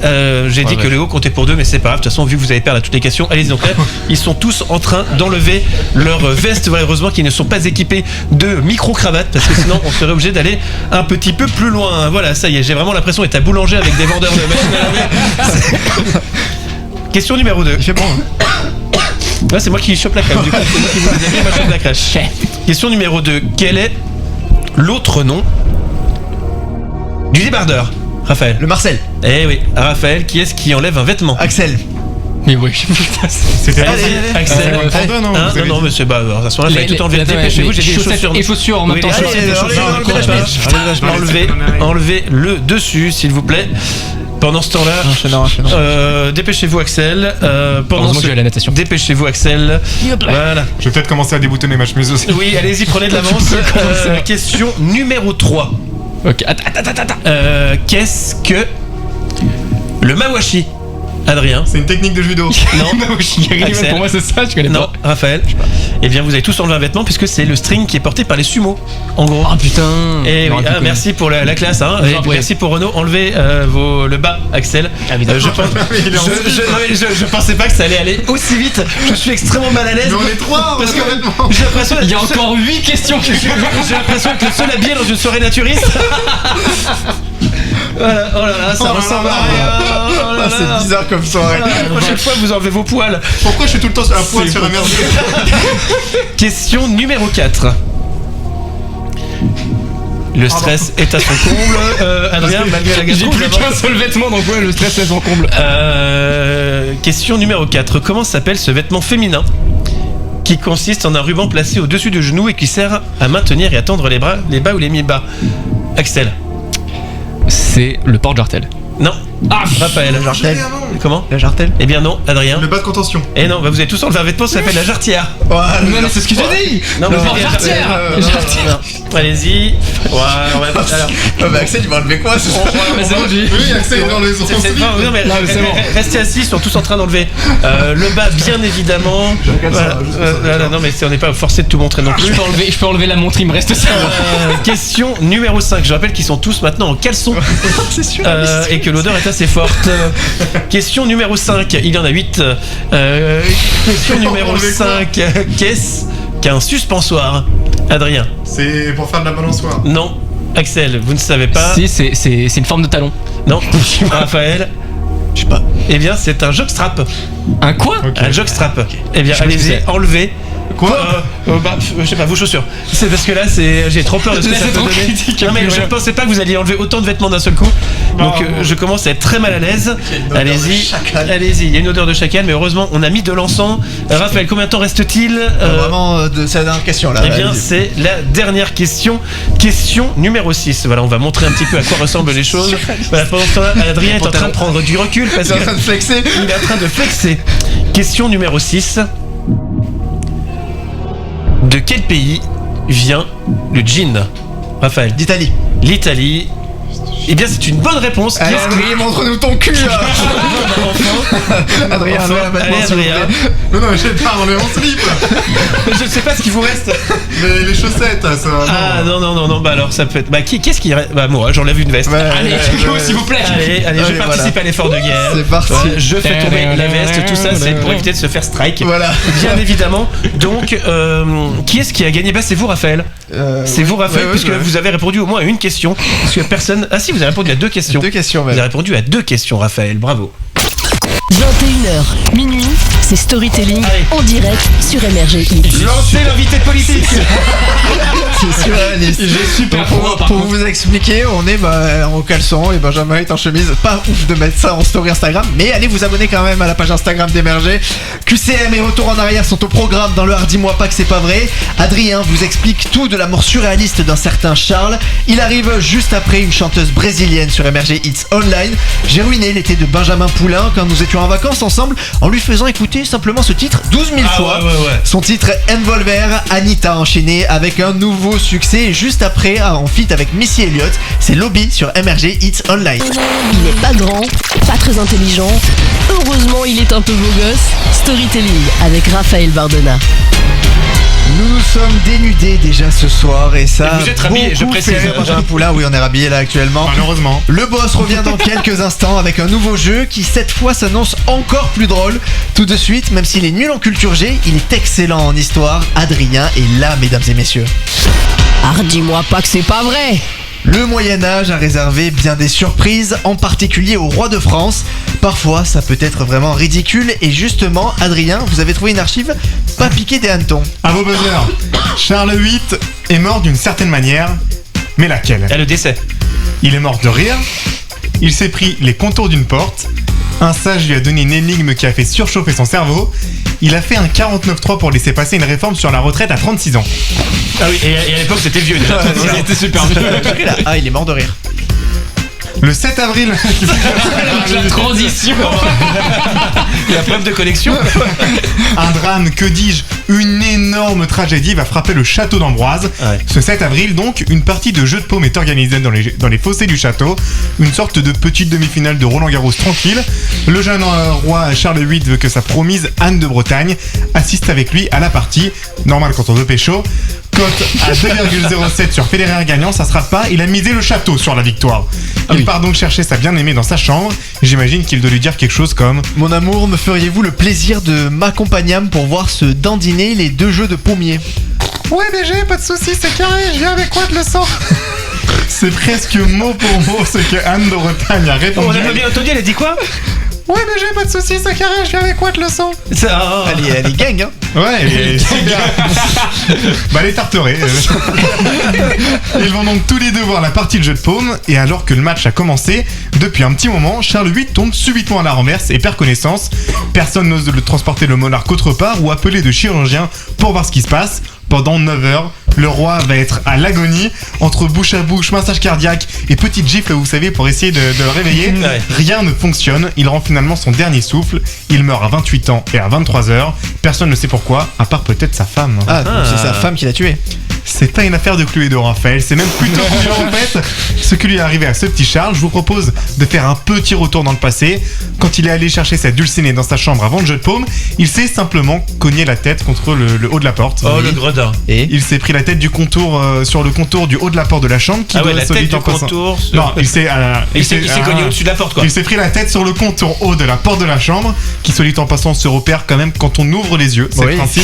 j'ai dit que Léo comptait pour 2, mais c'est pas grave. De toute façon, vu que vous avez perdu toutes les questions, allez-y. Donc là, ils sont tous en train d'enlever leur veste. Voilà, heureusement qu'ils ne sont pas équipés de micro-cravates, parce que sinon, on serait obligé d'aller un petit peu plus loin. Voilà, ça y est, j'ai vraiment l'impression d'être à boulanger avec des vendeurs de machines à laver. Question numéro 2. Il fait bon. Là, c'est moi qui chope la crème. Du coup, c'est moi qui vous les amis, moi je chope la crèche. Question numéro 2. Quel est l'autre nom du débardeur, Raphaël? Le Marcel. Eh oui, Raphaël, qui est-ce qui enlève un vêtement? Axel. Mais oui, putain, C'était Allez, Axel. non, Hein, non, mais c'est bah, à ce moment-là, il fallait tout enlever. Dépêchez-vous, j'ai des chaussures. Et chaussures en même temps. Enlevez le dessus, s'il vous plaît. Pendant ce temps-là, dépêchez-vous Axel. Heureusement que j'ai la natation. Dépêchez-vous Axel. Voilà. Je vais peut-être commencer à déboutonner ma chemise aussi. Oui, allez-y, prenez de l'avance. Question numéro 3. Ok, attends. Qu'est-ce que le mawashi, Adrien? C'est une technique de judo. Non. Axel. Pour moi, c'est ça, je connais Non, pas. Raphaël. Eh bien, vous avez tous enlevé un vêtement puisque c'est le string qui est porté par les sumos, en gros. Ah putain. Et oui, merci pour la classe, hein. Et merci pour Renaud. Enlevez le bas, Axel. Je pensais pas que ça allait aller aussi vite. Je suis extrêmement mal à l'aise. Mais on est 3 parce que j'ai l'impression Il y a encore 8 questions. j'ai l'impression que le seul habillé dans une soirée naturiste. Voilà, oh là là, ça ressemble à rien. C'est bizarre comme soirée. La prochaine fois, vous enlevez vos poils. Pourquoi je suis tout le temps sur un poil sur la merde? Question numéro 4. Le stress est à son comble. Adrien, malgré la J'ai gastro, plus qu'un seul vêtement, donc ouais, le stress est à son comble. Question numéro 4. Comment s'appelle ce vêtement féminin qui consiste en un ruban placé au-dessus du genou et qui sert à maintenir et à tendre les bas ou les mi-bas? Axel? C'est le porte-jartel. Non. Raphaël. La jartelle. Comment? La jartelle. Eh bien non, Adrien. Le bas de contention. Eh non, vous avez tous enlevé un vêtement, ça s'appelle la jarretière. Non, mais c'est ce que j'ai dit. Non, Le vous avez- porte-jartière. Non. Allez-y. Ouais, on va alors. mais Axel, il va enlever quoi ce soir? Mais c'est bon, j'ai dit. Oui, Axel est dans les Non, mais c'est bon. Restez assis, ils sont tous en train d'enlever le bas, bien évidemment. Voilà, non, mais on n'est pas forcé de tout montrer non plus. Je peux enlever la montre, il me reste ça. Question numéro 5. Je rappelle qu'ils sont tous maintenant en caleçon. C'est sûr. Et que l'odeur est assez forte. Question numéro 5. Il y en a 8. Question numéro 5. Qu'est-ce qu'un suspensoir, Adrien? C'est pour faire de la balançoire. Non. Axel, vous ne savez pas. Si, c'est une forme de talon. Non. Raphaël? Je sais pas. Eh bien, c'est un jockstrap. Un quoi? Un jockstrap. Eh bien, allez-y, enlevez. Quoi? Je sais pas, vos chaussures. C'est parce que là, j'ai trop peur de ce que ça peut donner. Non, mais je ne pensais pas que vous alliez enlever autant de vêtements d'un seul coup. Donc, je commence à être très mal à l'aise. Allez-y, il y a une odeur de chacal, mais heureusement, on a mis de l'encens. Raphaël, combien de temps reste-t-il? Vraiment, c'est la dernière question là. Eh bien, c'est la dernière question. Question numéro 6. Voilà, on va montrer un petit peu à quoi ressemblent les choses. Voilà, pendant ce temps-là, Adrien est en train de prendre du recul parce Il est en train de flexer. qu'il est en train de flexer. Question numéro 6. De quel pays vient le gin, Raphaël? d'Italie. L'Italie. Eh bien, c'est une bonne réponse. Allez, Adrien, montre-nous ton cul. Adrien, non, j'ai pas enlevé mon slip. Je ne sais pas ce qu'il vous reste. Mais les chaussettes, ça. Ah non, bah alors ça peut être. Bah qu'est-ce qui reste? Bah moi, j'enlève une veste. Allez, s'il vous plaît. Allez, je participe à l'effort de guerre. C'est parti. Je fais tomber la veste, tout ça, c'est pour éviter de se faire strike. Voilà. Bien évidemment. Donc, qui est-ce qui a gagné? Bah c'est vous, Raphaël. C'est vous, Raphaël, puisque vous avez répondu au moins à une question. Parce que personne. Ah si, vous avez répondu à 2 questions. 2 questions, Vous avez répondu à 2 questions, Raphaël. Bravo. 21h, minuit, c'est Storytelling en direct sur MRG. Lancez l'invité politique. C'est surréaliste. J'ai super pour vous expliquer, on est en caleçon et Benjamin est en chemise. Pas ouf de mettre ça en story Instagram, mais allez vous abonner quand même à la page Instagram d'MRG. QCM et Retour en arrière sont au programme dans le Dis-moi pas que c'est pas vrai. Adrien vous explique tout de la mort surréaliste d'un certain Charles. Il arrive juste après une chanteuse brésilienne sur MRG Hits Online. J'ai ruiné l'été de Benjamin Poulain quand nous étions en vacances ensemble en lui faisant écouter simplement ce titre 12 000 fois. Ouais. Son titre Envolver. Anita a enchaîné avec un nouveau succès et juste après en feat avec Missy Elliott, c'est Lobby sur MRG Hits Online. Il n'est pas grand, pas très intelligent. Heureusement, il est un peu beau gosse. Storytelling avec Raphaël Bardona. Nous nous sommes dénudés déjà ce soir et ça. Et vous êtes rhabillés, je précise. Benjamin Poulain, oui, on est rhabillés là actuellement. Malheureusement. Le boss revient dans quelques instants avec un nouveau jeu qui cette fois s'annonce encore plus drôle. Tout de suite, même s'il est nul en culture G, il est excellent en histoire. Adrien est là, mesdames et messieurs. Ah, dis-moi pas que c'est pas vrai. Le Moyen-Âge a réservé bien des surprises, en particulier au roi de France. Parfois, ça peut être vraiment ridicule. Et justement, Adrien, vous avez trouvé une archive pas piquée des hannetons. À vos buzzers. Charles VIII est mort d'une certaine manière, mais laquelle? Le décès. Il est mort de rire. Il s'est pris les contours d'une porte. Un sage lui a donné une énigme qui a fait surchauffer son cerveau. Il a fait un 49.3 pour laisser passer une réforme sur la retraite à 36 ans. Ah oui, et à l'époque c'était vieux déjà. C'était super vieux. Ah, il est mort de rire. Le 7 avril. La transition. La preuve de connexion. Un drame, que dis-je, une énorme tragédie va frapper le château d'Ambroise. Ouais. Ce 7 avril, donc, une partie de jeu de paume est organisée dans les fossés du château. Une sorte de petite demi-finale de Roland-Garros tranquille. Le jeune roi Charles VIII veut que sa promise Anne de Bretagne assiste avec lui à la partie. Normal quand on veut pécho. Cote à 2,07 sur Federer gagnant, ça sera pas. Il a misé le château sur la victoire. Il part donc chercher sa bien-aimée dans sa chambre. J'imagine qu'il doit lui dire quelque chose comme: Mon amour, me feriez-vous le plaisir de m'accompagner pour voir se dandiner les 2 jeux de pommier? Ouais BG, pas de soucis, c'est carré, je viens avec quoi de le sang? C'est presque mot pour mot ce que Anne de Bretagne a répondu. Anthony, elle a dit quoi? Ouais BG, pas de soucis, c'est carré, je viens avec quoi de le sang? Elle est gang, hein. Ouais, elle est super. Bah les tarterets. Ils vont donc tous les deux voir la partie de jeu de paume. Et alors que le match a commencé, depuis un petit moment, Charles VIII tombe subitement à la renverse et perd connaissance. Personne n'ose le transporter le monarque autre part ou appeler de chirurgien pour voir ce qui se passe. Pendant 9 heures, le roi va être à l'agonie, entre bouche à bouche, massage cardiaque et petite gifle, vous savez, pour essayer de le réveiller. Ouais. Rien ne fonctionne, il rend finalement son dernier souffle. Il meurt à 28 ans et à 23 heures. Personne ne sait pourquoi, à part peut-être sa femme. Ah, donc c'est sa femme qui l'a tué. C'est pas une affaire de Cluedo, Raphaël, c'est même plutôt en fait ce qui lui est arrivé à ce petit Charles. Je vous propose de faire un petit retour dans le passé. Quand il est allé chercher sa dulcinée dans sa chambre avant le jeu de paume, il s'est simplement cogné la tête contre le haut de la porte. Oh, le gredin. Et il s'est pris la tête du contour sur le contour du haut de la porte de la chambre qui doit la tête du contour. Non, il s'est cogné au-dessus de la porte quoi. Il s'est pris la tête sur le contour haut de la porte de la chambre qui, soit dit en passant, se repère quand même quand on ouvre les yeux. C'est le principe.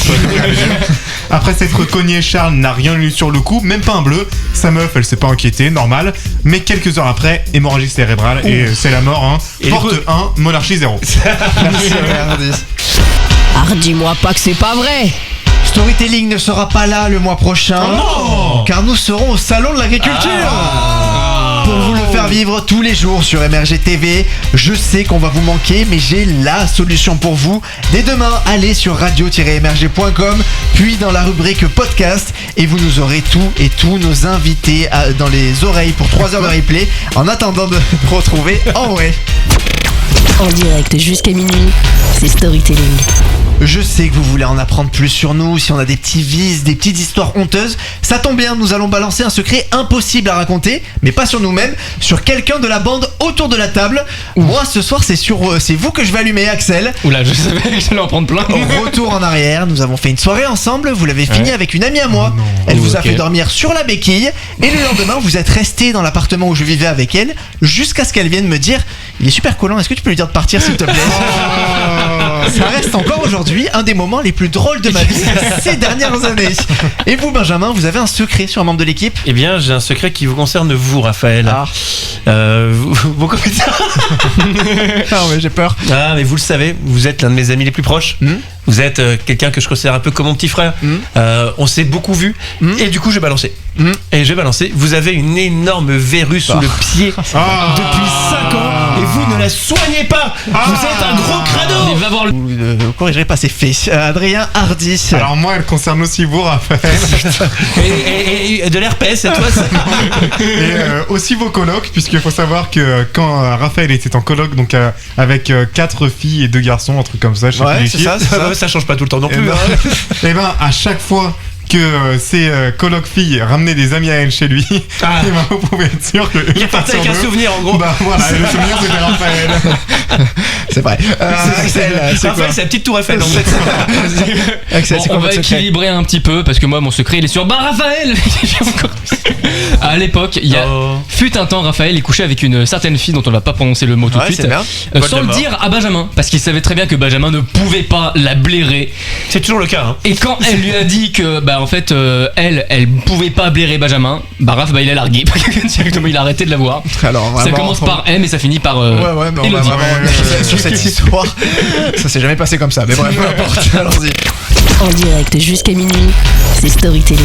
Après s'être cogné, Charles n'a rien eu sur le coup, même pas un bleu. Sa meuf, elle s'est pas inquiétée, normal. Mais quelques heures après, hémorragie cérébrale et c'est la mort. Hein. Porte 1, monarchie 0. Ah, dis-moi pas que c'est pas vrai. Storytelling ne sera pas là le mois prochain, car nous serons au salon de l'agriculture. Pour vous le faire vivre tous les jours sur MRG TV. Je sais qu'on va vous manquer, mais j'ai la solution pour vous. Dès demain, allez sur radio-mrg.com, puis dans la rubrique podcast, et vous nous aurez tous nos invités dans les oreilles pour 3 heures de replay, en attendant de retrouver en vrai. En direct jusqu'à minuit, c'est Storytelling. Je sais que vous voulez en apprendre plus sur nous, si on a des petits vices, des petites histoires honteuses. Ça tombe bien, nous allons balancer un secret impossible à raconter, mais pas sur nous-mêmes, sur quelqu'un de la bande autour de la table. Moi, ce soir, c'est vous que je vais allumer, Axel. Oula, je savais que j'allais en prendre plein. Retour en arrière, nous avons fait une soirée ensemble, vous l'avez fini avec une amie à moi. Elle vous a fait dormir sur la béquille, et le lendemain, vous êtes resté dans l'appartement où je vivais avec elle, jusqu'à ce qu'elle vienne me dire: il est super collant, est-ce que tu peux lui dire de partir, s'il te plaît? Ça reste encore aujourd'hui un des moments les plus drôles de ma vie ces dernières années. Et vous, Benjamin, vous avez un secret sur un membre de l'équipe? Eh bien, j'ai un secret qui vous concerne, vous, Raphaël. Vos comédiens. Ah ouais, j'ai peur. Ah, mais vous le savez, vous êtes l'un de mes amis les plus proches. Vous êtes quelqu'un que je considère un peu comme mon petit frère. On s'est beaucoup vu. Et du coup, je vais balancer. Et je vais balancer. Vous avez une énorme verrue sous le pied depuis 5 ans et vous ne la soignez pas. Vous êtes un gros crado. Mais va voir le... Vous corrigerez pas, c'est fait. Adrien Hardy. Alors moi, elle concerne aussi vous, Raphaël. et de l'herpès, c'est toi ça. Et aussi vos colocs, puisqu'il faut savoir que quand Raphaël était en coloc, donc avec 4 filles et 2 garçons, un truc comme ça, je sais plus les chiffres. Ça change pas tout le temps non plus. Et ben à chaque fois que ces colocs filles ramenaient des amis à elle chez lui, et ben vous pouvez être sûr que il repartait avec un souvenir en gros. Bah voilà, et le souvenir c'était Raphaël. C'est vrai. Axel, c'est Raphaël, c'est la petite tour Eiffel en fait. Axel, c'est quoi on va votre secret? équilibrer un petit peu parce que moi mon secret il est sur Raphaël. À l'époque, il y a fut un temps, Raphaël est couché avec une certaine fille dont on ne va pas prononcer le mot tout de suite, sans le dire à Benjamin, parce qu'il savait très bien que Benjamin ne pouvait pas la blairer. C'est toujours le cas. Et quand elle lui a dit que en fait elle pouvait pas blairer Benjamin, Raph il a largué directement, il a arrêté de la voir. Alors, vraiment, ça commence par M et ça finit par ouais, mais Elodie. sur cette histoire, ça s'est jamais passé comme ça. Mais bref, peu importe. Allons-y. En direct jusqu'à minuit, c'est Storytelling.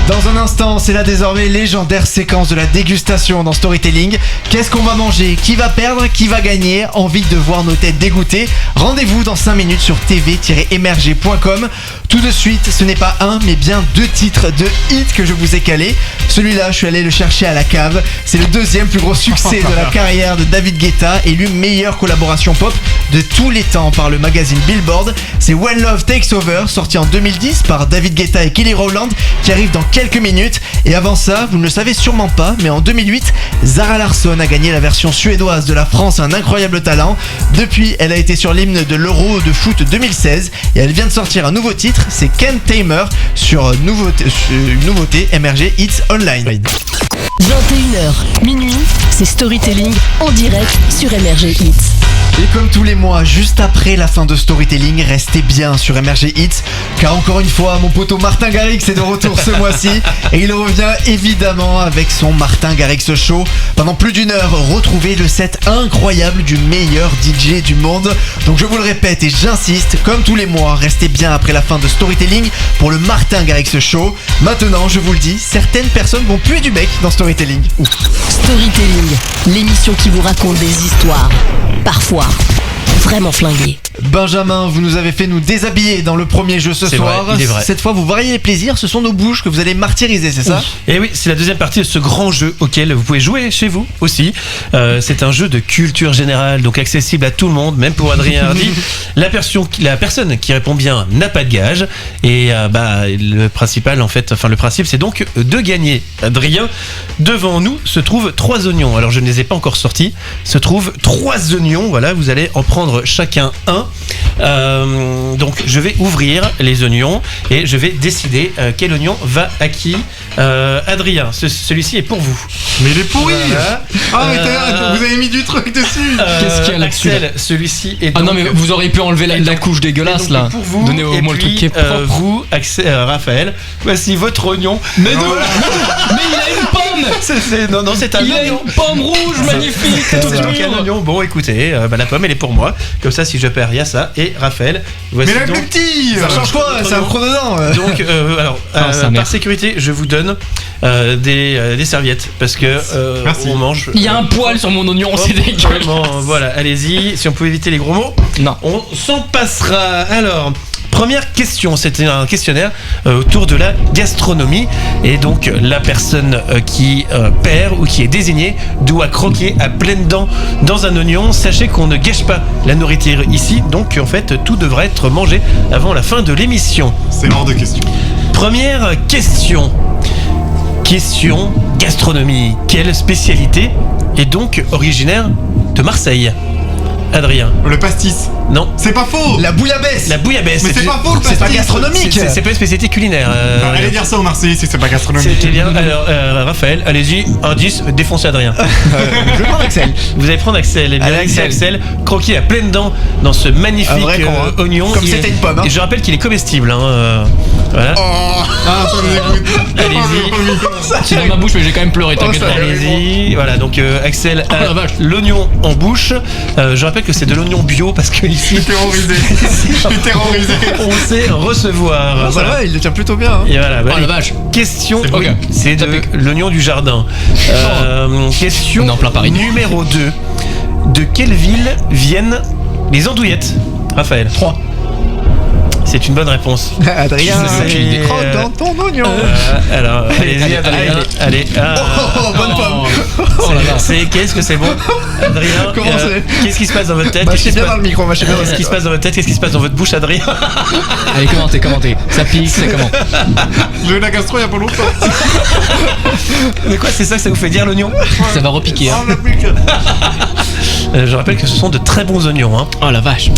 Dans un instant, c'est la désormais légendaire séquence de la dégustation dans Storytelling. Qu'est-ce qu'on va manger? Qui va perdre? Qui va gagner? Envie de voir nos têtes dégoûtées? Rendez-vous dans 5 minutes sur tv-emerger.com. Tout de suite, ce n'est pas un, mais bien 2 titres de hit que je vous ai calés. Celui-là, je suis allé le chercher à la cave. C'est le 2e plus gros succès de la carrière de David Guetta, élu meilleure collaboration pop de tous les temps par le magazine Billboard. C'est When Love Takes Over, sorti en 2010 par David Guetta et Kelly Rowland, qui arrive dans quelques minutes. Et avant ça, vous ne le savez sûrement pas, mais en 2008, Zara Larsson a gagné la version suédoise de La France a un incroyable talent. Depuis, elle a été sur l'hymne de l'Euro de foot 2016 et elle vient de sortir un nouveau titre, c'est Ken Tamer sur une nouveauté MRG Hits Online. 21h, minuit, c'est Storytelling en direct sur MRG Hits. Et comme tous les mois, juste après la fin de Storytelling, restez bien sur MRG Hits, car encore une fois, mon poteau Martin Garrix est de retour ce mois-ci, et il revient évidemment avec son Martin Garrix Show. Pendant plus d'1 heure, retrouvez le set incroyable du meilleur DJ du monde. Donc je vous le répète et j'insiste, comme tous les mois, restez bien après la fin de Storytelling pour le Martin Garrix Show. Maintenant, je vous le dis, certaines personnes vont puer du bec dans Storytelling. Storytelling, l'émission qui vous raconte des histoires, parfois vraiment flinguées. Benjamin, vous nous avez fait nous déshabiller dans le premier jeu ce soir. Vrai, il est vrai. Cette fois, vous variez les plaisirs, ce sont nos bouches que vous allez martyriser, c'est ça? Et oui, c'est la deuxième partie de ce grand jeu auquel vous pouvez jouer chez vous aussi. C'est un jeu de culture générale, donc accessible à tout le monde, même pour Adrien Hardy. La personne qui répond bien n'a pas de gage. Et le principe, c'est donc de gagner. Adrien, devant nous se trouvent 3 oignons. Alors je ne les ai pas encore sortis. Se trouvent 3 oignons. Voilà, vous allez en prendre chacun un. Donc je vais ouvrir les oignons et je vais décider quel oignon va à qui. Adrien, celui-ci est pour vous. Mais il est pourri. Voilà. Vous avez mis du truc dessus. Qu'est-ce qu'il y a là-dessus? Axel, celui-ci est donc... Ah non mais vous auriez pu enlever la couche dégueulasse là. Pour vous, donnez au moins le truc qui est propre. Vous, Axel, Raphaël, voici votre oignon. Mais non, mais il a une pomme. Non, c'est un oignon. Il a une pomme rouge magnifique. C'est un oignon. Bon, écoutez, la pomme elle est pour moi. Comme ça, si je perds, il y a ça. Et Raphaël, voici mais la plus petit. Ça change quoi? C'est un gros dedans. Donc, par sécurité, je vous donne des serviettes parce que on mange. Il y a un poil sur mon oignon, c'est dégueulasse. Voilà, allez-y. Si on peut éviter les gros mots, non. On s'en passera. Alors, Première question, c'était un questionnaire autour de la gastronomie. Et donc, la personne qui perd ou qui est désignée doit croquer à pleines dents dans un oignon. Sachez qu'on ne gâche pas la nourriture ici. Donc, en fait, tout devrait être mangé avant la fin de l'émission. C'est hors de question. Première question. Question gastronomie. Quelle spécialité est donc originaire de Marseille? Adrien. Le pastis. Non. C'est pas faux. La bouillabaisse. La bouillabaisse. Mais c'est pas faux le pastis. C'est pas gastronomique. C'est pas une spécialité culinaire. Allez dire ça au Marseillais si c'est pas gastronomique. C'est bien. Alors, Raphaël, allez-y. Indice, défoncez Adrien. Je vais prendre Axel. Vous allez prendre Axel. Et bien, Axel, croquer à pleines dents dans ce magnifique oignon. Comme c'était une pomme. Hein. Et je rappelle qu'il est comestible. Voilà. Ça nous écoute. Allez-y. C'est dans ma bouche, mais j'ai quand même pleuré. T'inquiète pas. Allez-y. Voilà. Donc, Axel a l'oignon en bouche. Je rappelle que c'est de l'oignon bio parce que ici. Je suis terrorisé. On sait recevoir. Ça va, il le tient plutôt bien. Hein. Et voilà. La vache. Question. C'est okay. C'est de l'oignon du jardin. Question numéro 2. De quelle ville viennent les andouillettes? Raphaël. 3. C'est une bonne réponse. Adrien, tu croques dans ton oignon. Alors, allez-y, Adrien. Allez. Bonne pomme. Oh là là. Qu'est-ce que c'est bon, Adrien? Comment c'est? Qu'est-ce qui se passe dans votre tête? Mâchez bien dans le micro, mâchez bien. Qu'est-ce qui se passe dans votre tête? Qu'est-ce qui se passe dans votre bouche, Adrien? Allez, commentez. Ça pique, c'est comment? J'ai eu la gastro il y a pas longtemps. Mais quoi, c'est ça que ça vous fait dire l'oignon? Ça va repiquer. Hein. Je rappelle que ce sont de très bons oignons. Hein. Oh la vache.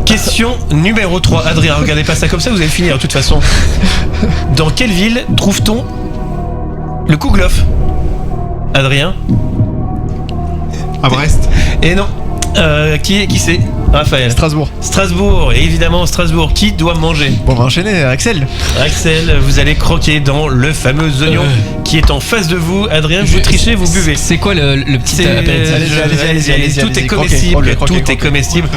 Question numéro 3. Adrien, regardez pas ça comme ça, vous allez finir de toute façon. Dans quelle ville trouve-t-on le kouglof? Adrien? À Brest. Et non. Qui c'est? Raphaël. Strasbourg, et évidemment Strasbourg. Qui doit manger? Bon, on va enchaîner, Axel. Axel, vous allez croquer dans le fameux oignon qui est en face de vous. Adrien, vous trichez, vous buvez. C'est quoi le petit Allez-y. Tout est comestible. Tout est comestible.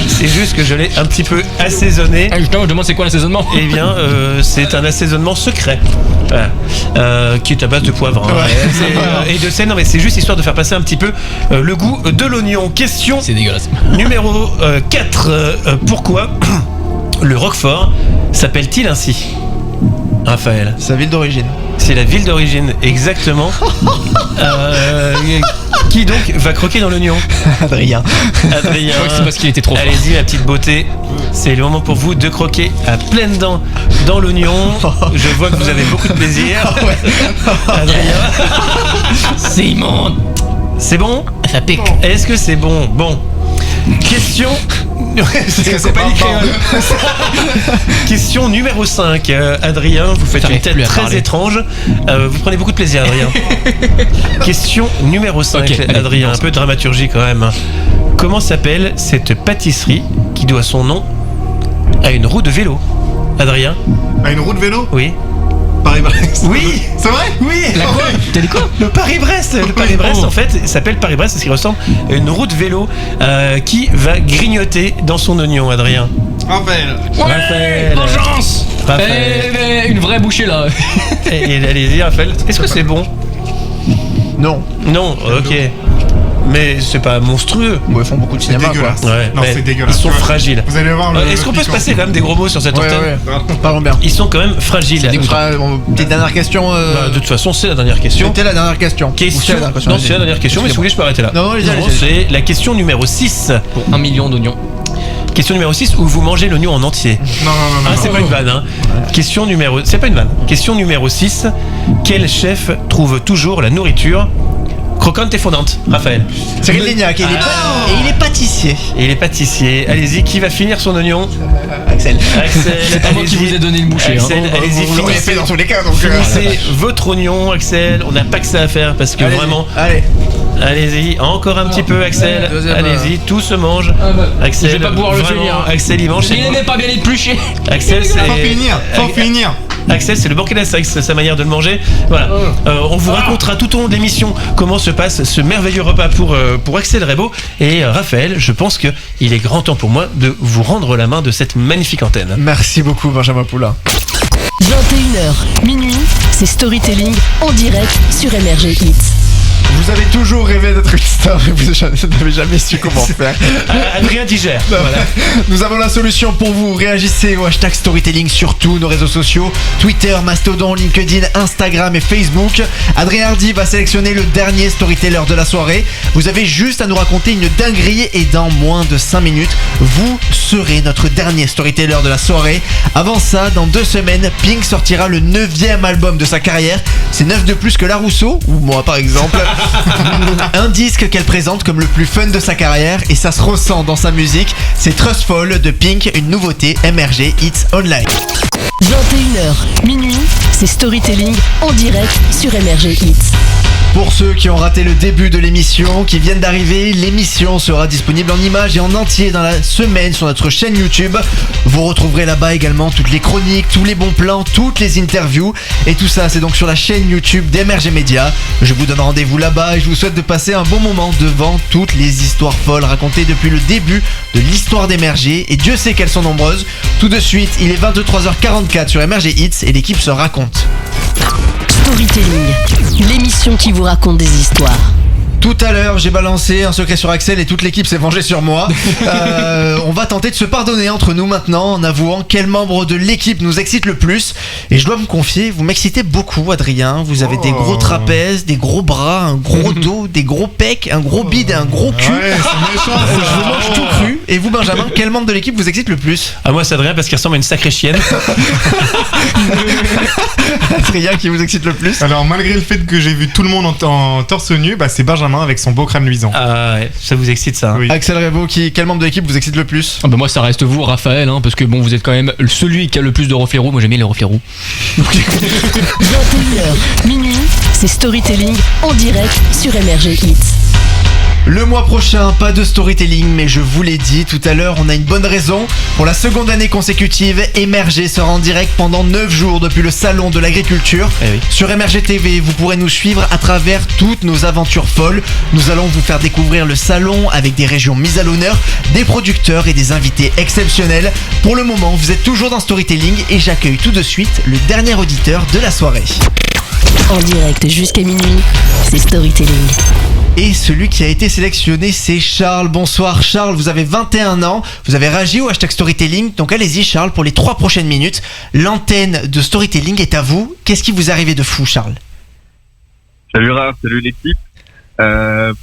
C'est juste que je l'ai un petit peu assaisonné. Justement, je demande c'est quoi l'assaisonnement? Eh bien, c'est un assaisonnement secret. Voilà. Qui est à base de poivre. Hein. Et de sel. Non, mais c'est juste histoire de faire passer un petit peu le goût de l'oignon. Question. C'est dégueulasse. Numéro 4. Pourquoi le Roquefort s'appelle-t-il ainsi? Raphaël. Sa ville d'origine. C'est la ville d'origine, exactement. Qui donc va croquer dans l'oignon? Adrien. Je crois que c'est parce qu'il était trop fort. Allez-y, la petite beauté. C'est le moment pour vous de croquer à pleines dents dans l'oignon. Je vois que vous avez beaucoup de plaisir. Adrien. C'est immonde. C'est bon? Ça pique. Est-ce que c'est bon? Bon. Question. C'est pas créole. Question numéro 5. Adrien, vous faites une tête très étrange. Vous prenez beaucoup de plaisir, Adrien. Question numéro 5. Okay, Adrien, un peu de dramaturgie quand même. Comment s'appelle cette pâtisserie qui doit son nom à une roue de vélo? Adrien? À une roue de vélo? Oui. Paris-Brest. Oui. C'est vrai? Oui. T'as dit quoi? Le Paris-Brest. Le Paris-Brest, en fait, s'appelle Paris-Brest parce qu'il ressemble à une roue de vélo qui va grignoter dans son oignon, Adrien. Raphaël. Raphaël. Vengeance. Une vraie bouchée là. Et allez-y, Raphaël. Est-ce que c'est bon? Non. Non, ok. Mais c'est pas monstrueux. Bon, ils font beaucoup de cinéma, quoi. Ouais, non, c'est dégueulasse. Ils sont fragiles. Vous allez voir. Est-ce qu'on peut se passer quand même des gros mots sur cette antenne? Ouais. Parlons bien. Ils sont quand même fragiles. Petite dernière question. Bah, de toute façon, c'est la dernière question. C'était la dernière question. Non, c'est la dernière question, mais si vous voulez, je peux arrêter là. Non, c'est la question numéro 6. Pour 1 million d'oignons. Question numéro 6, où vous mangez l'oignon en entier. Non. C'est pas une vanne, hein. Question numéro. C'est pas une vanne. Question numéro 6. Quel chef trouve toujours la nourriture croquante et fondante? Raphaël. Cyril Lignac, et il est pâtissier. Et il est pâtissier. Allez-y, qui va finir son oignon? Axel. C'est pas moi qui vous ai donné une bouchée. Axel, allez-y, vous l'auriez fait dans tous les cas. Donc finissez votre oignon, Axel. On n'a pas que ça à faire parce que vraiment. Allez-y, encore un petit peu, Axel. Allez-y, tout se mange. Axel, je vais pas pouvoir le finir. Axel, il mange. Il n'aimait pas bien l'éplucher. Axel, c'est. Faut finir. Axel, c'est le banquet d'Astérix, c'est sa manière de le manger. Voilà. On vous racontera tout au long de l'émission comment se passe ce merveilleux repas pour Axel Rebaud. Et Raphaël, je pense qu'il est grand temps pour moi de vous rendre la main de cette magnifique antenne. Merci beaucoup, Benjamin Poulain. 21h, minuit, c'est Storytelling en direct sur MRG Hits. Vous avez toujours rêvé d'être une star et vous n'avez jamais su comment faire. Adrien digère. Voilà. Nous avons la solution pour vous. Réagissez au hashtag Storytelling sur tous nos réseaux sociaux, Twitter, Mastodon, LinkedIn, Instagram et Facebook. Adrien Hardy va sélectionner le dernier storyteller de la soirée. Vous avez juste à nous raconter une dinguerie et dans moins de 5 minutes, vous serez notre dernier storyteller de la soirée. Avant ça, dans 2 semaines, Pink sortira le 9e album de sa carrière. C'est 9 de plus que La Rousseau, ou moi par exemple. Un disque qu'elle présente comme le plus fun de sa carrière et ça se ressent dans sa musique. C'est Trustful de Pink, une nouveauté MRG Hits Online. 21h, minuit, c'est Storytelling en direct sur MRG Hits. Pour ceux qui ont raté le début de l'émission, qui viennent d'arriver, l'émission sera disponible en images et en entier dans la semaine sur notre chaîne YouTube. Vous retrouverez là-bas également toutes les chroniques, tous les bons plans, toutes les interviews. Et tout ça, c'est donc sur la chaîne YouTube d'MRG Media. Je vous donne rendez-vous là-bas et je vous souhaite de passer un bon moment devant toutes les histoires folles racontées depuis le début de l'histoire d'MRG. Et Dieu sait qu'elles sont nombreuses. Tout de suite, il est 23h44 sur MRG Hits et l'équipe se raconte. Storytelling, l'émission qui vous raconte des histoires. Tout à l'heure, j'ai balancé un secret sur Axel et toute l'équipe s'est vengée sur moi. On va tenter de se pardonner entre nous maintenant en avouant quel membre de l'équipe nous excite le plus. Et je dois me confier, vous m'excitez beaucoup, Adrien. Vous avez des gros trapèzes, des gros bras, un gros dos, des gros pecs, un gros bide et un gros cul. Ouais, c'est méchant. Je vous mange tout cru. Et vous, Benjamin, quel membre de l'équipe vous excite le plus? Ah, moi, c'est Adrien parce qu'il ressemble à une sacrée chienne. Adrien qui vous excite le plus? Alors, malgré le fait que j'ai vu tout le monde en torse nu, bah, c'est Benjamin avec son beau crème luisant. Ah ouais, ça vous excite ça, hein. Oui. Axel Revo, quel membre de l'équipe vous excite le plus? Ah bah moi ça reste vous, Raphaël, hein, parce que bon, vous êtes quand même celui qui a le plus de reflets roux. Moi j'aime bien les reflets roux. 21h, minuit, c'est Storytelling en direct sur MRG Hits. Le mois prochain, pas de storytelling, mais je vous l'ai dit tout à l'heure, on a une bonne raison. Pour la seconde année consécutive, MRG sera en direct pendant 9 jours depuis le salon de l'agriculture. Oui. Sur MRG TV, vous pourrez nous suivre à travers toutes nos aventures folles. Nous allons vous faire découvrir le salon avec des régions mises à l'honneur, des producteurs et des invités exceptionnels. Pour le moment, vous êtes toujours dans Storytelling et j'accueille tout de suite le dernier auditeur de la soirée. En direct jusqu'à minuit, c'est Storytelling. Et celui qui a été sélectionné, c'est Charles. Bonsoir Charles, vous avez 21 ans, vous avez réagi au hashtag Storytelling, donc allez-y Charles pour les 3 prochaines minutes. L'antenne de Storytelling est à vous. Qu'est-ce qui vous est arrivé de fou, Charles? Salut Raph, salut l'équipe.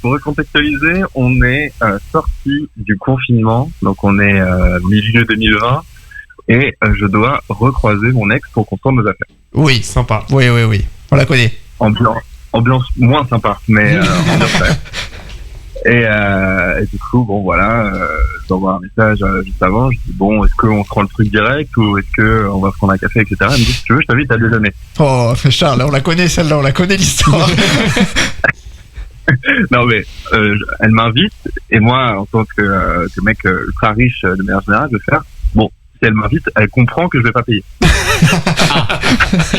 Pour recontextualiser, on est sorti du confinement, donc on est milieu 2020, et je dois recroiser mon ex pour qu'on sorte nos affaires. Oui, Sympa. oui, on la connaît. Ambiance moins sympa, mais ambiance quand même. Et du coup, bon voilà, je t'envoie un message juste avant, je dis bon, est-ce qu'on se prend le truc direct ou est-ce qu'on va prendre un café, etc. Elle me dit si tu veux, je t'invite à déjeuner. Oh Charles, on la connaît celle-là, on la connaît l'histoire. Non mais elle m'invite et moi en tant que mec ultra riche de manière générale, je vais faire bon, si elle m'invite, elle comprend que je vais pas payer.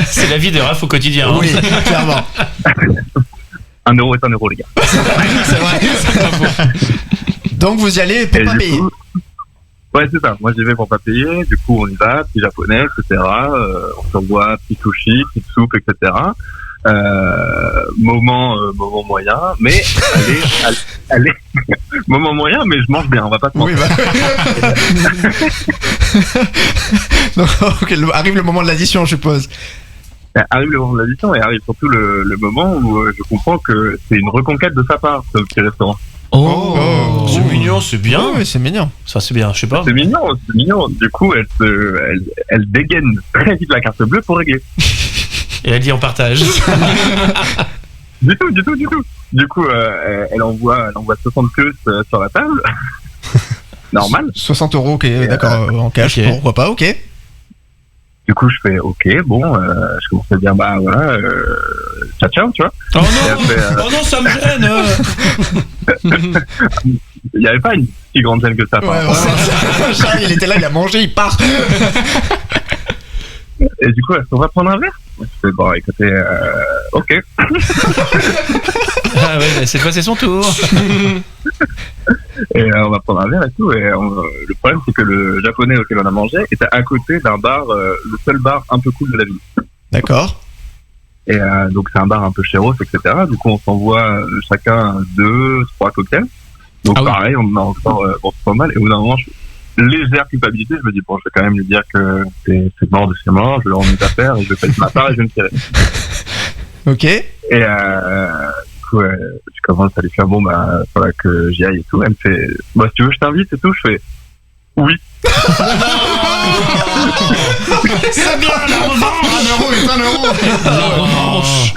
C'est la vie de Raph au quotidien. Oui, clairement. 1 euro est 1 euro les gars. C'est vrai. Donc vous y allez pour pas payer. Ouais, c'est ça. Moi, j'y vais pour pas payer. Du coup, on y va, petit japonais, etc. On s'envoie petit sushi, petite soupe, etc. Moment moyen, mais allez, moment moyen, mais je mange bien. On va pas se mentir. Donc, okay, arrive le moment de l'addition, je suppose. Arrive le moment de l'addition et arrive surtout le moment où je comprends que c'est une reconquête de sa part, ce petit restaurant. Oh, c'est mignon, c'est bien. Oui, c'est mignon. Ça, c'est bien, je sais pas. C'est mignon. Du coup, elle dégaine très vite la carte bleue pour régler. Et elle dit on partage. Du tout. Du coup, elle envoie 60 queues sur la table. Normal. 60 euros, ok, d'accord, en cash, okay. Pourquoi pas, ok. Du coup, je fais ok, bon, je commence à dire bah voilà, ciao, tu vois. Oh non, après, oh non, ça me gêne. Il n'y avait pas une si grande gêne que ça. Ouais. Charles, il était là, il a mangé, il part. Et du coup, on va prendre un verre. Je fais bon, écoutez, ok. Ah ouais, cette fois c'est son tour. Et on va prendre un verre et tout. Et le problème, c'est que le japonais auquel on a mangé était à côté d'un bar, le seul bar un peu cool de la ville. D'accord. Et donc c'est un bar un peu chéros, etc. Du coup on s'envoie chacun 2-3 cocktails. Donc pareil, on en encore pas mal. Et au bout d'un moment, légère culpabilité, je me dis bon, je vais quand même lui dire que c'est mort de chez mort, je vais rendre mes affaires et je vais faire ma part et je vais me tirer. Ok. Et du coup, je commence à lui faire bon, bah, faudra que j'y aille et tout. Elle me fait, bah, si tu veux, je t'invite et tout. Je fais, oui. C'est bien, la revanche. 1 euro est 1 euro.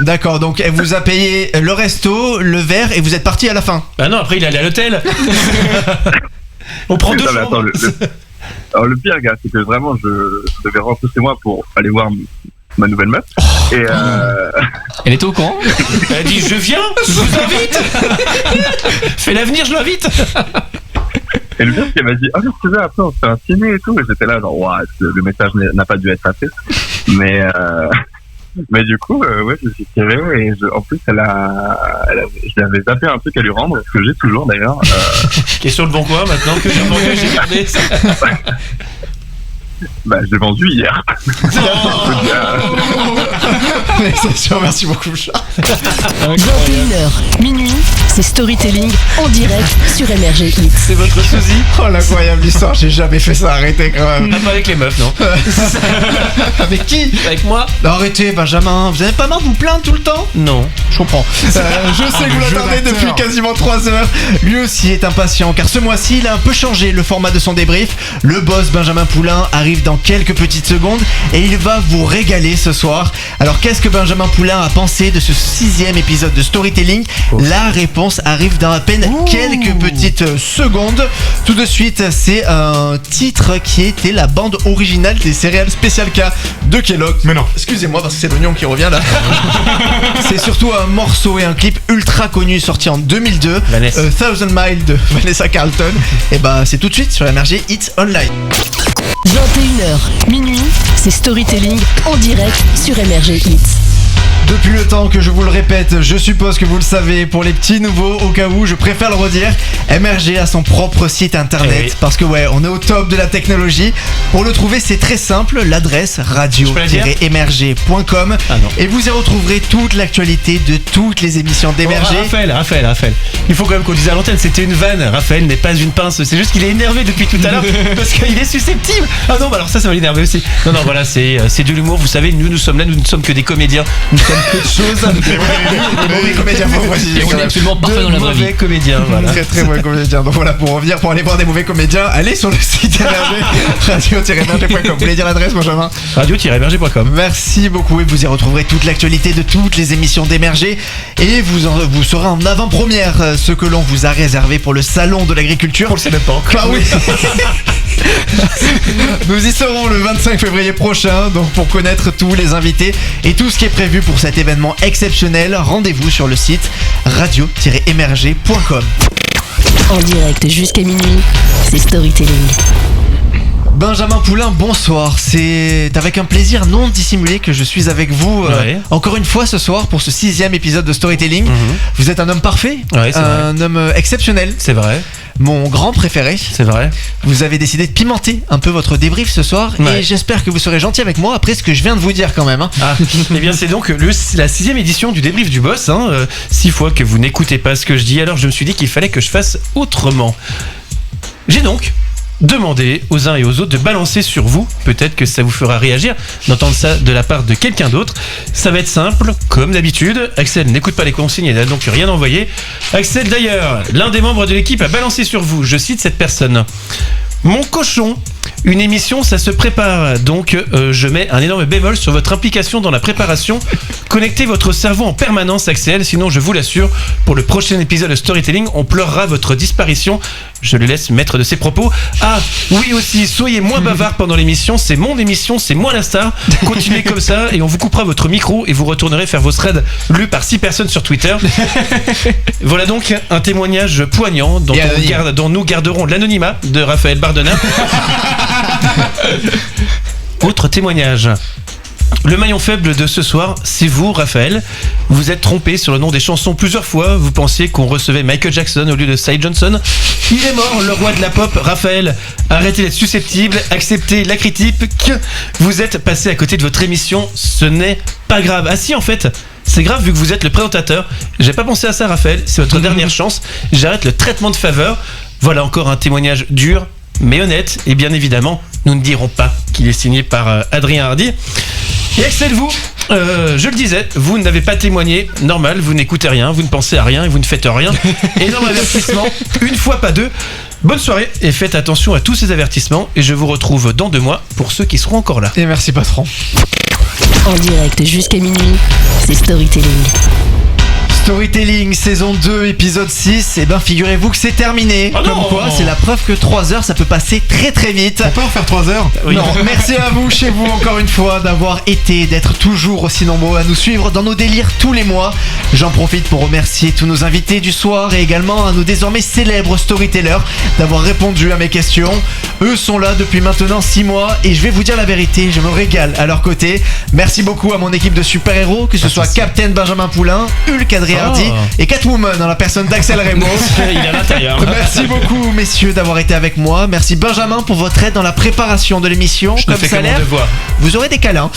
D'accord, donc elle vous a payé le resto, le verre et vous êtes parti à la fin. Bah non, après il est allé à l'hôtel. On prend 2 jours. Attends, alors le pire, gars, c'est que vraiment, je devais rentrer chez moi pour aller voir ma nouvelle meuf. Et elle était au courant. Elle a dit je viens, je vous invite. Fais l'avenir, je l'invite. Et le pire, c'est qu'elle m'a dit, ah, si tu veux, après, on se fait un ciné et tout. Et j'étais là, genre, waouh, le message n'a pas dû être passé. Mais du coup, ouais, je me suis tiré. Et en plus, je l'avais zappé un truc à lui rendre, ce que j'ai toujours d'ailleurs. Qui est sur le bon coin maintenant que j'ai gardé. Bah, je l'ai vendu hier. Mais c'est sûr, merci beaucoup, chat. 21h, minuit, c'est Storytelling en direct sur MRG Hits. C'est votre sosie. Oh, l'incroyable histoire, j'ai jamais fait ça, arrêtez quand même. Pas avec les meufs, non. Avec qui? Avec moi. Non, arrêtez, Benjamin, vous avez pas marre de vous plaindre tout le temps? Non. Je comprends. Je sais que vous l'attendez depuis quasiment 3 heures. Lui aussi est impatient, car ce mois-ci, il a un peu changé le format de son débrief. Le boss Benjamin Poulain arrive dans quelques petites secondes et il va vous régaler ce soir. Alors qu'est-ce que Benjamin Poulain a pensé de ce 6e épisode de Storytelling? La réponse arrive dans à peine quelques petites secondes. Tout de suite, c'est un titre qui était la bande originale des céréales Special K de Kellogg. Mais non. Excusez-moi parce que c'est l'oignon qui revient là. C'est surtout un morceau et un clip ultra connu sorti en 2002. 1000 Miles de Vanessa Carlton. Et bah c'est tout de suite sur MRG Hits Online. 21h, minuit, c'est Storytelling en direct sur MRG Hits. Depuis le temps que je vous le répète, je suppose que vous le savez, pour les petits nouveaux, au cas où, je préfère le redire, MRG a son propre site internet, parce que ouais, on est au top de la technologie. Pour le trouver, c'est très simple, l'adresse radio-mrg.com, et vous y retrouverez toute l'actualité de toutes les émissions d'MRG. Raphaël, il faut quand même qu'on dise à l'antenne, c'était une vanne. Raphaël n'est pas une pince, c'est juste qu'il est énervé depuis tout à l'heure parce qu'il est susceptible. Ah non, bah alors ça va l'énerver aussi. Non, voilà, c'est de l'humour, vous savez, nous sommes là, nous ne sommes que des comédiens, nous sommes peu de choses. Mauvais comédien, faut préciser. On est absolument parfait dans la vraie vie. Mauvais comédien, voilà. Très mauvais comédien. Donc voilà, pour revenir, pour aller voir des mauvais comédiens, allez sur le site radio-mrg.com. Vous voulez dire l'adresse, Benjamin? Radio-mrg.com. Merci beaucoup et vous y retrouverez toute l'actualité de toutes les émissions d'MRG et vous saurez en avant-première ce que l'on vous a réservé pour le salon de l'agriculture. On le sait même pas encore. Ah oui. Nous y serons le 25 février prochain, donc pour connaître tous les invités et tout ce qui est prévu pour cet événement exceptionnel, rendez-vous sur le site radio-mrg.com. En direct jusqu'à minuit, c'est Storytelling. Benjamin Poulain, bonsoir. C'est avec un plaisir non dissimulé que je suis avec vous encore une fois ce soir pour ce 6e épisode de Storytelling. Vous êtes un homme parfait, un homme exceptionnel. C'est vrai. Mon grand préféré. C'est vrai. Vous avez décidé de pimenter un peu votre débrief ce soir et j'espère que vous serez gentil avec moi après ce que je viens de vous dire quand même. Eh bien c'est donc la 6e édition du débrief du boss. 6 fois que vous n'écoutez pas ce que je dis, alors je me suis dit qu'il fallait que je fasse autrement. J'ai donc demandez aux uns et aux autres de balancer sur vous, peut-être que ça vous fera réagir d'entendre ça de la part de quelqu'un d'autre. Ça va être simple, comme d'habitude. Axel n'écoute pas les consignes, il n'a donc rien envoyé. Axel d'ailleurs, l'un des membres de l'équipe a balancé sur vous, je cite cette personne: mon cochon, une émission ça se prépare, donc je mets un énorme bémol sur votre implication dans la préparation. Connectez votre cerveau en permanence, Axel, sinon je vous l'assure, pour le prochain épisode de Storytelling, on pleurera votre disparition. Je le laisse maître de ses propos. Ah, oui aussi, soyez moins bavard pendant l'émission, c'est mon émission, c'est moi la star. Continuez comme ça et on vous coupera votre micro et vous retournerez faire vos threads lus par 6 personnes sur Twitter. Voilà donc un témoignage poignant dont nous garderons l'anonymat de Raphaël Bardena. Autre témoignage. Le maillon faible de ce soir, c'est vous, Raphaël. Vous êtes trompé sur le nom des chansons plusieurs fois. Vous pensiez qu'on recevait Michael Jackson au lieu de Cy Johnson. Il est mort, le roi de la pop. Raphaël, arrêtez d'être susceptible, acceptez la critique. Vous êtes passé à côté de votre émission. Ce n'est pas grave. Ah si, en fait, c'est grave vu que vous êtes le présentateur. J'ai pas pensé à ça, Raphaël. C'est votre dernière chance. J'arrête le traitement de faveur. Voilà encore un témoignage dur, mais honnête. Et bien évidemment, nous ne dirons pas qu'il est signé par Adrien Hardy. Et Axel, je le disais, vous n'avez pas témoigné. Normal, vous n'écoutez rien, vous ne pensez à rien et vous ne faites rien. Énorme avertissement, une fois pas deux. Bonne soirée et faites attention à tous ces avertissements. Et je vous retrouve dans 2 mois pour ceux qui seront encore là. Et merci patron. En direct jusqu'à minuit, c'est Storytelling. Storytelling, saison 2, épisode 6, et ben figurez-vous que c'est terminé. Comme quoi, c'est la preuve que 3 heures, ça peut passer très très vite. On peut en faire 3 heures? Oui. Non, merci à vous, chez vous, encore une fois, d'avoir été, d'être toujours aussi nombreux à nous suivre dans nos délires tous les mois. J'en profite pour remercier tous nos invités du soir et également à nos désormais célèbres storytellers d'avoir répondu à mes questions. Eux sont là depuis maintenant 6 mois et je vais vous dire la vérité, je me régale à leur côté. Merci beaucoup à mon équipe de super-héros, que ce soit Captain Benjamin Poulain, Hulk Adrien Hardy et Catwoman dans la personne d'Axel Raymond. Il est à l'intérieur. Merci beaucoup messieurs d'avoir été avec moi. Merci Benjamin pour votre aide dans la préparation de l'émission. Comme ça a l'air, vous aurez des câlins.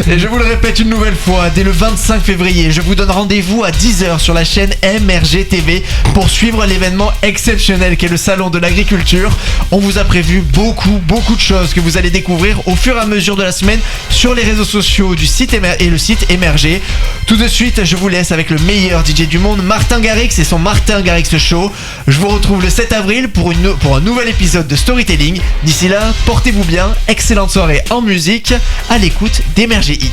Et je vous le répète une nouvelle fois, dès le 25 février, je vous donne rendez-vous à 10h sur la chaîne MRG TV pour suivre l'événement exceptionnel qu'est le Salon de l'Agriculture. On vous a prévu beaucoup de choses que vous allez découvrir au fur et à mesure de la semaine sur les réseaux sociaux du site et le site MRG. Tout de suite, je vous laisse avec le meilleur DJ du monde, Martin Garrix et son Martin Garrix Show. Je vous retrouve le 7 avril pour un nouvel épisode de Storytelling. D'ici là, portez-vous bien, excellente soirée en musique, à l'écoute d'MRG Hits.